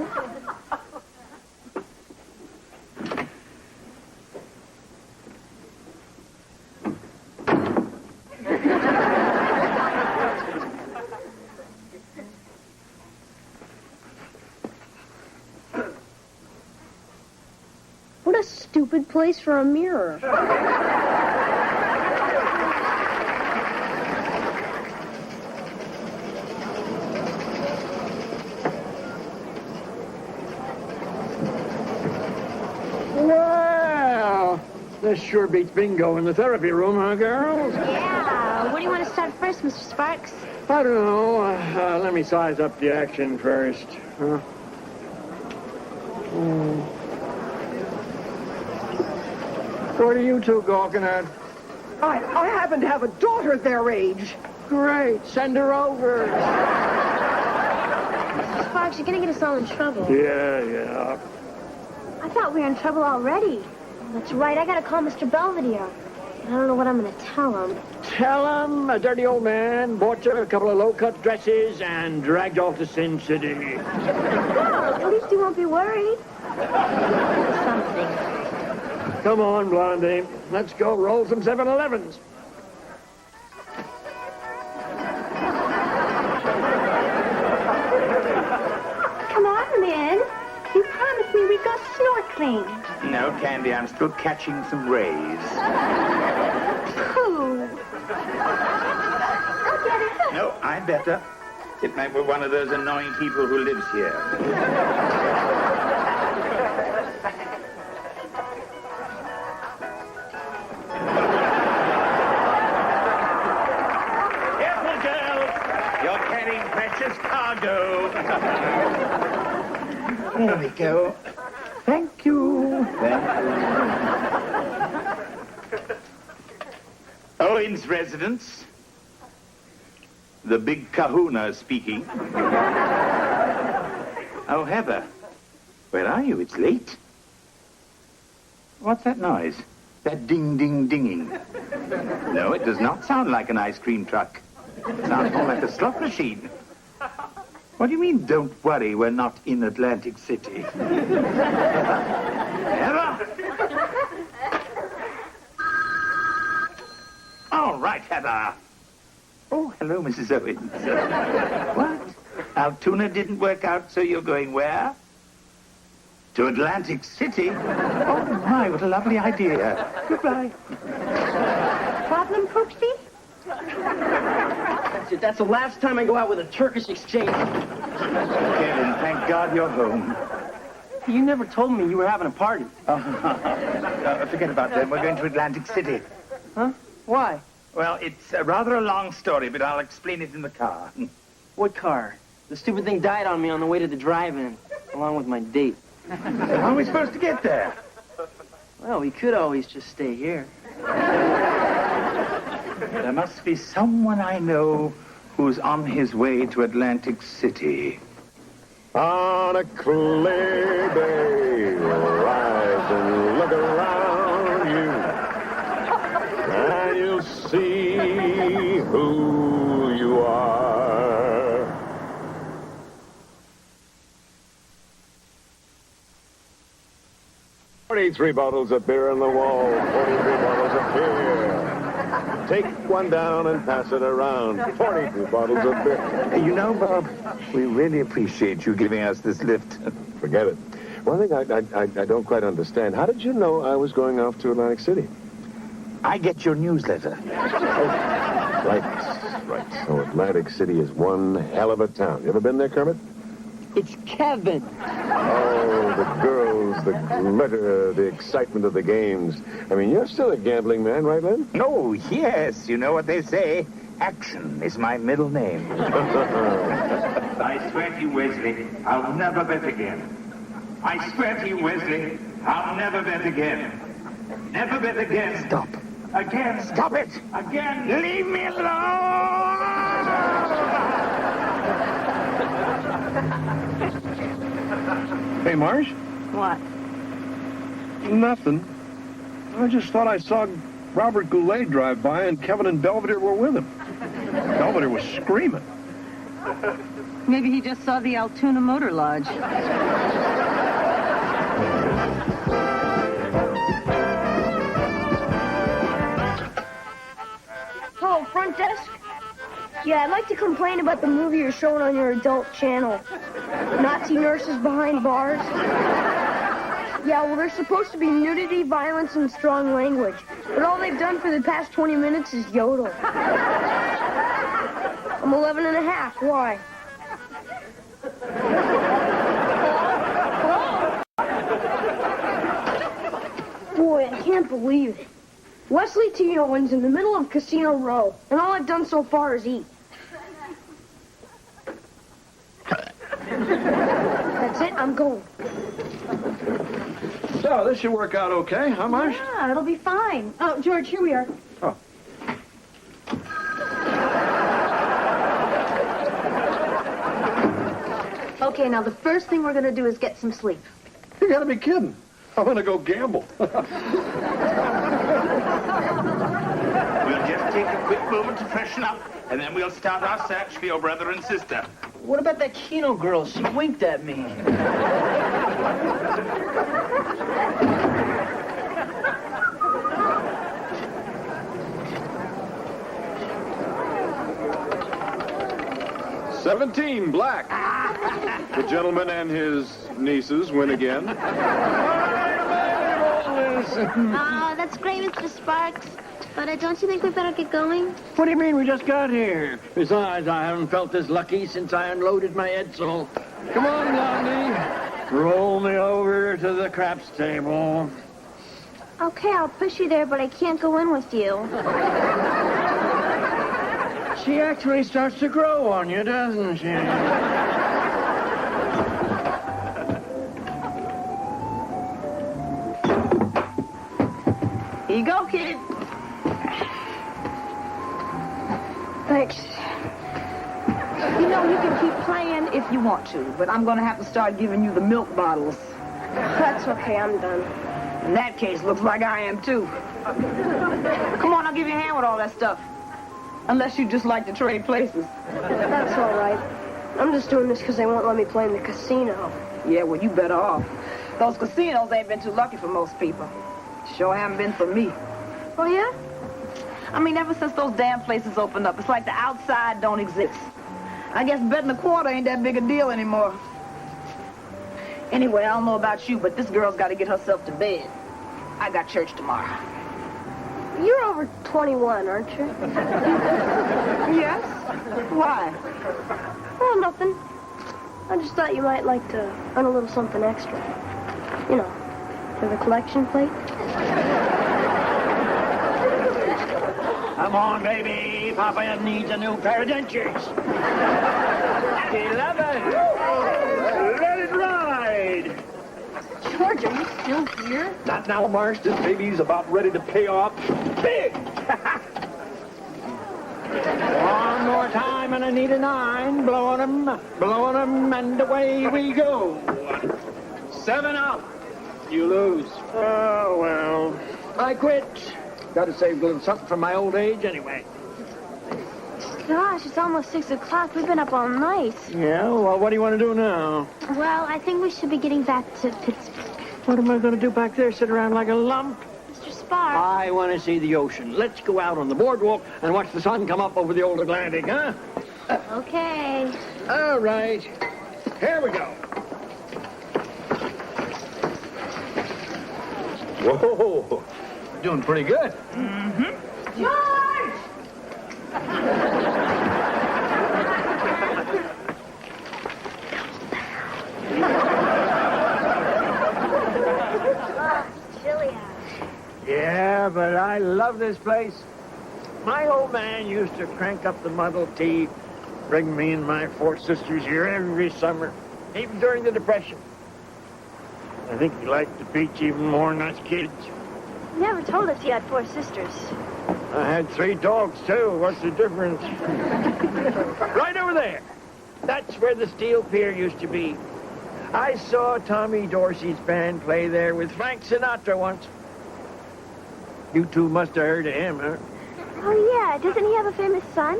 What a stupid place for a mirror. Well, this sure beats bingo in the therapy room, huh, girls? Yeah. What do you want to start first, Mr. Sparks? I don't know. Let me size up the action first. Huh? What are you two gawking at? I happen to have a daughter their age. Great. Send her over. Mr. Sparks, you're going to get us all in trouble. Yeah. I thought we were in trouble already. That's right. I got to call Mr. Belvedere. I don't know what I'm going to tell him. Tell him a dirty old man bought you a couple of low-cut dresses and dragged off to Sin City. Well, at least you won't be worried. Something. Come on, Blondie. Let's go roll some 7-Elevens. Come on, man. You promised me we'd go snorkeling. No, Candy, I'm still catching some rays. Pooh. I'll get it. No, I better. It might be one of those annoying people who lives here. precious cargo. There we go. Thank you. Owens residence. The big kahuna speaking. Oh, Heather. Where are you? It's late. What's that noise? That ding-ding-dinging. No, it does not sound like an ice cream truck. It sounds more like a slot machine. What do you mean, don't worry, we're not in Atlantic City? Heather! All right, Heather. Oh, hello, Mrs. Owens. What? Altoona didn't work out, so you're going where? To Atlantic City? Oh, my, what a lovely idea. Goodbye. Problem, Poopsie? That's it. That's the last time I go out with a Turkish exchange. Kevin, thank God you're home. You never told me you were having a party. Forget about that. We're going to Atlantic City. Huh? Why? Well, it's rather a long story, but I'll explain it in the car. What car? The stupid thing died on me on the way to the drive-in, along with my date. How are we supposed to get there? Well, we could always just stay here. There must be someone I know who's on his way to Atlantic City. On a clear day, rise and look around you, and you'll see who you are. 43 bottles of beer on the wall, 43 bottles of beer. Take one down and pass it around. 42 bottles of beer. You know, Bob, we really appreciate you giving us this lift. Forget it. One thing I don't quite understand. How did you know I was going off to Atlantic City? I get your newsletter. Right. So Atlantic City is one hell of a town. You ever been there, Kermit? It's Kevin. Oh, the girls, the glitter, the excitement of the games. I mean, you're still a gambling man, right, Len? Oh, yes. You know what they say. Action is my middle name. I swear to you, Wesley, I'll never bet again. I swear to you, Wesley, I'll never bet again. Never bet again. Stop. Again. Stop it. Again. Leave me alone! Hey, Marge? What? Nothing. I just thought I saw Robert Goulet drive by and Kevin and Belvedere were with him. Belvedere was screaming. Maybe he just saw the Altoona Motor Lodge. Hello, front desk? Yeah, I'd like to complain about the movie you're showing on your adult channel. Nazi nurses behind bars. Yeah, well, there's supposed to be nudity, violence, and strong language. But all they've done for the past 20 minutes is yodel. I'm 11 and a half. Why? Boy, I can't believe it. Wesley T. Owens in the middle of Casino Row, and all I've done so far is eat. That's it, I'm going. So, this should work out okay, huh, Marge? Yeah, it'll be fine. Oh, George, here we are. Oh. Okay, now the first thing we're going to do is get some sleep. You gotta be kidding. I'm gonna go gamble. We'll just take a quick moment to freshen up, and then we'll start our search for your brother and sister. What about that Keno girl? She winked at me. $17 black. The gentleman and his nieces win again. Oh, that's great, Mr. Sparks. But don't you think we better get going? What do you mean we just got here? Besides, I haven't felt this lucky since I unloaded my Edsel. Come on, Blondie. Roll me over to the craps table. Okay, I'll push you there, but I can't go in with you. she actually starts to grow on you, doesn't she? Here you go, kid. Thanks. You know, you can keep playing if you want to, but I'm going to have to start giving you the milk bottles. That's okay, I'm done. In that case, looks like I am too. Come on, I'll give you a hand with all that stuff. Unless you just like to trade places. That's all right. I'm just doing this because they won't let me play in the casino. Yeah, well, you better off. Those casinos ain't been too lucky for most people. Sure haven't been for me. Oh, yeah? I mean, ever since those damn places opened up, it's like the outside don't exist. I guess betting a quarter ain't that big a deal anymore. Anyway, I don't know about you, but this girl's got to get herself to bed. I got church tomorrow. You're over 21, aren't you? Yes? Why? Oh, nothing. I just thought you might like to earn a little something extra. You know, for the collection plate. Come on, baby. Papa needs a new pair of dentures. 11. Let it ride. George, are you still here? Not now, Marsh. This baby's about ready to pay off big. One more time, and I need a 9. Blowing them, and away we go. 7 up. You lose. Oh, well. I quit. Got to save a little something for my old age anyway. Gosh, it's almost 6 o'clock. We've been up all night. Yeah, well, what do you want to do now? Well, I think we should be getting back to Pittsburgh. What am I going to do back there, sit around like a lump? Mr. Sparks. I want to see the ocean. Let's go out on the boardwalk and watch the sun come up over the old Atlantic, huh? Okay. All right. Here we go. Whoa, doing pretty good. Mm-hmm. George! Chilly out. Yeah, but I love this place. My old man used to crank up the Model T, bring me and my 4 sisters here every summer, even during the Depression. I think he liked the beach even more than us kids. You never told us you had 4 sisters. I had 3 dogs, too. What's the difference? Right over there. That's where the Steel Pier used to be. I saw Tommy Dorsey's band play there with Frank Sinatra once. You two must have heard of him, huh? Oh, yeah. Doesn't he have a famous son?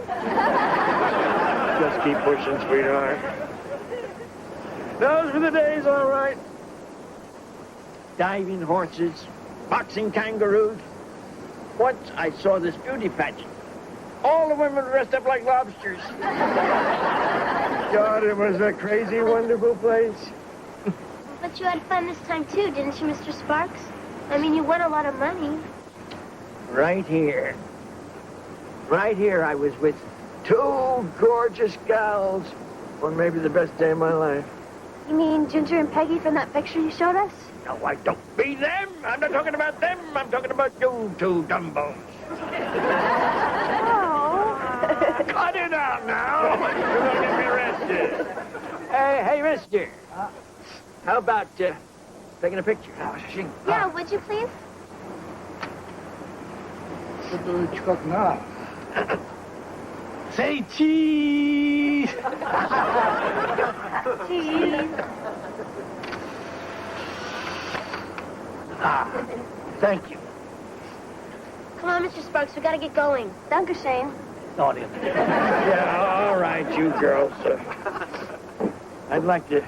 Just keep pushing, sweetheart. Those were the days, all right. Diving horses, boxing kangaroos. Once I saw this beauty pageant. All the women dressed up like lobsters. God, it was a crazy, wonderful place. But you had fun this time, too, didn't you, Mr. Sparks? I mean, you won a lot of money. Right here. Right here I was with 2 gorgeous gals on maybe the best day of my life. You mean Ginger and Peggy from that picture you showed us? No, I don't mean them. I'm not talking about them. I'm talking about you 2 dumbos. Oh. Cut it out now. You're going to get me arrested. Hey, mister. How about taking a picture? Yeah, would you please? Say cheese. Cheese. Thank you. Come on, Mr. Sparks, we gotta get going. Dankeschön. Yeah, all right, you girls. I'd like to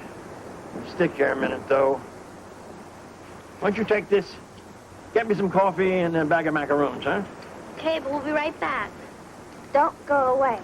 stick here a minute, though. Why don't you take this? Get me some coffee and a bag of macaroons, huh? Okay, but we'll be right back. Don't go away.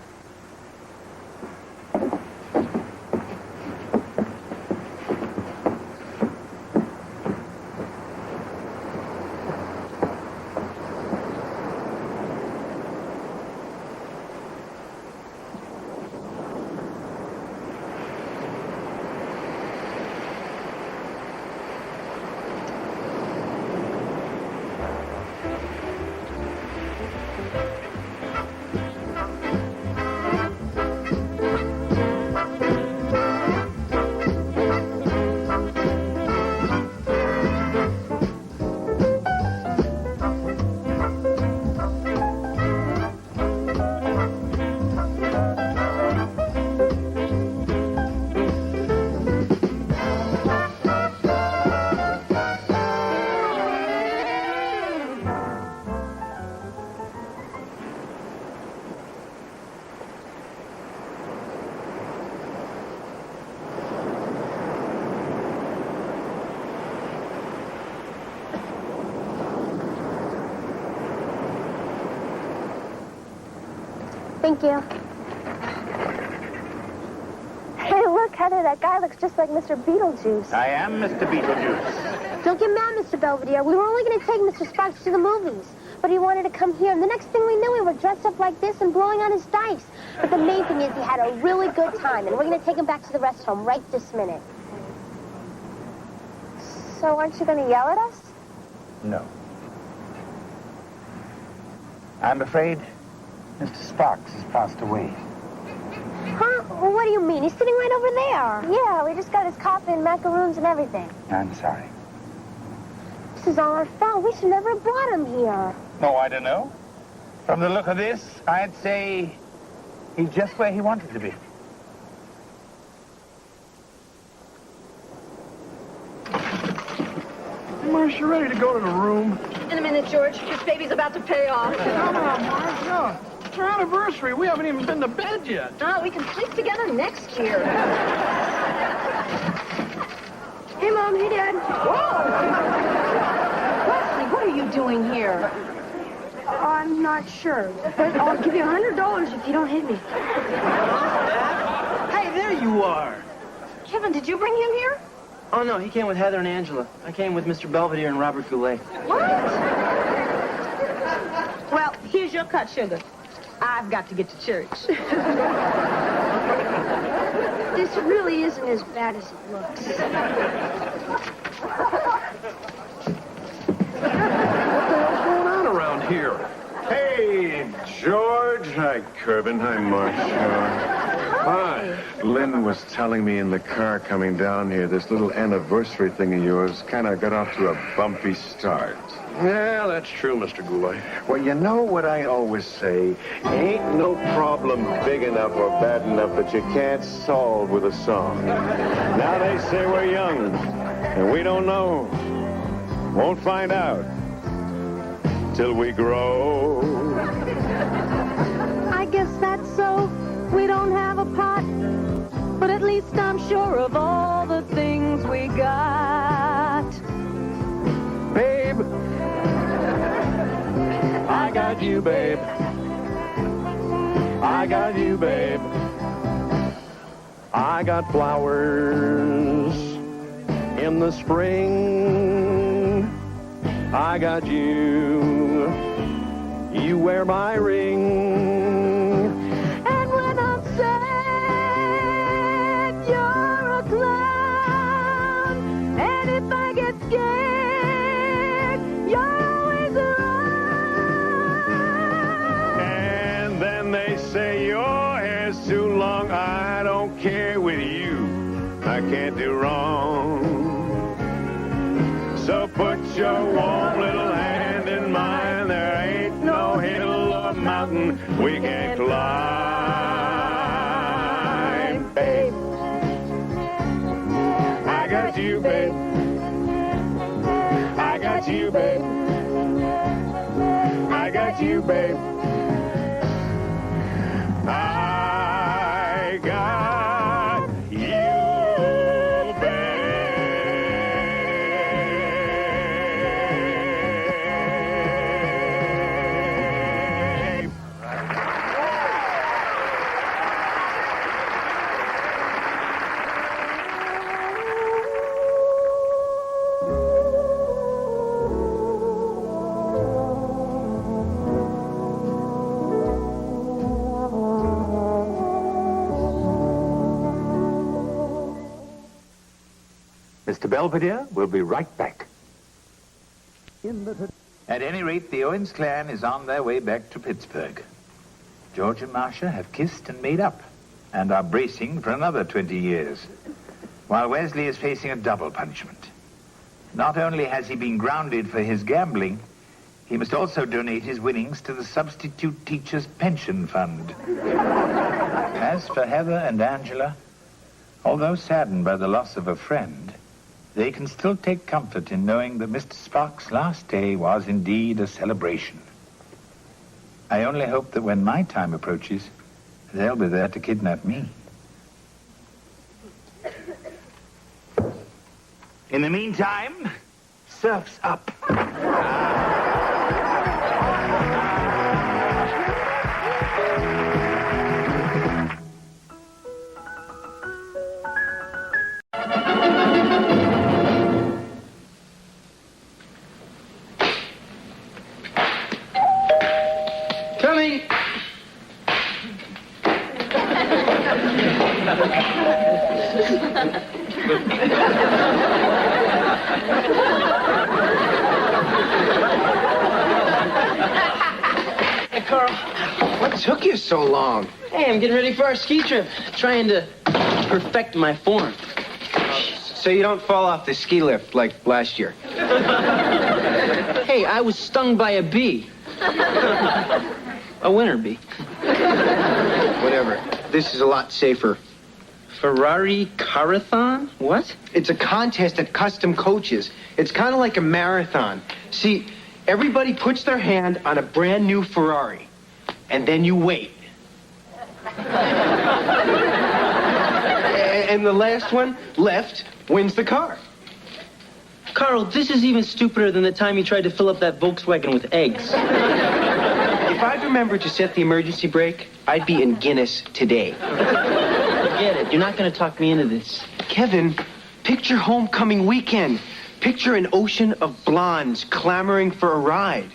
Thank you. Hey, look, Heather, that guy looks just like Mr. Beetlejuice. I am Mr. Beetlejuice. Don't get mad, Mr. Belvedere. We were only going to take Mr. Sparks to the movies. But he wanted to come here, and the next thing we knew, we were dressed up like this and blowing on his dice. But the main thing is he had a really good time, and we're going to take him back to the rest home right this minute. So aren't you going to yell at us? No. I'm afraid Mr. Sparks has passed away. Huh? Well, what do you mean? He's sitting right over there. Yeah, we just got his coffee and macaroons and everything. I'm sorry. This is all our fault. We should never have brought him here. Oh, I don't know. From the look of this, I'd say he's just where he wanted to be. Marsh, you ready to go to the room? In a minute, George. This baby's about to pay off. Come on, Marsh, no. It's our anniversary. We haven't even been to bed yet. Oh, we can sleep together next year. Hey, Mom. Hey, Dad. Whoa! Wesley, what are you doing here? I'm not sure, but I'll give you $100 if you don't hit me. Hey, there you are. Kevin, did you bring him here? Oh, no, he came with Heather and Angela. I came with Mr. Belvedere and Robert Goulet. What? Well, here's your cut, sugar. I've got to get to church. This really isn't as bad as it looks. What the hell's going on around here? Hey, George. Hi, Corbin. Hi, Marcia. Hi. Lynn was telling me in the car coming down here, this little anniversary thing of yours kind of got off to a bumpy start. Yeah, that's true, Mr. Goulet. Well, you know what I always say? Ain't no problem big enough or bad enough that you can't solve with a song. Now they say we're young, and we don't know. Won't find out till we grow. I guess that's so. We don't have a pot, but at least I'm sure of all the things we got. Babe. I got you, babe. I got you, babe. I got flowers in the spring. I got you. You wear my ring. And when I'm sad, you're a clown. And if I get scared, you're always around. And then they say your hair's too long. I don't care with you. I can't do wrong. So put your warm little hand in mine. There ain't no hill or mountain we can't climb. Babe, I got you, babe. I got you, babe. I got you, babe. I got you, babe. Mr. Belvedere, we'll be right back. At any rate, the Owens clan is on their way back to Pittsburgh. George and Marcia have kissed and made up and are bracing for another 20 years, while Wesley is facing a double punishment. Not only has he been grounded for his gambling, he must also donate his winnings to the substitute teacher's pension fund. As for Heather and Angela, although saddened by the loss of a friend, they can still take comfort in knowing that Mr. Sparks' last day was indeed a celebration. I only hope that when my time approaches, they'll be there to kidnap me. In the meantime, surf's up. me. Hey, Carl. What took you so long? Hey, I'm getting ready for our ski trip. Trying to perfect my form. So you don't fall off the ski lift like last year. Hey, I was stung by a bee. A winter bee. Whatever. This is a lot safer. Ferrari Carathon? What? It's a contest at Custom Coaches. It's kind of like a marathon. See, everybody puts their hand on a brand new Ferrari, and then you wait. And the last one left wins the car. Carl, this is even stupider than the time you tried to fill up that Volkswagen with eggs. If I'd remembered to set the emergency brake, I'd be in Guinness today. Forget it. You're not going to talk me into this. Kevin, picture homecoming weekend. Picture an ocean of blondes clamoring for a ride.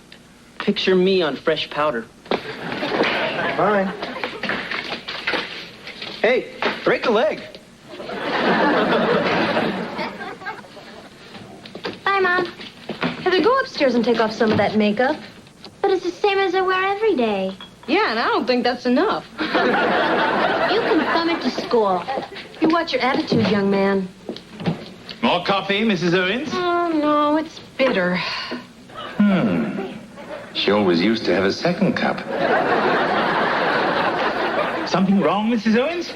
Picture me on fresh powder. Fine. Hey, break a leg. Bye, Mom. Heather, go upstairs and take off some of that makeup. But it's the same as I wear every day. Yeah, and I don't think that's enough. You can thumb it to school. You watch your attitude, young man. More coffee, Mrs. Owens? Oh, no, it's bitter. She always used to have a second cup. Something wrong, Mrs. Owens?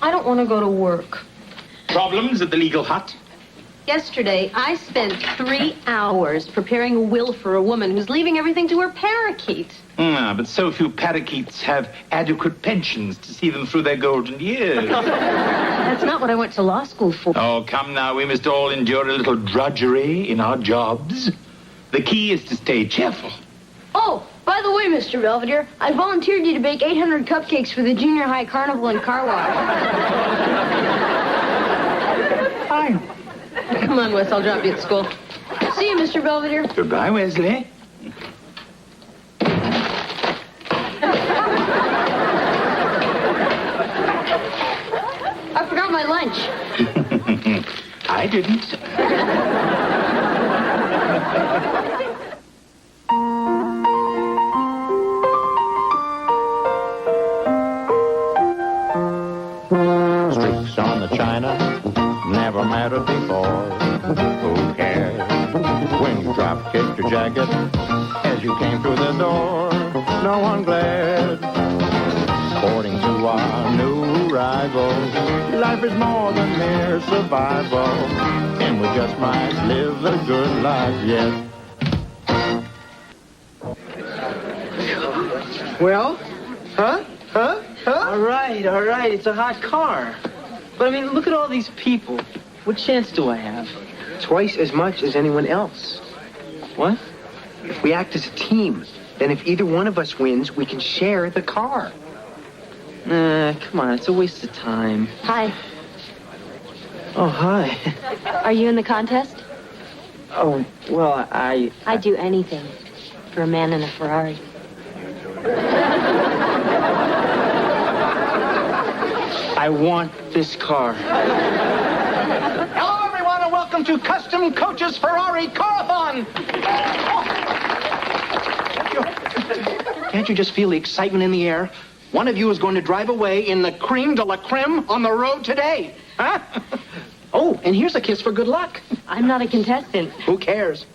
I don't want to go to work. Problems at the legal hut? Yesterday, I spent 3 hours preparing a will for a woman who's leaving everything to her parakeet. But so few parakeets have adequate pensions to see them through their golden years. That's not what I went to law school for. Oh, come now. We must all endure a little drudgery in our jobs. The key is to stay cheerful. Oh, by the way, Mr. Belvedere, I volunteered you to bake 800 cupcakes for the junior high carnival and car wash. Fine. Come on, Wes, I'll drop you at school. See you, Mr. Belvedere. Goodbye, Wesley. I forgot my lunch. I didn't. Streaks on the china never mattered before. Who cares when you drop kicked your jacket as you came through the door? No one glared. According to our new rival, life is more than mere survival, and we just might live a good life yet. Well? Huh? All right. It's a hot car. But, I mean, look at all these people. What chance do I have? Twice as much as anyone else. What? If we act as a team, then if either one of us wins, we can share the car. Come on. It's a waste of time. Hi. Oh, hi. Are you in the contest? Oh, well, I'd do anything for a man in a Ferrari. I want this car. Hello, everyone, and welcome to Custom Coaches Ferrari Carathon. Can't you just feel the excitement in the air? One of you is going to drive away in the creme de la creme on the road today. Huh? Oh, and here's a kiss for good luck. I'm not a contestant. Who cares?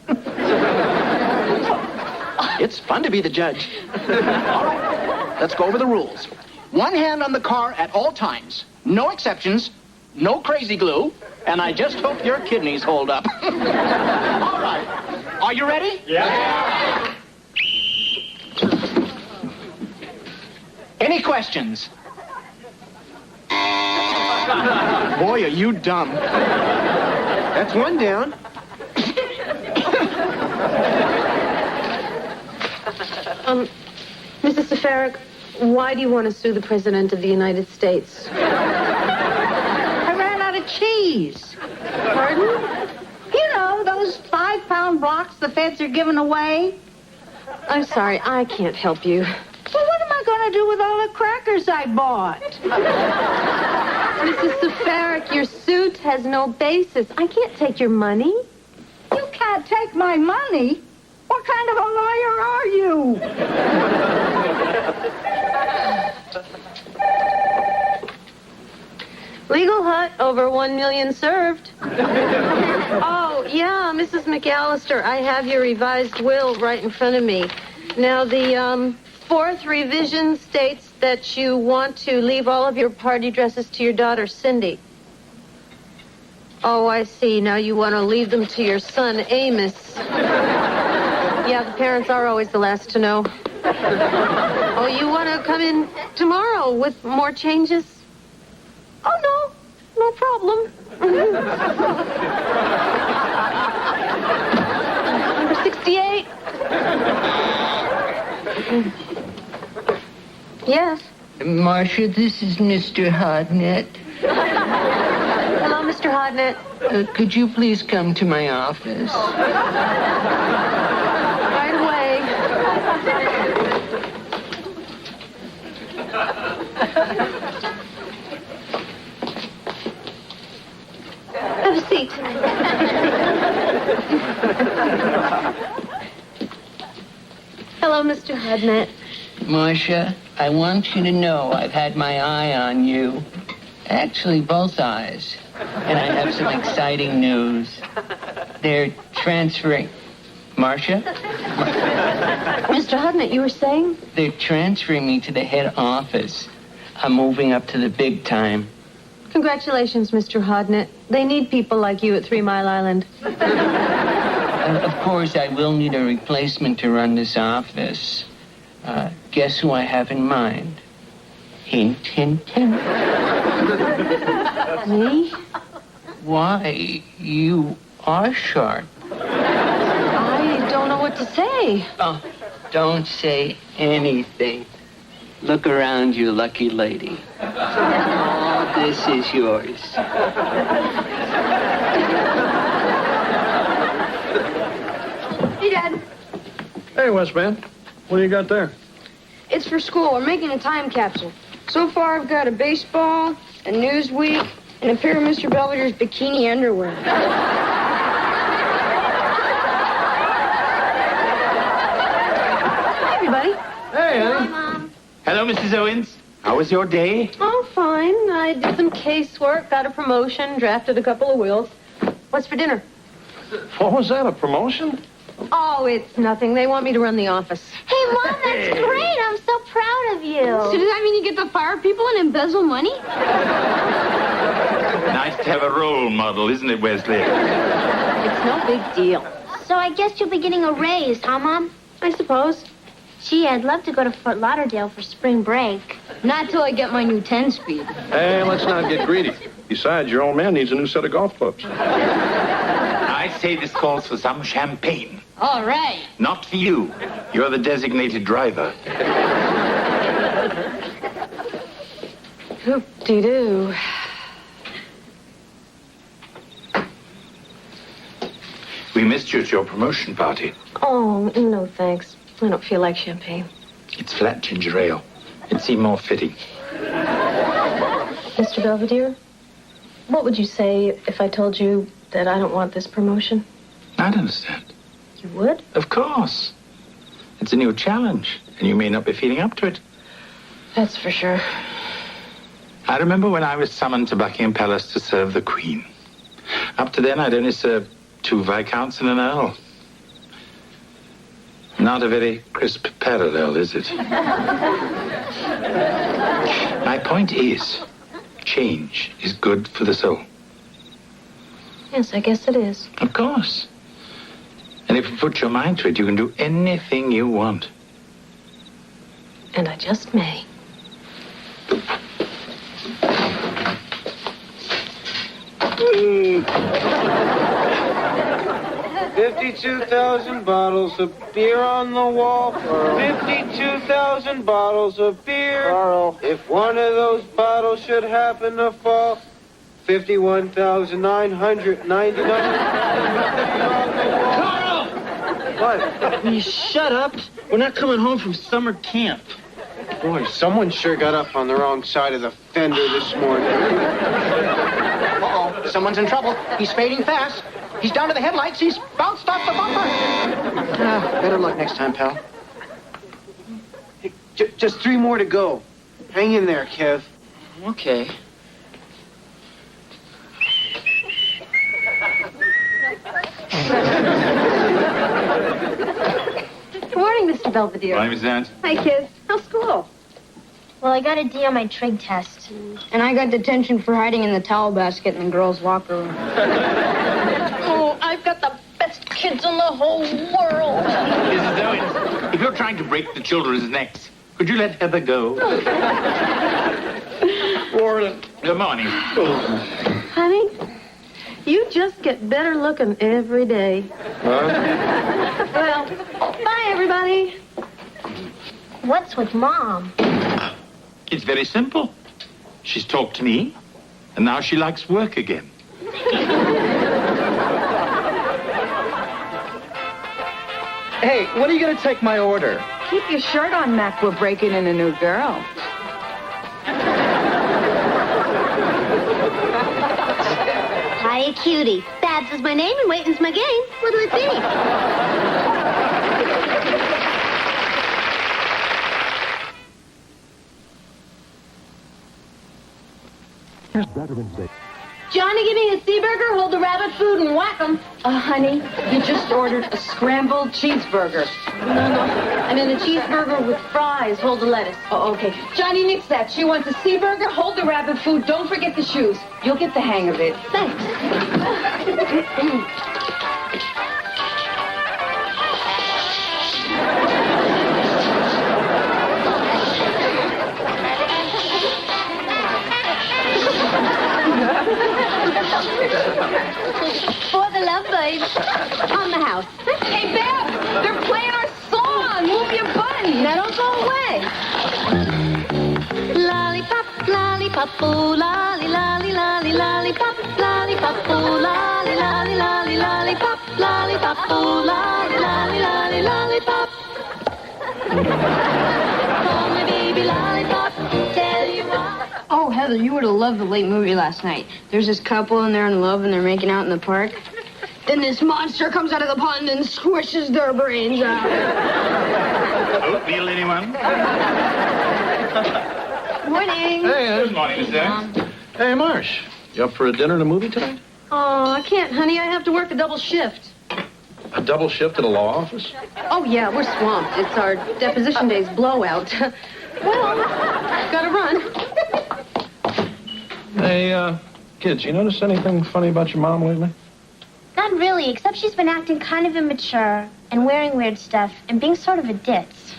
It's fun to be the judge. All right, let's go over the rules. One hand on the car at all times. No exceptions. No crazy glue. And I just hope your kidneys hold up. All right. Are you ready? Yeah. Any questions? Boy, are you dumb. That's one down. Mrs. Safarik, why do you want to sue the President of the United States? I ran out of cheese. Pardon? You know, those 5-pound blocks the feds are giving away. I'm sorry, I can't help you. Well, gonna do with all the crackers I bought? Mrs. Safaric, your suit has no basis. I can't take your money. You can't take my money? What kind of a lawyer are you? Legal hut, over 1 million served. Oh, yeah, Mrs. McAllister, I have your revised will right in front of me. Now, the fourth revision states that you want to leave all of your party dresses to your daughter, Cindy. Oh, I see. Now you want to leave them to your son, Amos. Yeah, the parents are always the last to know. Oh, you want to come in tomorrow with more changes? Oh, no problem. Number 68. Yes. Marcia, this is Mr. Hodnett. Hello, Mr. Hodnett. Could you please come to my office? Right away. Have a seat. Hello, Mr. Hodnett. Marcia, I want you to know I've had my eye on you. Actually, both eyes. And I have some exciting news. They're transferring... Marcia? Mr. Hodnett, you were saying? They're transferring me to the head office. I'm moving up to the big time. Congratulations, Mr. Hodnett. They need people like you at 3 Mile Island. Of course, I will need a replacement to run this office. Guess who I have in mind? Hint, hint, hint. Me? Why, you are sharp. I don't know what to say. Oh, don't say anything. Look around, you lucky lady. All this is yours. Hey, Dad. Hey, Westman. What do you got there? It's for school. We're making a time capsule. So far, I've got a baseball, a Newsweek, and a pair of Mr. Belvedere's bikini underwear. Hey, everybody. Hey, honey. Mom. Hello, Mrs. Owens. How was your day? Oh, fine. I did some casework, got a promotion, drafted a couple of wills. What's for dinner? What was that, a promotion? Oh, it's nothing. They want me to run the office. Hey, Mom, that's great. I'm so proud of you. So does that mean you get to fire people and embezzle money? Nice to have a role model, isn't it, Wesley? It's no big deal. So I guess you'll be getting a raise, huh, Mom? I suppose. Gee, I'd love to go to Fort Lauderdale for spring break. Not till I get my new 10-speed. Hey, let's not get greedy. Besides, your old man needs a new set of golf clubs. I say this calls for some champagne. All right. Not for you. You're the designated driver. Hoop-de-doo. We missed you at your promotion party. Oh, no thanks. I don't feel like champagne. It's flat ginger ale. It seemed more fitting. Mr. Belvedere, what would you say if I told you that I don't want this promotion? I'd understand. You would? Of course. It's a new challenge, and you may not be feeling up to it. That's for sure. I remember when I was summoned to Buckingham Palace to serve the Queen. Up to then, I'd only served 2 viscounts and an earl. Not a very crisp parallel, is it? My point is, change is good for the soul. Yes, I guess it is. Of course. And if you put your mind to it, you can do anything you want. And I just may. 52,000 bottles of beer on the wall. 52,000 bottles of beer. Carl. If one of those bottles should happen to fall, 51,999. Carl! What? Will you shut up? We're not coming home from summer camp. Boy, someone sure got up on the wrong side of the fender this morning. Uh-oh, someone's in trouble. He's fading fast. He's down to the headlights. He's bounced off the bumper. Better luck next time, pal. Hey, just 3 more to go. Hang in there, Kev. Okay. Good morning, Mr. Belvedere. Morning, Miss Dance. Hi, kids. How's school? Well, I got a D on my trig test. And I got detention for hiding in the towel basket in the girls' locker room. Oh, I've got the best kids in the whole world. Mrs. Owens, if you're trying to break the children's necks, could you let Heather go? Morning. Good morning. Honey, you just get better looking every day. Huh? Well, bye, everybody. What's with Mom? It's very simple. She's talked to me, and now she likes work again. Hey, when are you going to take my order? Keep your shirt on, Mac. We're breaking in a new girl. Hi, cutie. Babs is my name and Waiting's my game. What'll it be? Veterans Day. Johnny, give me a Seaburger, hold the rabbit food, and whack 'em. Honey, you just ordered a scrambled cheeseburger. No. I mean a cheeseburger with fries. Hold the lettuce. Oh, okay. Johnny, nix that. She wants a Seaburger, hold the rabbit food. Don't forget the shoes. You'll get the hang of it. Thanks. For the lovebirds. On the house. Hey, Beth, they're playing our song. Move your button. Now don't go away. Lollipop, lollipop, ooh, lolly, lolly, lolly, lollipop, lollipop, ooh, lolly, lolly, lolly, lollipop, lollipop, ooh, lolly, lolly, lolly, lollipop. Oh, my baby lollipop, tell you what. Oh, Heather, you would have loved the late movie last night. There's this couple and they're in love and they're making out in the park. Then this monster comes out of the pond and squishes their brains out. Oatmeal, anyone? Morning. Hey, Good morning, Miss Dance. Hey, Marsh. You up for a dinner and a movie tonight? Oh, I can't, honey. I have to work a double shift. A double shift at a law office? Oh, yeah, we're swamped. It's our deposition day's blowout. Well, gotta run. Hey, kids, you notice anything funny about your mom lately? Not really, except she's been acting kind of immature and wearing weird stuff and being sort of a ditz.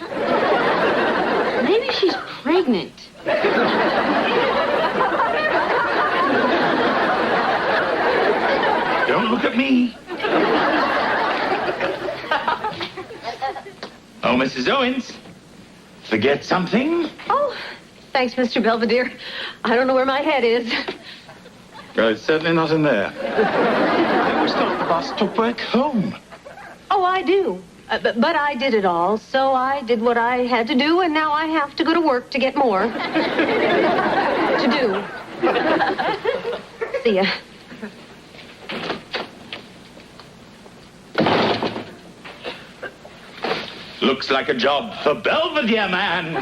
Maybe she's pregnant. Don't look at me. Oh, Mrs. Owens, forget something? Oh, thanks, Mr. Belvedere. I don't know where my head is. Well, it's certainly not in there. I always thought the boss took work home. Oh, I do. But I did it all, so I did what I had to do, and now I have to go to work to get more to do. See ya. Looks like a job for Belvedere, man.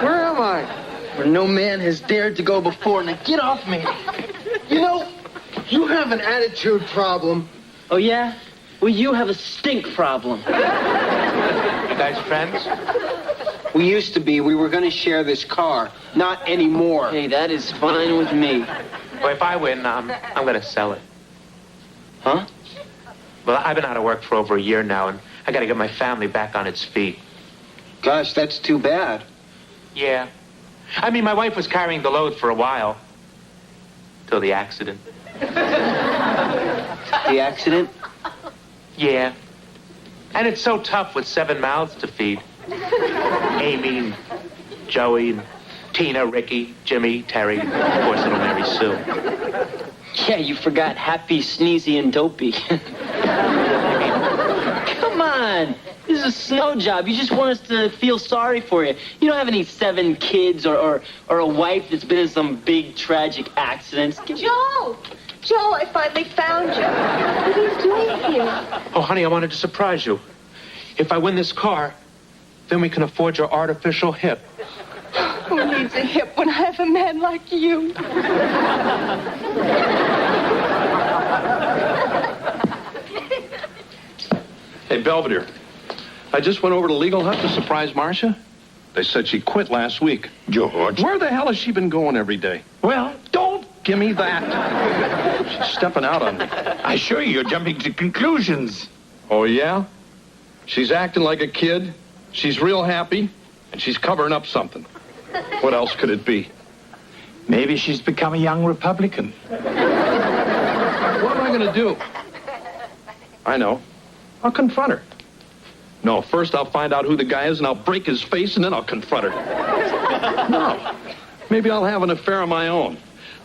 Where am I? Where no man has dared to go before. Now get off me. You know, you have an attitude problem. Oh, yeah? Well, you have a stink problem. You guys friends? We used to be. We were going to share this car. Not anymore. Hey, that is fine with me. Well, if I win, I'm going to sell it. Huh? Well, I've been out of work for over a year now, and I got to get my family back on its feet. Gosh, that's too bad. Yeah. I mean, my wife was carrying the load for a while. Till the accident. The accident? Yeah. And it's so tough with 7 mouths to feed. Amy, Joey, Tina, Ricky, Jimmy, Terry, of course little Mary Sue. Yeah, you forgot Happy, Sneezy, and Dopey. Come on. This is a snow job. You just want us to feel sorry for you. You don't have any 7 kids or a wife that's been in some big tragic accidents. Joe! Joe, I finally found you. What are you doing here? Oh, honey, I wanted to surprise you. If I win this car, then we can afford your artificial hip. Who needs a hip when I have a man like you? Hey, Belvedere. I just went over to Legal Hut to surprise Marcia. They said she quit last week. George. Where the hell has she been going every day? Well, Don't give me that. She's stepping out on me. I assure you, you're jumping to conclusions. Oh, yeah? She's acting like a kid. She's real happy. And she's covering up something. What else could it be? Maybe she's become a young Republican. What am I going to do? I know. I'll confront her. No, first I'll find out who the guy is, and I'll break his face, and then I'll confront her. No. Maybe I'll have an affair of my own.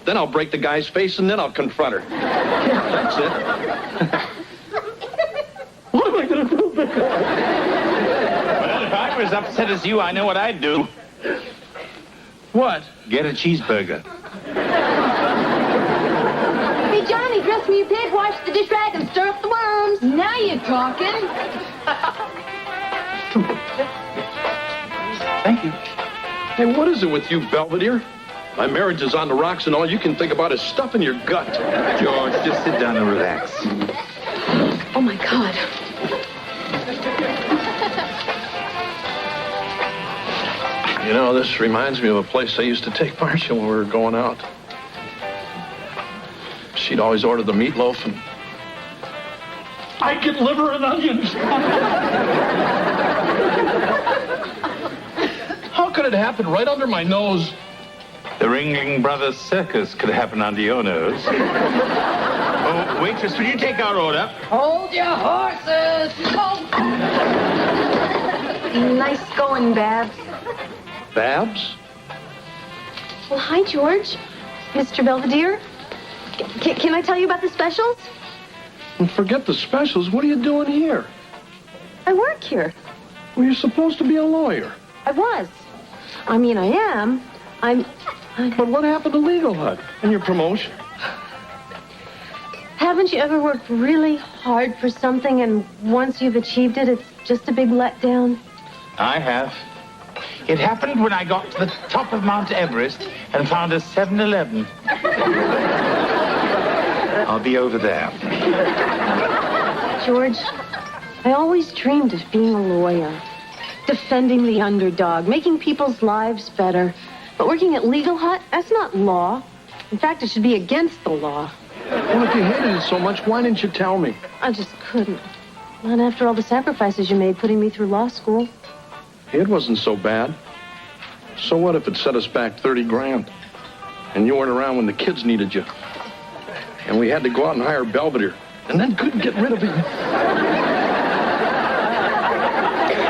Then I'll break the guy's face, and then I'll confront her. That's it. What am I going to do? Well, if I was upset as you, I know what I'd do. What? Get a cheeseburger. Hey, Johnny, dress me a pig, wash the dish rag, and stir up the worms. Now you're talking. Thank you. Hey, what is it with you, Belvedere? My marriage is on the rocks, and all you can think about is stuff in your gut. George, just sit down and relax. Oh, my God. You know, this reminds me of a place I used to take Marcia when we were going out. She'd always order the meatloaf, and I'd get liver and onions. How could it happen right under my nose? The Ringling Brothers Circus could happen under your nose. Oh, waitress, will you take our order? Hold your horses. Nice going, Babs. Babs? Well, hi, George. Mr. Belvedere. Can I tell you about the specials? Well, forget the specials. What are you doing here? I work here. Well, you're supposed to be a lawyer. I was. I mean, I am. But what happened to Legal Hut and your promotion? Haven't you ever worked really hard for something and once you've achieved it, it's just a big letdown? I have. It happened when I got to the top of Mount Everest and found a 7-Eleven. I'll be over there. George, I always dreamed of being a lawyer, defending the underdog, making people's lives better. But working at Legal Hut, that's not law. In fact, it should be against the law. Well, if you hated it so much, why didn't you tell me? I just couldn't. Not after all the sacrifices you made putting me through law school. It wasn't so bad. So what if it set us back 30 grand? And you weren't around when the kids needed you. And we had to go out and hire Belvedere. And then couldn't get rid of him. You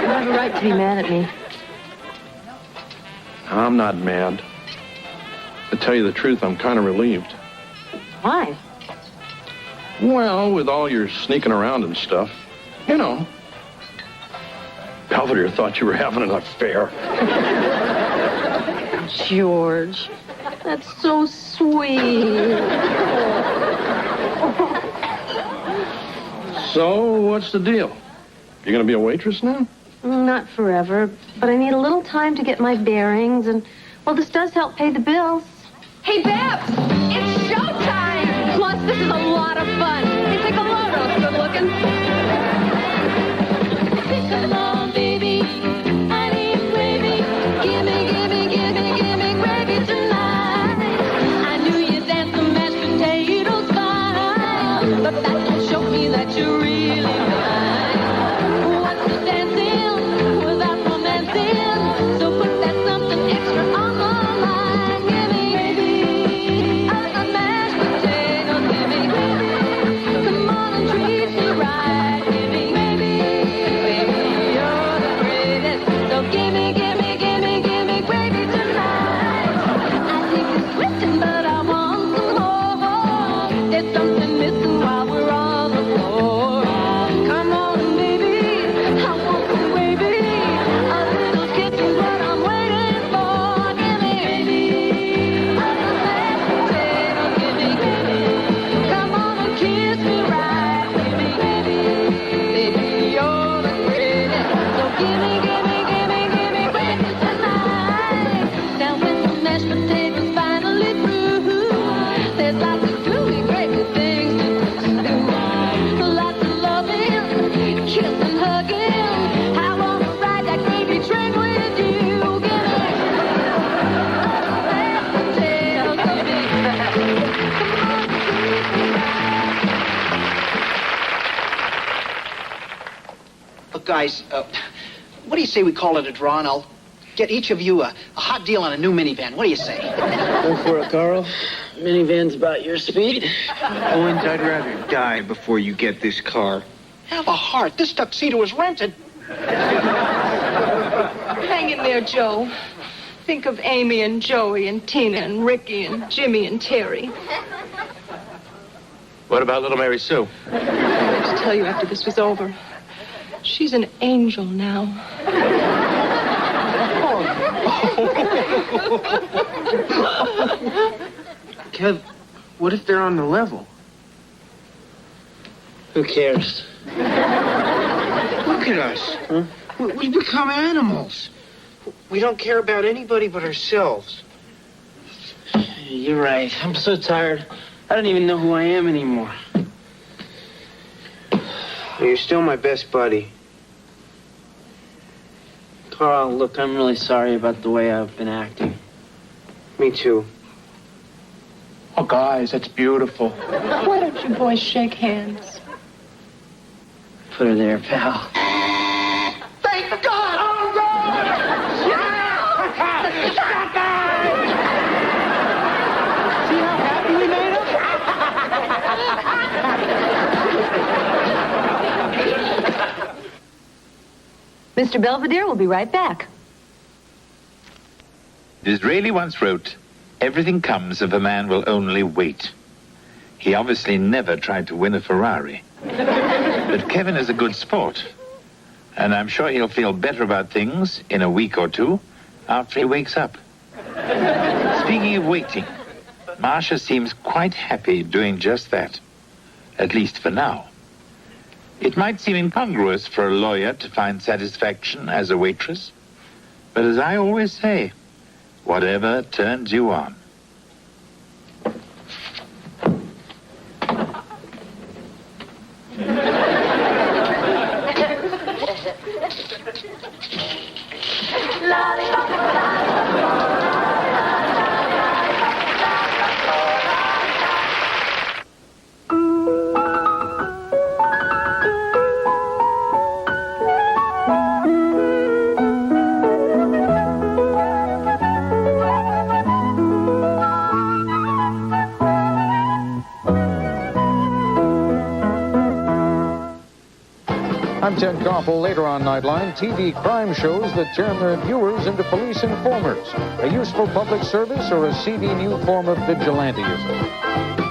have a right to be mad at me. I'm not mad. To tell you the truth, I'm kind of relieved. Why? Well, with all your sneaking around and stuff, you know. Belvedere thought you were having an affair. George, that's so sweet. So, what's the deal? You gonna be a waitress now? Not forever, but I need a little time to get my bearings, and, well, this does help pay the bills. Hey, Babs, it's showtime. Plus, this is a lot of fun. Hey, take a load off, good looking. Come on, baby. I need gravy. Gimme gravy tonight. I knew you'd dance the mashed potatoes fine, but that don't show me that you're really mine. What's the dancing without romancing? So put that something extra on my mind. Gimme gravy. I like the mashed potatoes. Gimme gravy. Come on and treat me right. Look, guys, what do you say we call it a draw, and I'll get each of you a hot deal on a new minivan. What do you say? Go for it, Carl. Minivan's about your speed. Owens, I'd rather die before you get this car. Have a heart. This tuxedo is rented. Hang in there, Joe. Think of Amy and Joey and Tina and Ricky and Jimmy and Terry. What about little Mary Sue? I have to tell you after this was over. She's an angel now. Kev, what if they're on the level? Who cares? Look at us. Huh? We've become animals. We don't care about anybody but ourselves. You're right. I'm so tired. I don't even know who I am anymore. You're still my best buddy. Carl, look, I'm really sorry about the way I've been acting. Me too. Oh, guys, that's beautiful. Why don't you boys shake hands? Put her there, pal. Thank God! Oh, God! See how happy we made him? Mr. Belvedere will be right back. Disraeli once wrote, "Everything comes if a man will only wait." He obviously never tried to win a Ferrari. But Kevin is a good sport. And I'm sure he'll feel better about things in a week or two after he wakes up. Speaking of waiting, Marcia seems quite happy doing just that. At least for now. It might seem incongruous for a lawyer to find satisfaction as a waitress. But as I always say, whatever turns you on. I'm Ted Koppel. Later on Nightline, TV crime shows that turn their viewers into police informers. A useful public service or a seedy new form of vigilantism.